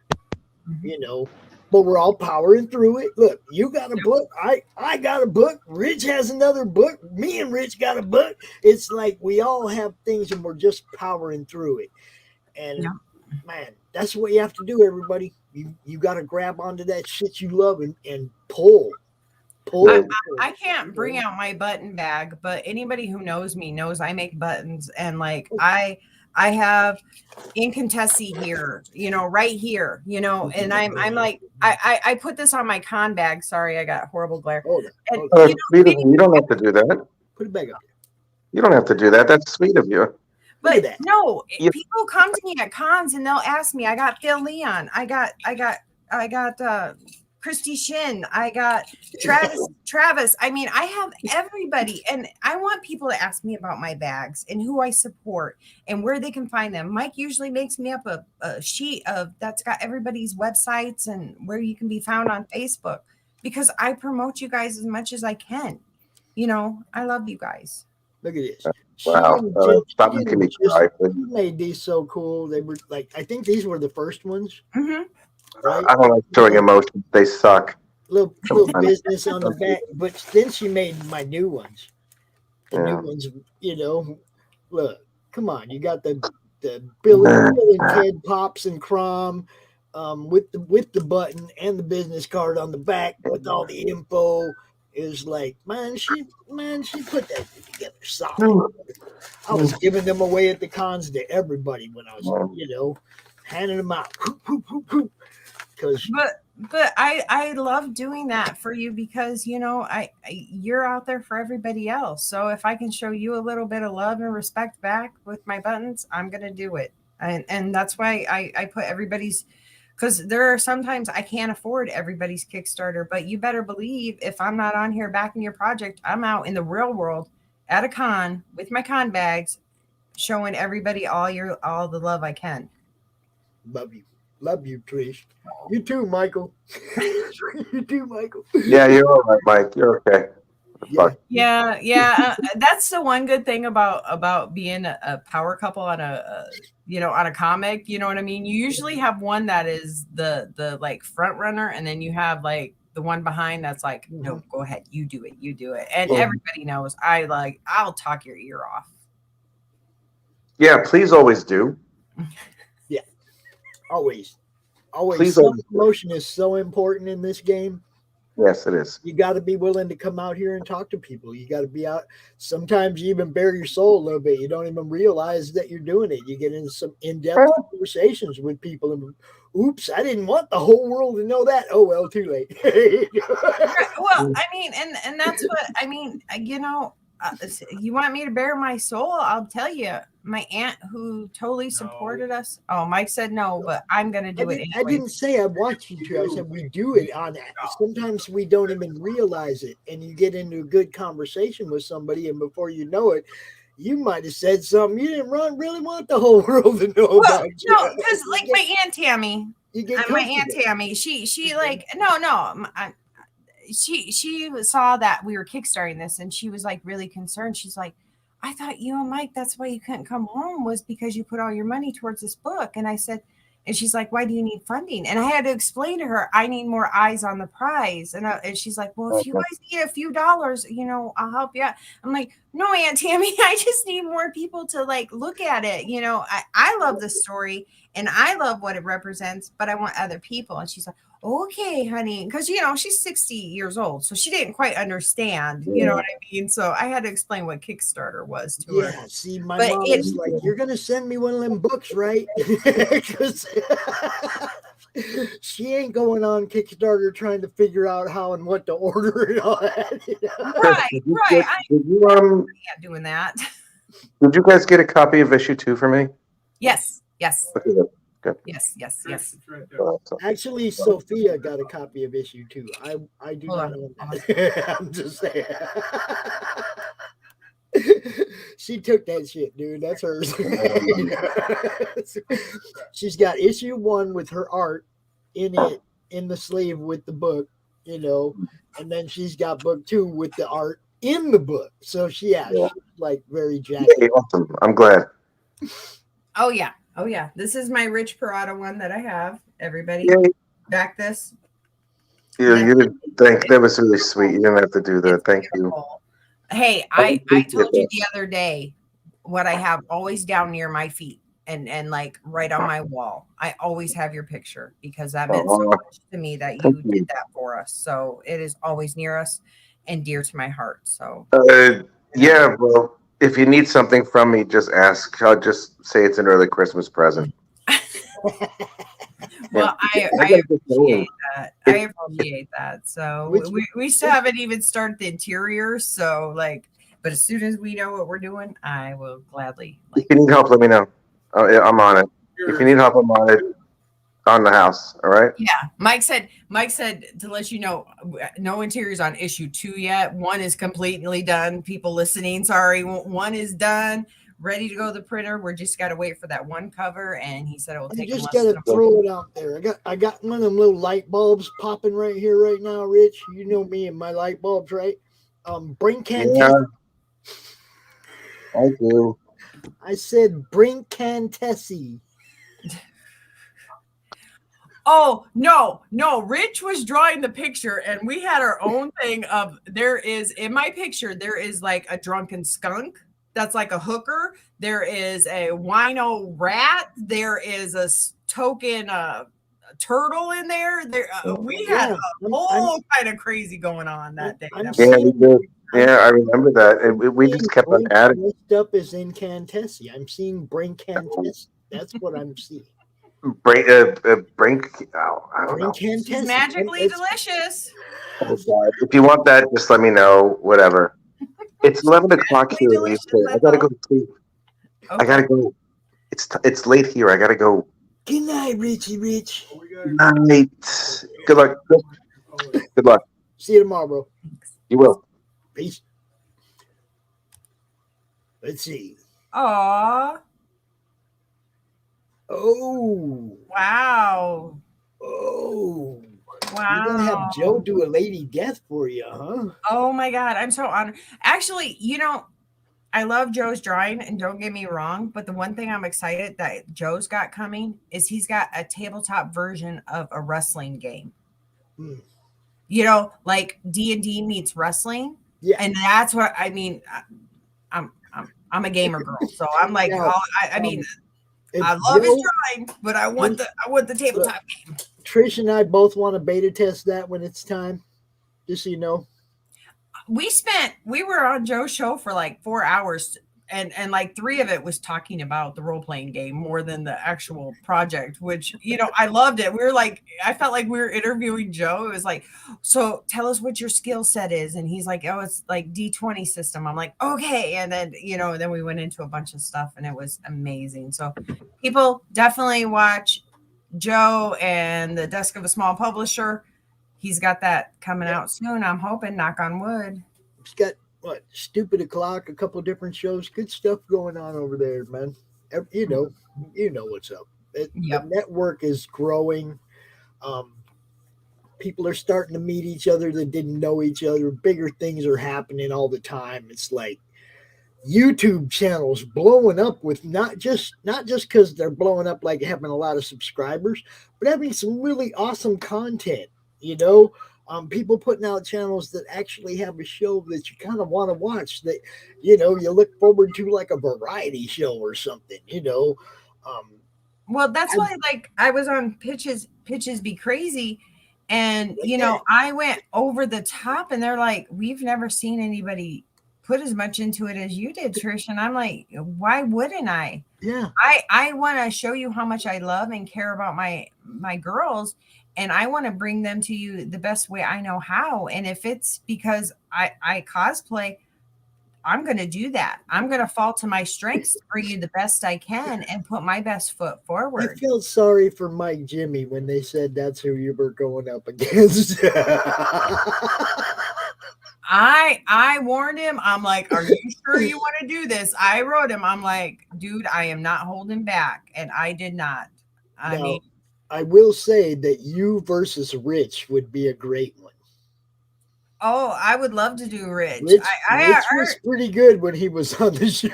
but we're all powering through it. Look, you got a book. I got a book. Rich has another book. Me and Rich got a book. It's like we all have things and we're just powering through it. And man, that's what you have to do, everybody. You got to grab onto that shit you love and pull. I can't bring out my button bag, but anybody who knows me knows I make buttons, and like I have Incontessi here, right here, and I'm like I put this on my con bag. Sorry, I got horrible glare. And, you don't have to do that. Put it back up. You don't have to do that. That's sweet of you. But no, people come to me at cons and they'll ask me. I got Phil Leon. I got Christy Shin. I got Travis. I mean, I have everybody, and I want people to ask me about my bags and who I support and where they can find them. Mike usually makes me up a sheet that's got everybody's websites and where you can be found on Facebook, because I promote you guys as much as I can. I love you guys. Look at this. Wow. Stop making me cry. You made these so cool. They were like, I think these were the first ones. Mm-hmm. Right? I don't like showing emotions. They suck. Little business on the back. But then she made my new ones. The new ones, look, come on. You got the Bill and Ted Pops and Crom with the button and the business card on the back with all the info. Is like, man, she put that together solid. I was giving them away at the cons to everybody when I was, handing them out. But I love doing that for you because you're out there for everybody else. So if I can show you a little bit of love and respect back with my buttons, I'm gonna do it. And that's why I put everybody's. Because there are sometimes I can't afford everybody's Kickstarter, but you better believe if I'm not on here backing your project, I'm out in the real world at a con with my con bags, showing everybody all the love I can. Love you, Trish. You too, Michael. You too, Michael. Yeah, you're all right, Mike. You're okay. Yeah. That's the one good thing about being a power couple on on a comic. You know what I mean? You usually have one that is the like front runner, and then you have like the one behind that's like, no, go ahead, you do it. And everybody knows I'll talk your ear off. Yeah, please always do. Yeah, always. Please Self-promotion is so important in this game. Yes, it is. You got to be willing to come out here and talk to people. You got to be out. Sometimes you even bare your soul a little bit. You don't even realize that you're doing it. You get into some in-depth conversations with people. And, oops, I didn't want the whole world to know that. Oh, well, too late. Well, I mean, and that's what I mean. You want me to bare my soul? I'll tell you. My aunt, who totally supported us. Oh, Mike said no, but I'm going to do it anyway. I didn't say I want you to. I said we do it on that. Sometimes we don't even realize it, and you get into a good conversation with somebody, and before you know it, you might have said something you didn't really want the whole world to know about. No, because like my Aunt Tammy, she like she saw that we were kickstarting this, and she was like really concerned. She's like, I thought you and Mike, that's why you couldn't come home, was because you put all your money towards this book. And I said, and she's like, why do you need funding? And I had to explain to her, I need more eyes on the prize. And she's like, well, if you guys need a few dollars, I'll help you out. I'm like, no, Aunt Tammy, I just need more people to like look at it. I love the story and I love what it represents, but I want other people. And she's like, okay, honey, because she's 60 years old, so she didn't quite understand. You know what I mean? So I had to explain what Kickstarter was to her. Yeah, see, my mom is like, "You're gonna send me one of them books, right?" Because she ain't going on Kickstarter trying to figure out how and what to order and all that. Right. I'm not doing that. Did you guys get a copy of issue 2 for me? Yes. Good. Yes. Actually, Sophia got a copy of issue 2. I do not own that. I'm just saying. She took that shit, dude. That's hers. She's got issue 1 with her art in it, in the sleeve with the book, and then she's got book 2 with the art in the book. So she's like very jacked. Yeah, awesome. I'm glad. Oh yeah. This is my Rich Parada one that I have. Everybody back this. You didn't think that was really sweet. You didn't have to do that. Thank you. Hey, I told you the other day what I have always down near my feet and like right on my wall. I always have your picture because that meant so much to me that you did that for us. So it is always near us and dear to my heart. So Yeah, well, if you need something from me, just ask. I'll just say it's an early Christmas present. Well, I appreciate that. I appreciate that. So we still haven't even started the interior. So like, but as soon as we know what we're doing, I will gladly. If you need help, let me know. I'm on it. If you need help, I'm on it. On the house. All right. Yeah. Mike said to let you know, no interiors on issue 2 yet. 1 is completely done. People listening, sorry. 1 is done. Ready to go to the printer. We're just got to wait for that 1 cover, and he said it will take. You just got to throw it out there. I got one of them little light bulbs popping right here, right now, Rich. You know me and my light bulbs, right? Bring Tessie. Yeah, I do. I said bring Tessie. Oh no! Rich was drawing the picture, and we had our own thing of there is in my picture there is like a drunken skunk. That's like a hooker. There is a wino rat. There is a token turtle in there. We had a whole kind of crazy going on that day. Yeah, we did. Yeah, I remember that. We just kept on adding. Next up is in Tessie. I'm seeing Bring Tessie. That's what I'm seeing. Brink. I don't know. She's magically delicious. Oh, God. If you want that, just let me know. Whatever. It's 11 o'clock here. I gotta go to sleep. Okay. I gotta go. It's late here. I gotta go. Good night, Richie Rich. Night. Good luck. Good luck. See you tomorrow, bro. You will. Peace. Let's see. Aww. Oh. Wow. Oh. Wow. You're gonna have Joe do a lady death for you, huh? Oh my God. I'm so honored. Actually, I love Joe's drawing, and don't get me wrong, but the one thing I'm excited that Joe's got coming is he's got a tabletop version of a wrestling game. Like D&D meets wrestling. Yeah. And that's what I mean. I'm a gamer girl, so I'm like, I love his drawing, but I want the tabletop game. Trish and I both want to beta test that when it's time. Just so you know. We were on Joe's show for like 4 hours, and like 3 of it was talking about the role-playing game more than the actual project, which I loved it. We were like, I felt like we were interviewing Joe. It was like, so tell us what your skill set is, and he's like, oh, it's like D20 system. I'm like, okay, and then then we went into a bunch of stuff, and it was amazing. So people definitely watch Joe and the Desk of a Small Publisher. He's got that coming out soon. I'm hoping, knock on wood. He's got Stupid O'Clock, a couple of different shows. Good stuff going on over there, man. You know what's up. The network is growing. People are starting to meet each other that didn't know each other. Bigger things are happening all the time. It's like YouTube channels blowing up with not just because they're blowing up like having a lot of subscribers, but having some really awesome content. People putting out channels that actually have a show that you kind of want to watch, that you look forward to, like a variety show or something. Well, that's why, like, I was on Pitches Be Crazy, and I went over the top, and they're like, we've never seen anybody put as much into it as you did, Trish. And I'm like, why wouldn't I? Yeah. I want to show you how much I love and care about my girls. And I want to bring them to you the best way I know how. And if it's because I cosplay, I'm going to do that. I'm going to fall to my strengths to bring you the best I can and put my best foot forward. I felt sorry for Mike Jimmy when they said that's who you were going up against. I warned him. I'm like, are you sure you want to do this? I wrote him. I'm like, dude, I am not holding back. And I did not. I mean, I will say that you versus Rich would be a great one. Oh, I would love to do Rich. Rich was pretty good when he was on the show.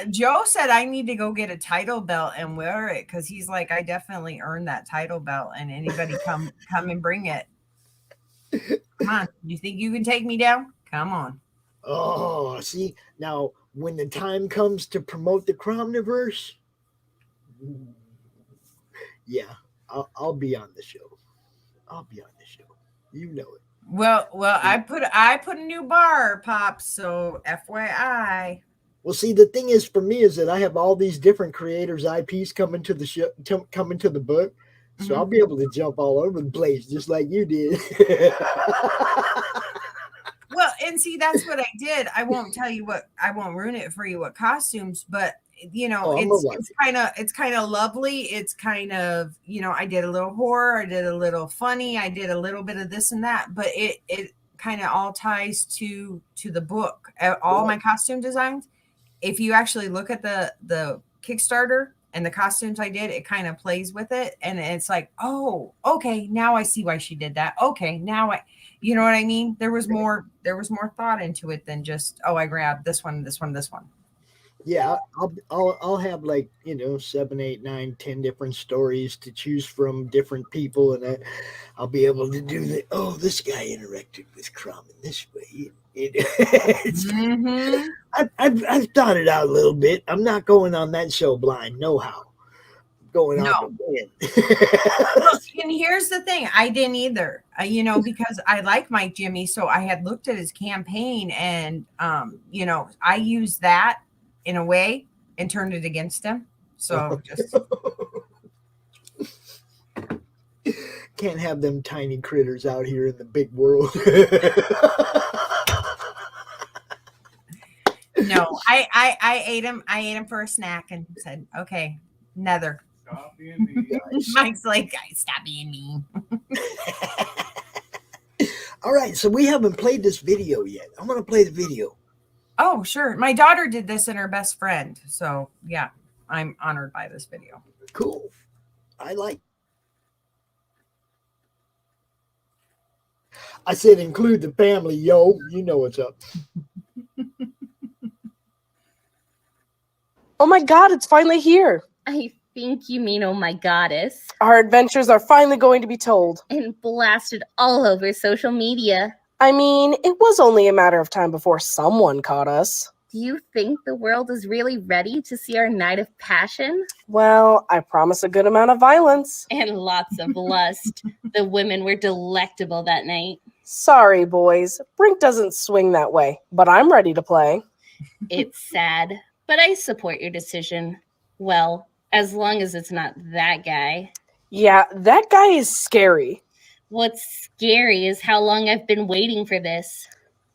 Joe said I need to go get a title belt and wear it because he's like, I definitely earned that title belt, and anybody come and bring it. Come on, you think you can take me down? Come on. Oh, see, now when the time comes to promote the CRoMniVerse, yeah, I'll be on the show. I'll be on the show. You know it. Well, I put a new bar, Pops. So FYI. Well, see, the thing is for me is that I have all these different creators' IPs coming to the show, coming to the book, so I'll be able to jump all over the place just like you did. Well, and see, that's what I did. I won't tell you what. I won't ruin it for you. What costumes, but you know, it's kind of lovely. It's kind of, you know, I did a little horror, I did a little funny, I did a little bit of this and that, but it kind of all ties to the book. All my costume designs. If you actually look at the Kickstarter and the costumes I did, it kind of plays with it, and it's like, oh, okay, now I see why she did that. Okay, now you know what I mean? There was more thought into it than just, oh, I grabbed this one, this one, this one. Yeah, I'll have like, you know, 7, 8, 9, 10 different stories to choose from, different people, and I'll be able to do the, oh, this guy interacted with Crom in this way. I've thought it out a little bit. I'm not going on that show blind, no how. Going out to win. Look, and here's the thing, I didn't either. You know, because I like Mike Jimmy, so I had looked at his campaign, and you know, I used that in a way and turned it against him. So just can't have them tiny critters out here in the big world. No, I ate him. I ate him for a snack and said, okay, nether. Stop being mean. Mike's like, guys, stop being mean. All right, so we haven't played this video yet. I'm going to play the video. Oh, sure. My daughter did this and her best friend. So, yeah, I'm honored by this video. Cool. I said include the family, yo. You know what's up. Oh my God, it's finally here. I think you mean oh my goddess. Our adventures are finally going to be told. And blasted all over social media. I mean, it was only a matter of time before someone caught us. Do you think the world is really ready to see our night of passion? Well, I promise a good amount of violence. And lots of lust. The women were delectable that night. Sorry, boys. Brink doesn't swing that way, but I'm ready to play. It's sad, but I support your decision. Well, as long as it's not that guy. Yeah, that guy is scary. What's scary is how long I've been waiting for this.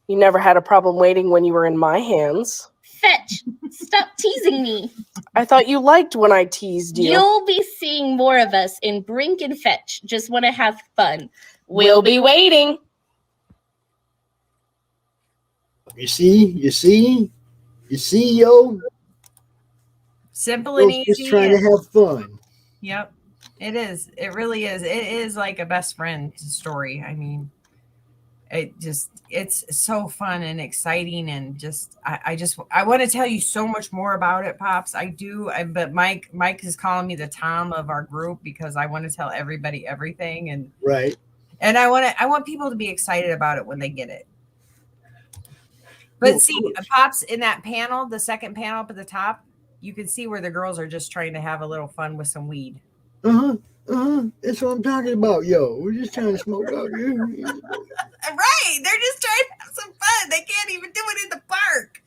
You never had a problem waiting when you were in my hands. Fetch! Stop teasing me. I thought you liked when I teased you. You'll be seeing more of us in Brink and Fetch. Just want to have fun. We'll be waiting. You see, yo. Simple and easy. Just trying to have fun. Yep. It is. It really is. It is like a best friend story. I mean, it's so fun and exciting, and I want to tell you so much more about it, Pops. I do. But Mike is calling me the Tom of our group because I want to tell everybody everything, and right. And I want people to be excited about it when they get it. But see, Pops, in that panel, the second panel up at the top, you can see where the girls are just trying to have a little fun with some weed. That's what I'm talking about, yo. We're just trying to smoke out here. Right. They're just trying to have some fun. They can't even do it in the park.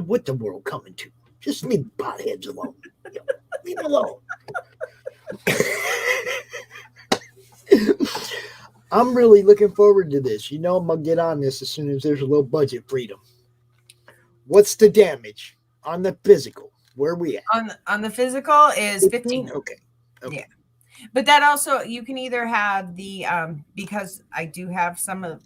What the world coming to? Just leave the potheads alone. Yo, leave them alone. I'm really looking forward to this. You know, I'm going to get on this as soon as there's a little budget freedom. What's the damage on the physical? Where are we at? On the physical is 15. Okay. Yeah. But that also, you can either have the, because I do have some of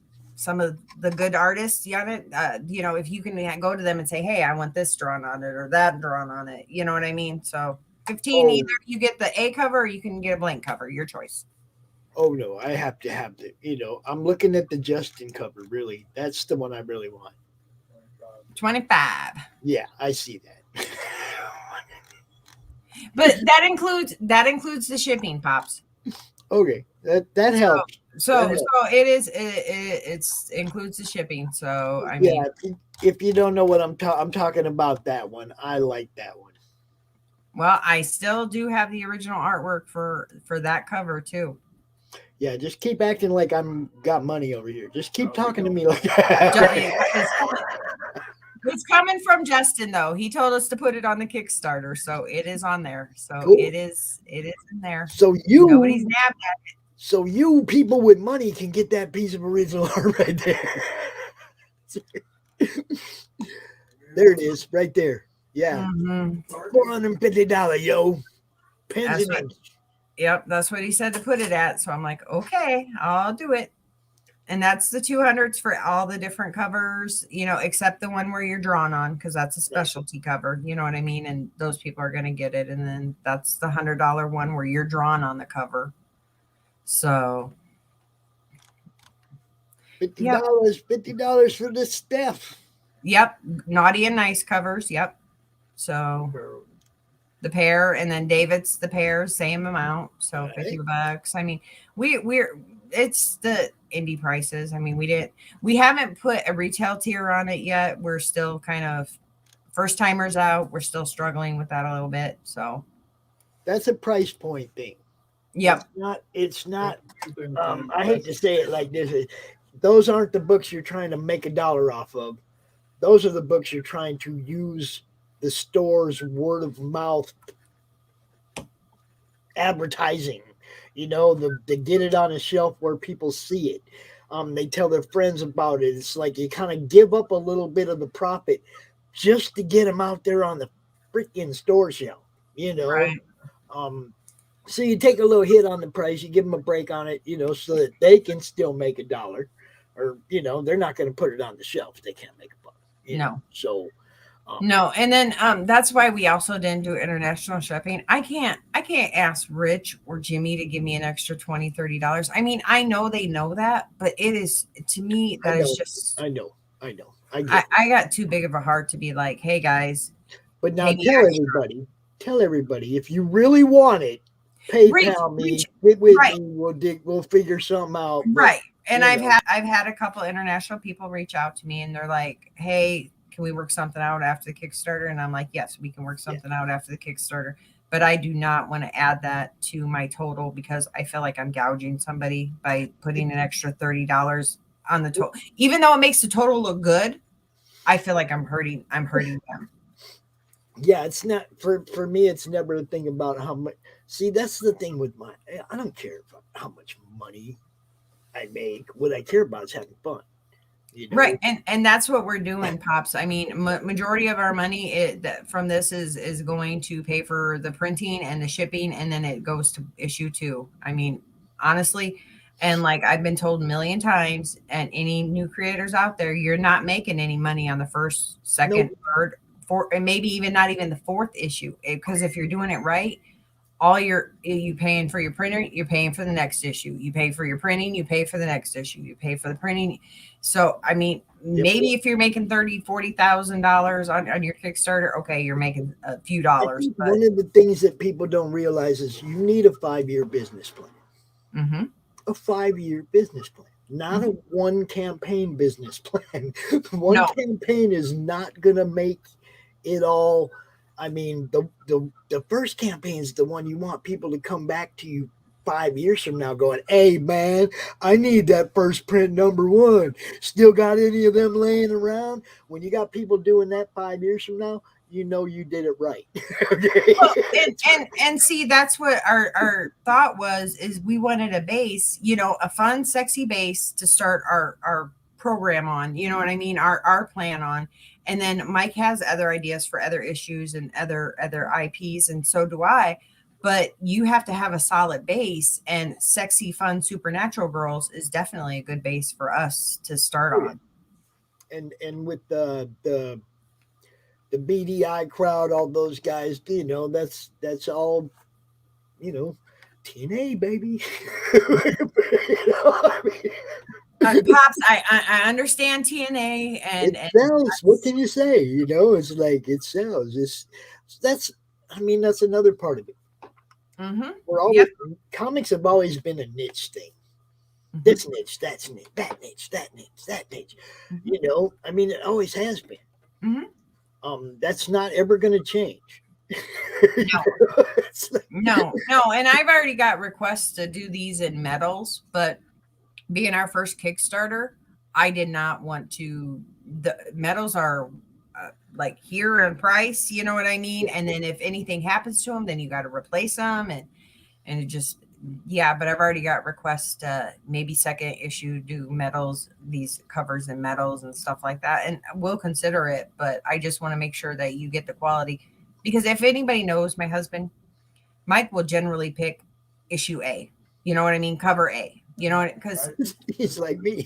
the good artists on it, you know, if you can go to them and say, hey, I want this drawn on it or that drawn on it. You know what I mean? So 15, either you get the A cover or you can get a blank cover, your choice. Oh no, I have to have the. I'm looking at the Justin cover. Really, that's the one I really want. 25. Yeah, I see that. But that includes the shipping, Pops. Okay, that helps. So That helps. it is it's includes the shipping. So I mean, Yeah, if you don't know what I'm talking about that one. I like that one. well, I still do have the original artwork for that cover too. Yeah, just keep acting like I'm got money over here. Just keep talking to me like that. It's coming from Justin though. He told us to put it on the Kickstarter, so it is on there. So Cool. it is in there. So nobody's nabbed at it. So you people with money can get that piece of original art right there. There it is, right there. Yeah, $450, yo. Pens and ink. Yep, that's what he said to put it at. So I'm like, okay, I'll do it. And that's the 200s for all the different covers, except the one where you're drawn on, because that's a specialty cover. You know what I mean? And those people are going to get it. And then that's the $100 one where you're drawn on the cover. So $50 for the Steph. Yep, naughty and nice covers. Yep. So the pair, and then David's the pair, same amount. So $50. I mean, it's the indie prices. I mean, we haven't put a retail tier on it yet. We're still kind of first timers out. We're still struggling with that a little bit. So that's a price point thing. Yep. It's not. I hate to say it like this. Those aren't the books you're trying to make $1 off of. Those are the books you're trying to use the store's word of mouth advertising. To get it on a shelf where people see it. They tell their friends about it. It's like you kind of give up a little bit of the profit just to get them out there on the freaking store shelf. Right. So you take a little hit on the price, you give them a break on it, so that they can still make $1, or they're not going to put it on the shelf. They can't make $1. No. So. No, and then that's why we also didn't do international shipping. I can't ask Rich or Jimmy to give me an extra $20, $30. I mean, I know they know that, but it is, to me, that is just. I know. I got too big of a heart to be like, hey guys. But now tell everybody, if you really want it, PayPal me. Get with me. We'll figure something out. Right. And I've had a couple international people reach out to me, and they're like, hey, can we work something out after the Kickstarter? And I'm like, yes, we can work something out after the Kickstarter. But I do not want to add that to my total, because I feel like I'm gouging somebody by putting an extra $30 on the total. Even though it makes the total look good, I feel like I'm hurting them. Yeah, it's not for me. It's never a thing about how much. See, that's the thing with I don't care about how much money I make. What I care about is having fun. Right. And that's what we're doing, Pops. I mean, majority of our money from this is going to pay for the printing and the shipping, and then it goes to issue 2. I mean, honestly, and like I've been told a million times, and any new creators out there, you're not making any money on the first, second, third, fourth, and maybe even not even the 4th issue, because if you're doing it right, you paying for your printer, you're paying for the next issue. You pay for your printing, you pay for the next issue. You pay for the printing. So, I mean, maybe if you're making $30,000-$40,000 on your Kickstarter, okay, you're making a few dollars. But one of the things that people don't realize is you need a 5-year business plan. Mm-hmm. A 5-year business plan, not a one campaign business plan. Campaign is not going to make it all. I mean, the first campaign is the one you want people to come back to you 5 years from now going, hey, man, I need that first print number 1. Still got any of them laying around? When you got people doing that 5 years from now, you know you did it right. Okay? Well, and see, that's what our thought was, is we wanted a base, a fun, sexy base to start our program on, you know what I mean? Our plan on. And then Mike has other ideas for other issues and other IPs, and so do I. But you have to have a solid base, and Sexy Fun Supernatural Girls is definitely a good base for us to start on. And with the BDI crowd, all those guys, that's all, TNA, baby. Pops, I understand TNA and it sells. What can you say? It's like it sells. That's another part of it. Mm-hmm. We're always comics have always been a niche thing. Mm-hmm. This niche, that's niche, that niche, that niche, that niche. Mm-hmm. It always has been. Mm-hmm. That's not ever going to change. No. And I've already got requests to do these in metals, but being our first Kickstarter, I did not want to. The metals are like here in price, you know what I mean? And then if anything happens to them, then you got to replace them, and it just but I've already got requests maybe second issue do metals, these covers and metals and stuff like that, and we'll consider it, but I just want to make sure that you get the quality, because if anybody knows my husband, Mike will generally pick issue A, you know what I mean, cover A, because he's like me.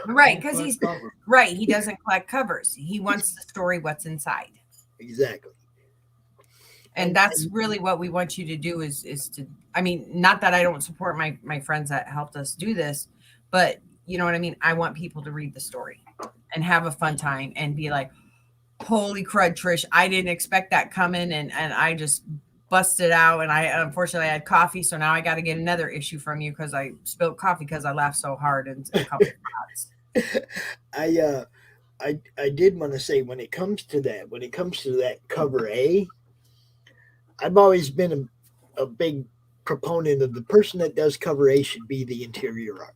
Right, because he doesn't collect covers, he wants the story, what's inside. Exactly. And that's really what we want you to do is to, not that I don't support my friends that helped us do this, but you know what I mean? I want people to read the story and have a fun time and be like, holy crud, Trish, I didn't expect that coming. And I just busted out, and I unfortunately had coffee. So now I got to get another issue from you because I spilled coffee because I laughed so hard and a couple of spots. I did want to say when it comes to that cover A, I've always been a big proponent of the person that does cover A should be the interior art,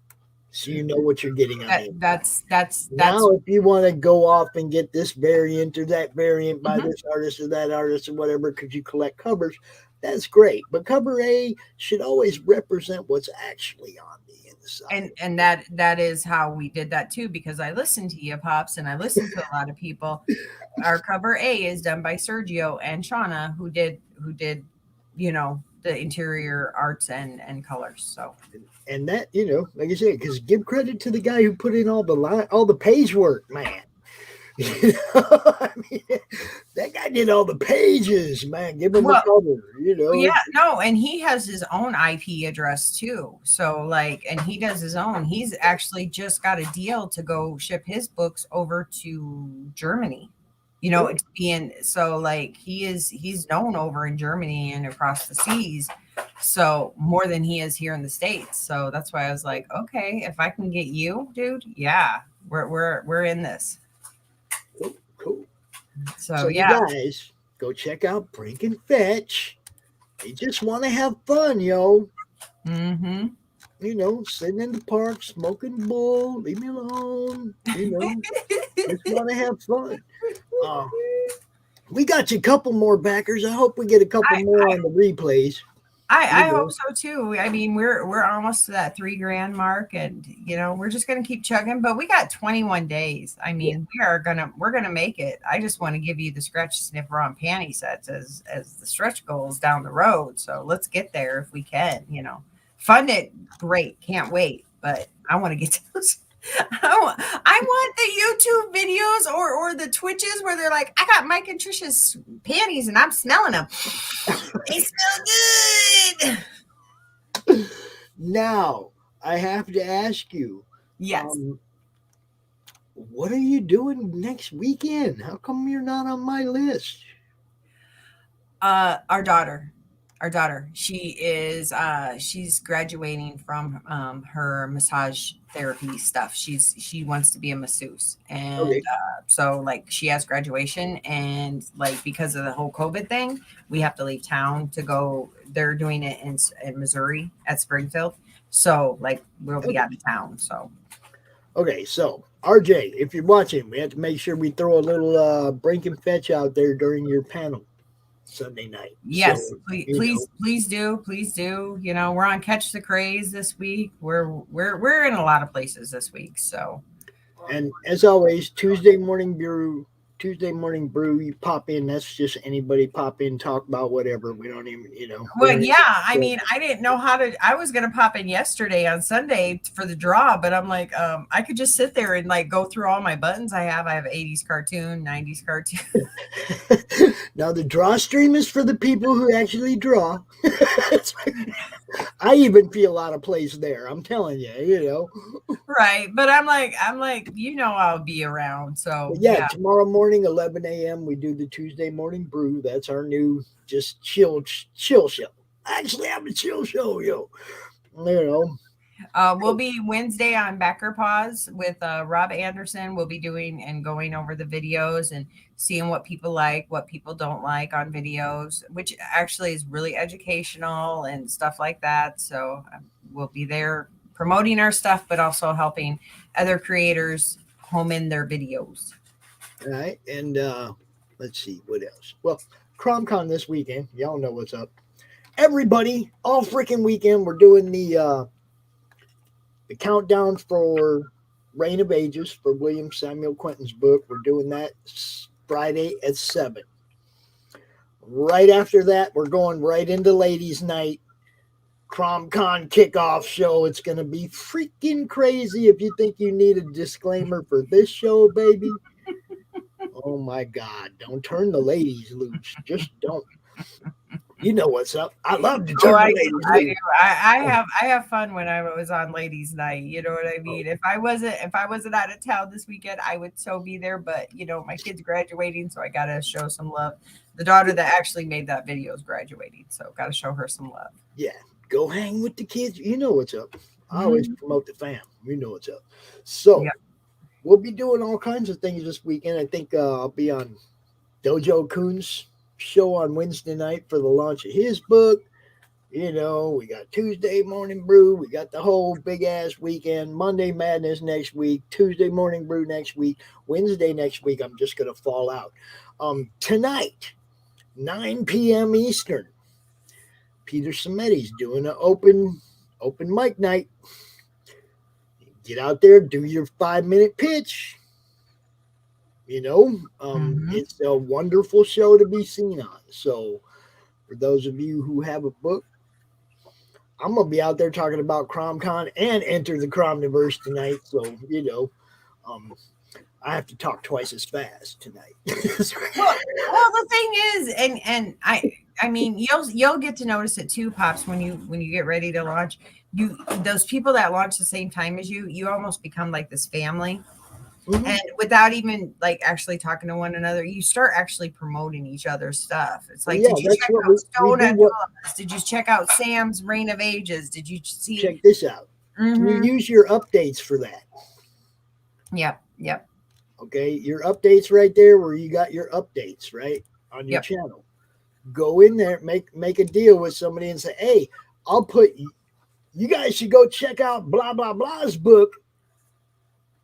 so you know what you're getting on it. That's now if you want to go off and get this variant or that variant by Mm-hmm. this artist or that artist or whatever because you collect covers, that's great. But cover A should always represent what's actually on the inside. And that is how we did that too, because I listened to you, Pops, and I listened to a lot of people. Our cover A is done by Sergio and Shauna, who did the interior arts and colors. So and that, like I said, because give credit to the guy who put in all the page work, man. That guy did all the pages, man. Give him a cover, Yeah, no, and he has his own IP address too. So and he does his own. He's actually just got a deal to go ship his books over to Germany. It's being he's known over in Germany and across the seas, so more than he is here in the States. So that's why I was like, okay, if I can get you, dude, we're in this. Cool. So you guys go check out Brink and Fetch. They just want to have fun, yo. Mm-hmm. Sitting in the park, smoking bowl, leave me alone. Just want to have fun. We got you a couple more backers. I hope we get a couple more on the replays. I hope so too. We're almost to that $3,000 mark, and we're just gonna keep chugging. But we got 21 days. We're gonna make it. I just want to give you the scratch sniffer on panty sets as the stretch goals down the road. So let's get there if we can. Fund it, great, can't wait. But I want to get to those. I want the YouTube videos or the Twitches where they're like, I got Mike and Trish's panties and I'm smelling them. They smell good. Now, I have to ask you. Yes. What are you doing next weekend? How come you're not on my list? Our daughter, she is she's graduating from her massage therapy stuff. She wants to be a masseuse, and Okay. So she has graduation, and because of the whole COVID thing, we have to leave town to go. They're doing it in Missouri at Springfield, so we'll be out of town. So okay, so RJ, if you're watching, we have to make sure we throw a little Brink and Fetch out there during your panel Sunday night. Yes, So, please do. We're on Catch the Craze this week. We're in a lot of places this week. So, and as always, Tuesday morning brew Tuesday Morning Brew. You pop in. That's just anybody pop in, talk about whatever. We don't even, Well, yeah. I mean, I didn't know how to. I was gonna pop in yesterday on Sunday for the draw, but I'm like, I could just sit there and like go through all my buttons I have. I have 80s cartoon, 90s cartoon. Now the draw stream is for the people who actually draw. I even feel out of place there. I'm telling you, Right, but I'm like, I'll be around. So But yeah, tomorrow morning, 11 a.m. we do the Tuesday Morning Brew. That's our new just chill show. Actually, I'm a chill show, We'll be Wednesday on Backer Paws with Rob Anderson. We'll be doing and going over the videos and seeing what people like, what people don't like on videos, which actually is really educational and stuff like that. So we'll be there promoting our stuff, but also helping other creators home in their videos. All right. And let's see what else. Well, CRoMCon this weekend. Y'all know what's up. Everybody, all freaking weekend, we're doing the countdown for Reign of Ages for William Samuel Quentin's book. We're doing that Friday at 7. Right after that, we're going right into Ladies' Night, CRoMCon kickoff show. It's going to be freaking crazy. If you think you need a disclaimer for this show, baby, oh my God, don't turn the ladies loose. Just don't. You know what's up. I love to turn the ladies loose. I have fun when I was on Ladies' Night. You know what I mean? If I wasn't out of town this weekend, I would so be there. But my kid's graduating, so I gotta show some love. The daughter that actually made that video is graduating, so gotta show her some love. Yeah, go hang with the kids. You know what's up. I always promote the fam. You know what's up. So we'll be doing all kinds of things this weekend. I think I'll be on Dojo Coon's show on Wednesday night for the launch of his book. We got Tuesday Morning Brew. We got the whole big ass weekend. Monday Madness next week. Tuesday Morning Brew next week. Wednesday next week, I'm just going to fall out. Tonight, 9 p.m. Eastern, Peter Cimetti's doing an open mic night. Get out there, do your 5-minute pitch. It's a wonderful show to be seen on. So for those of you who have a book, I'm going to be out there talking about CRoMCon and Enter the CRoMniVerse tonight. So, I have to talk twice as fast tonight. well, the thing is, and I mean, you'll get to notice it too, Pops, when you get ready to launch. Those people that launch the same time as you almost become like this family. Mm-hmm. And without even like actually talking to one another, you start actually promoting each other's stuff. It's like, did you check out Stone at Thomas? Did you check out Sam's Reign of Ages? Did you see? Check this out. Mm-hmm. You use your updates for that. Yep. Okay, your updates right there where you got your updates right on your channel. Go in there, make a deal with somebody and say, hey, I'll put you guys should go check out blah blah blah's book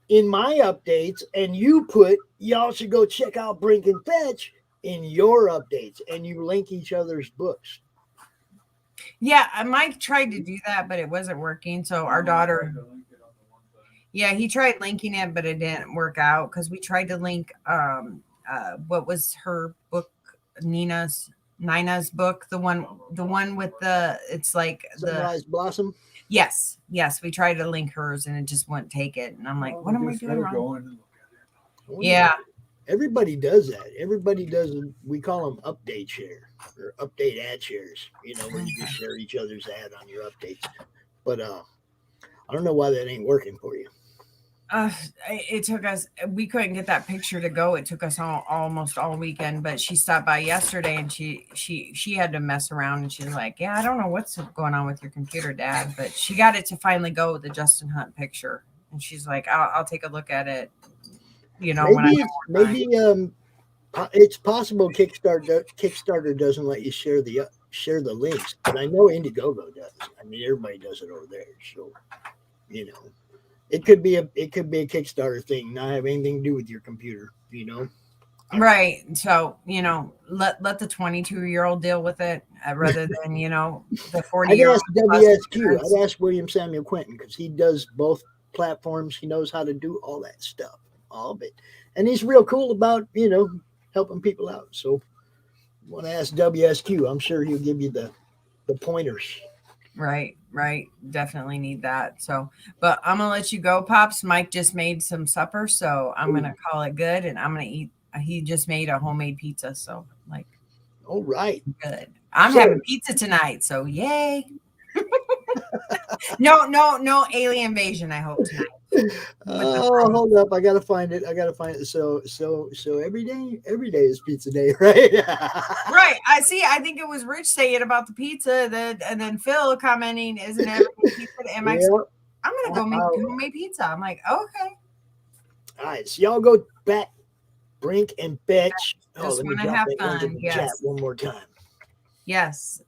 in my updates, and y'all should go check out Brink and Fetch in your updates, and you link each other's books. Yeah, Mike tried to do that, but it wasn't working. So our daughter, he tried linking it, but it didn't work out because we tried to link what was her book, Nina's book, the one with it's like Sunrise Blossom. Yes, we tried to link hers and it just wouldn't take it. And I'm like, what am I doing wrong? Yeah. Everybody does that. Everybody does. We call them update share or update ad shares, where you just share each other's ad on your updates. But I don't know why that ain't working for you. It took us, we couldn't get that picture to go. It took us almost all weekend, but she stopped by yesterday and she had to mess around and she's like, yeah, I don't know what's going on with your computer, Dad, but she got it to finally go with the Justin Hunt picture. And she's like, I'll take a look at it. Maybe it's possible Kickstarter doesn't let you share the links, but I know Indiegogo does. I mean, everybody does it over there. So, it could be a Kickstarter thing, not have anything to do with your computer, Right. So, let the 22-year-old deal with it rather than, the 40-year-old. I'd ask WSQ. I'd ask William Samuel Quentin because he does both platforms. He knows how to do all that stuff, all of it. and he's real cool about, helping people out. So want to ask WSQ. I'm sure he'll give you the pointers. Right. Definitely need that. So, but I'm gonna let you go, Pops. Mike just made some supper, so I'm gonna call it good, and I'm gonna eat. He just made a homemade pizza, so all right, good. I'm having pizza tonight, so yay. No alien invasion, I hope tonight. Oh, hold up. I gotta find it. So every day is pizza day, right? Right. I think it was Rich saying about the pizza and then Phil commenting, isn't everything pizza? And Mike's like, I'm gonna go make homemade pizza. I'm like, okay. All right, so y'all go back, Brink and Betch. Just want to have fun. Yes. Chat one more time. Yes.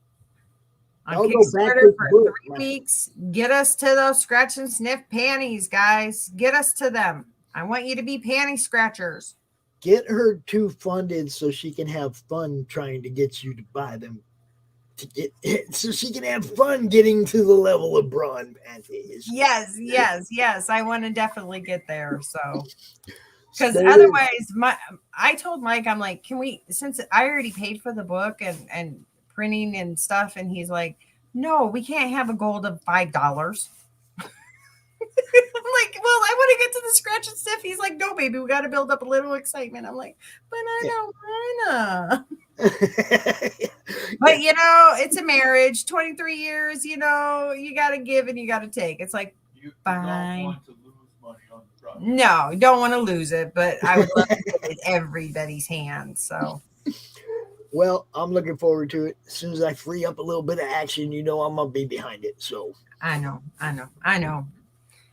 On I'll go back Kickstarter with for book, 3 weeks. Get us to those scratch and sniff panties, guys. Get us to them. I want you to be panty scratchers. Get her too funded so she can have fun trying to get you to buy them. So she can have fun getting to the level of brawn panties. Yes. I want to definitely get there. So, because otherwise, I told Mike, I'm like, can we? Since I already paid for the book and printing and stuff, and he's like, no, we can't have a goal of $5. I'm like, well, I want to get to the scratch and sniff. He's like, no, baby, we got to build up a little excitement. I'm like, but I don't wanna. But it's a marriage, 23 years. You got to give and you got to take. It's like, fine. No, don't want to lose it, but I would love to put it in everybody's hands. So. Well, I'm looking forward to it. As soon as I free up a little bit of action, I'm gonna be behind it. So I know.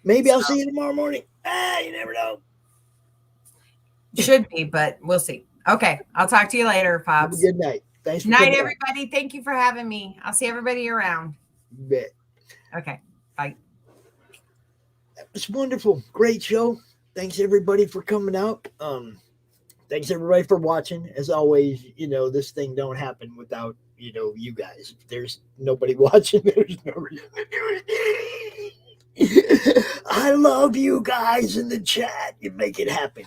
Maybe I'll see you tomorrow morning. You never know. Should be, but we'll see. Okay, I'll talk to you later, Pops. Good night. Thanks for night, everybody. Thank you for having me. I'll see everybody around. You bet. Okay, bye. That was wonderful. Great show. Thanks everybody for coming out. Thanks everybody for watching. As always, this thing don't happen without, you guys. If there's nobody watching, there's no reason to do it. I love you guys in the chat. You make it happen.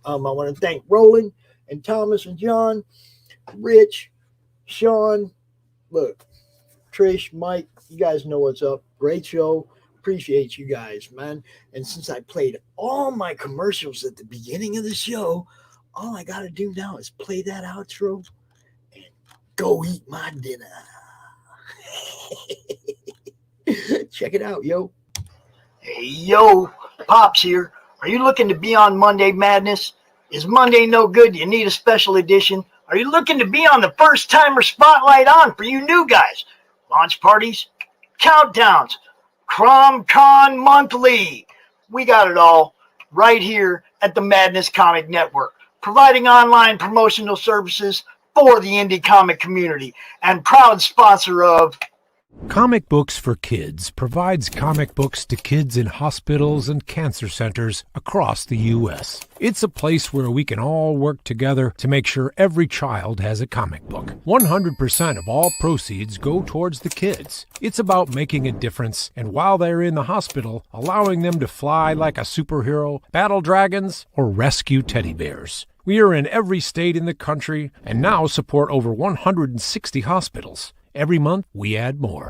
I want to thank Roland and Thomas and John, Rich, Sean, look, Trish, Mike, you guys know what's up. Great show. Appreciate you guys, man. And since I played all my commercials at the beginning of the show, all I got to do now is play that outro and go eat my dinner. Check it out, yo. Hey, yo, Pops here. Are you looking to be on Monday Madness? Is Monday no good? You need a special edition? Are you looking to be on the first timer spotlight on for you new guys? Launch parties, countdowns, CRoMCon Monthly. We got it all right here at the Madness Comic Network, providing online promotional services for the indie comic community and proud sponsor of Comic Books for Kids provides comic books to kids in hospitals and cancer centers across the U.S. It's a place where we can all work together to make sure every child has a comic book. 100% of all proceeds go towards the kids. It's about making a difference, and while they're in the hospital, allowing them to fly like a superhero, battle dragons, or rescue teddy bears. We are in every state in the country and now support over 160 hospitals. Every month, we add more.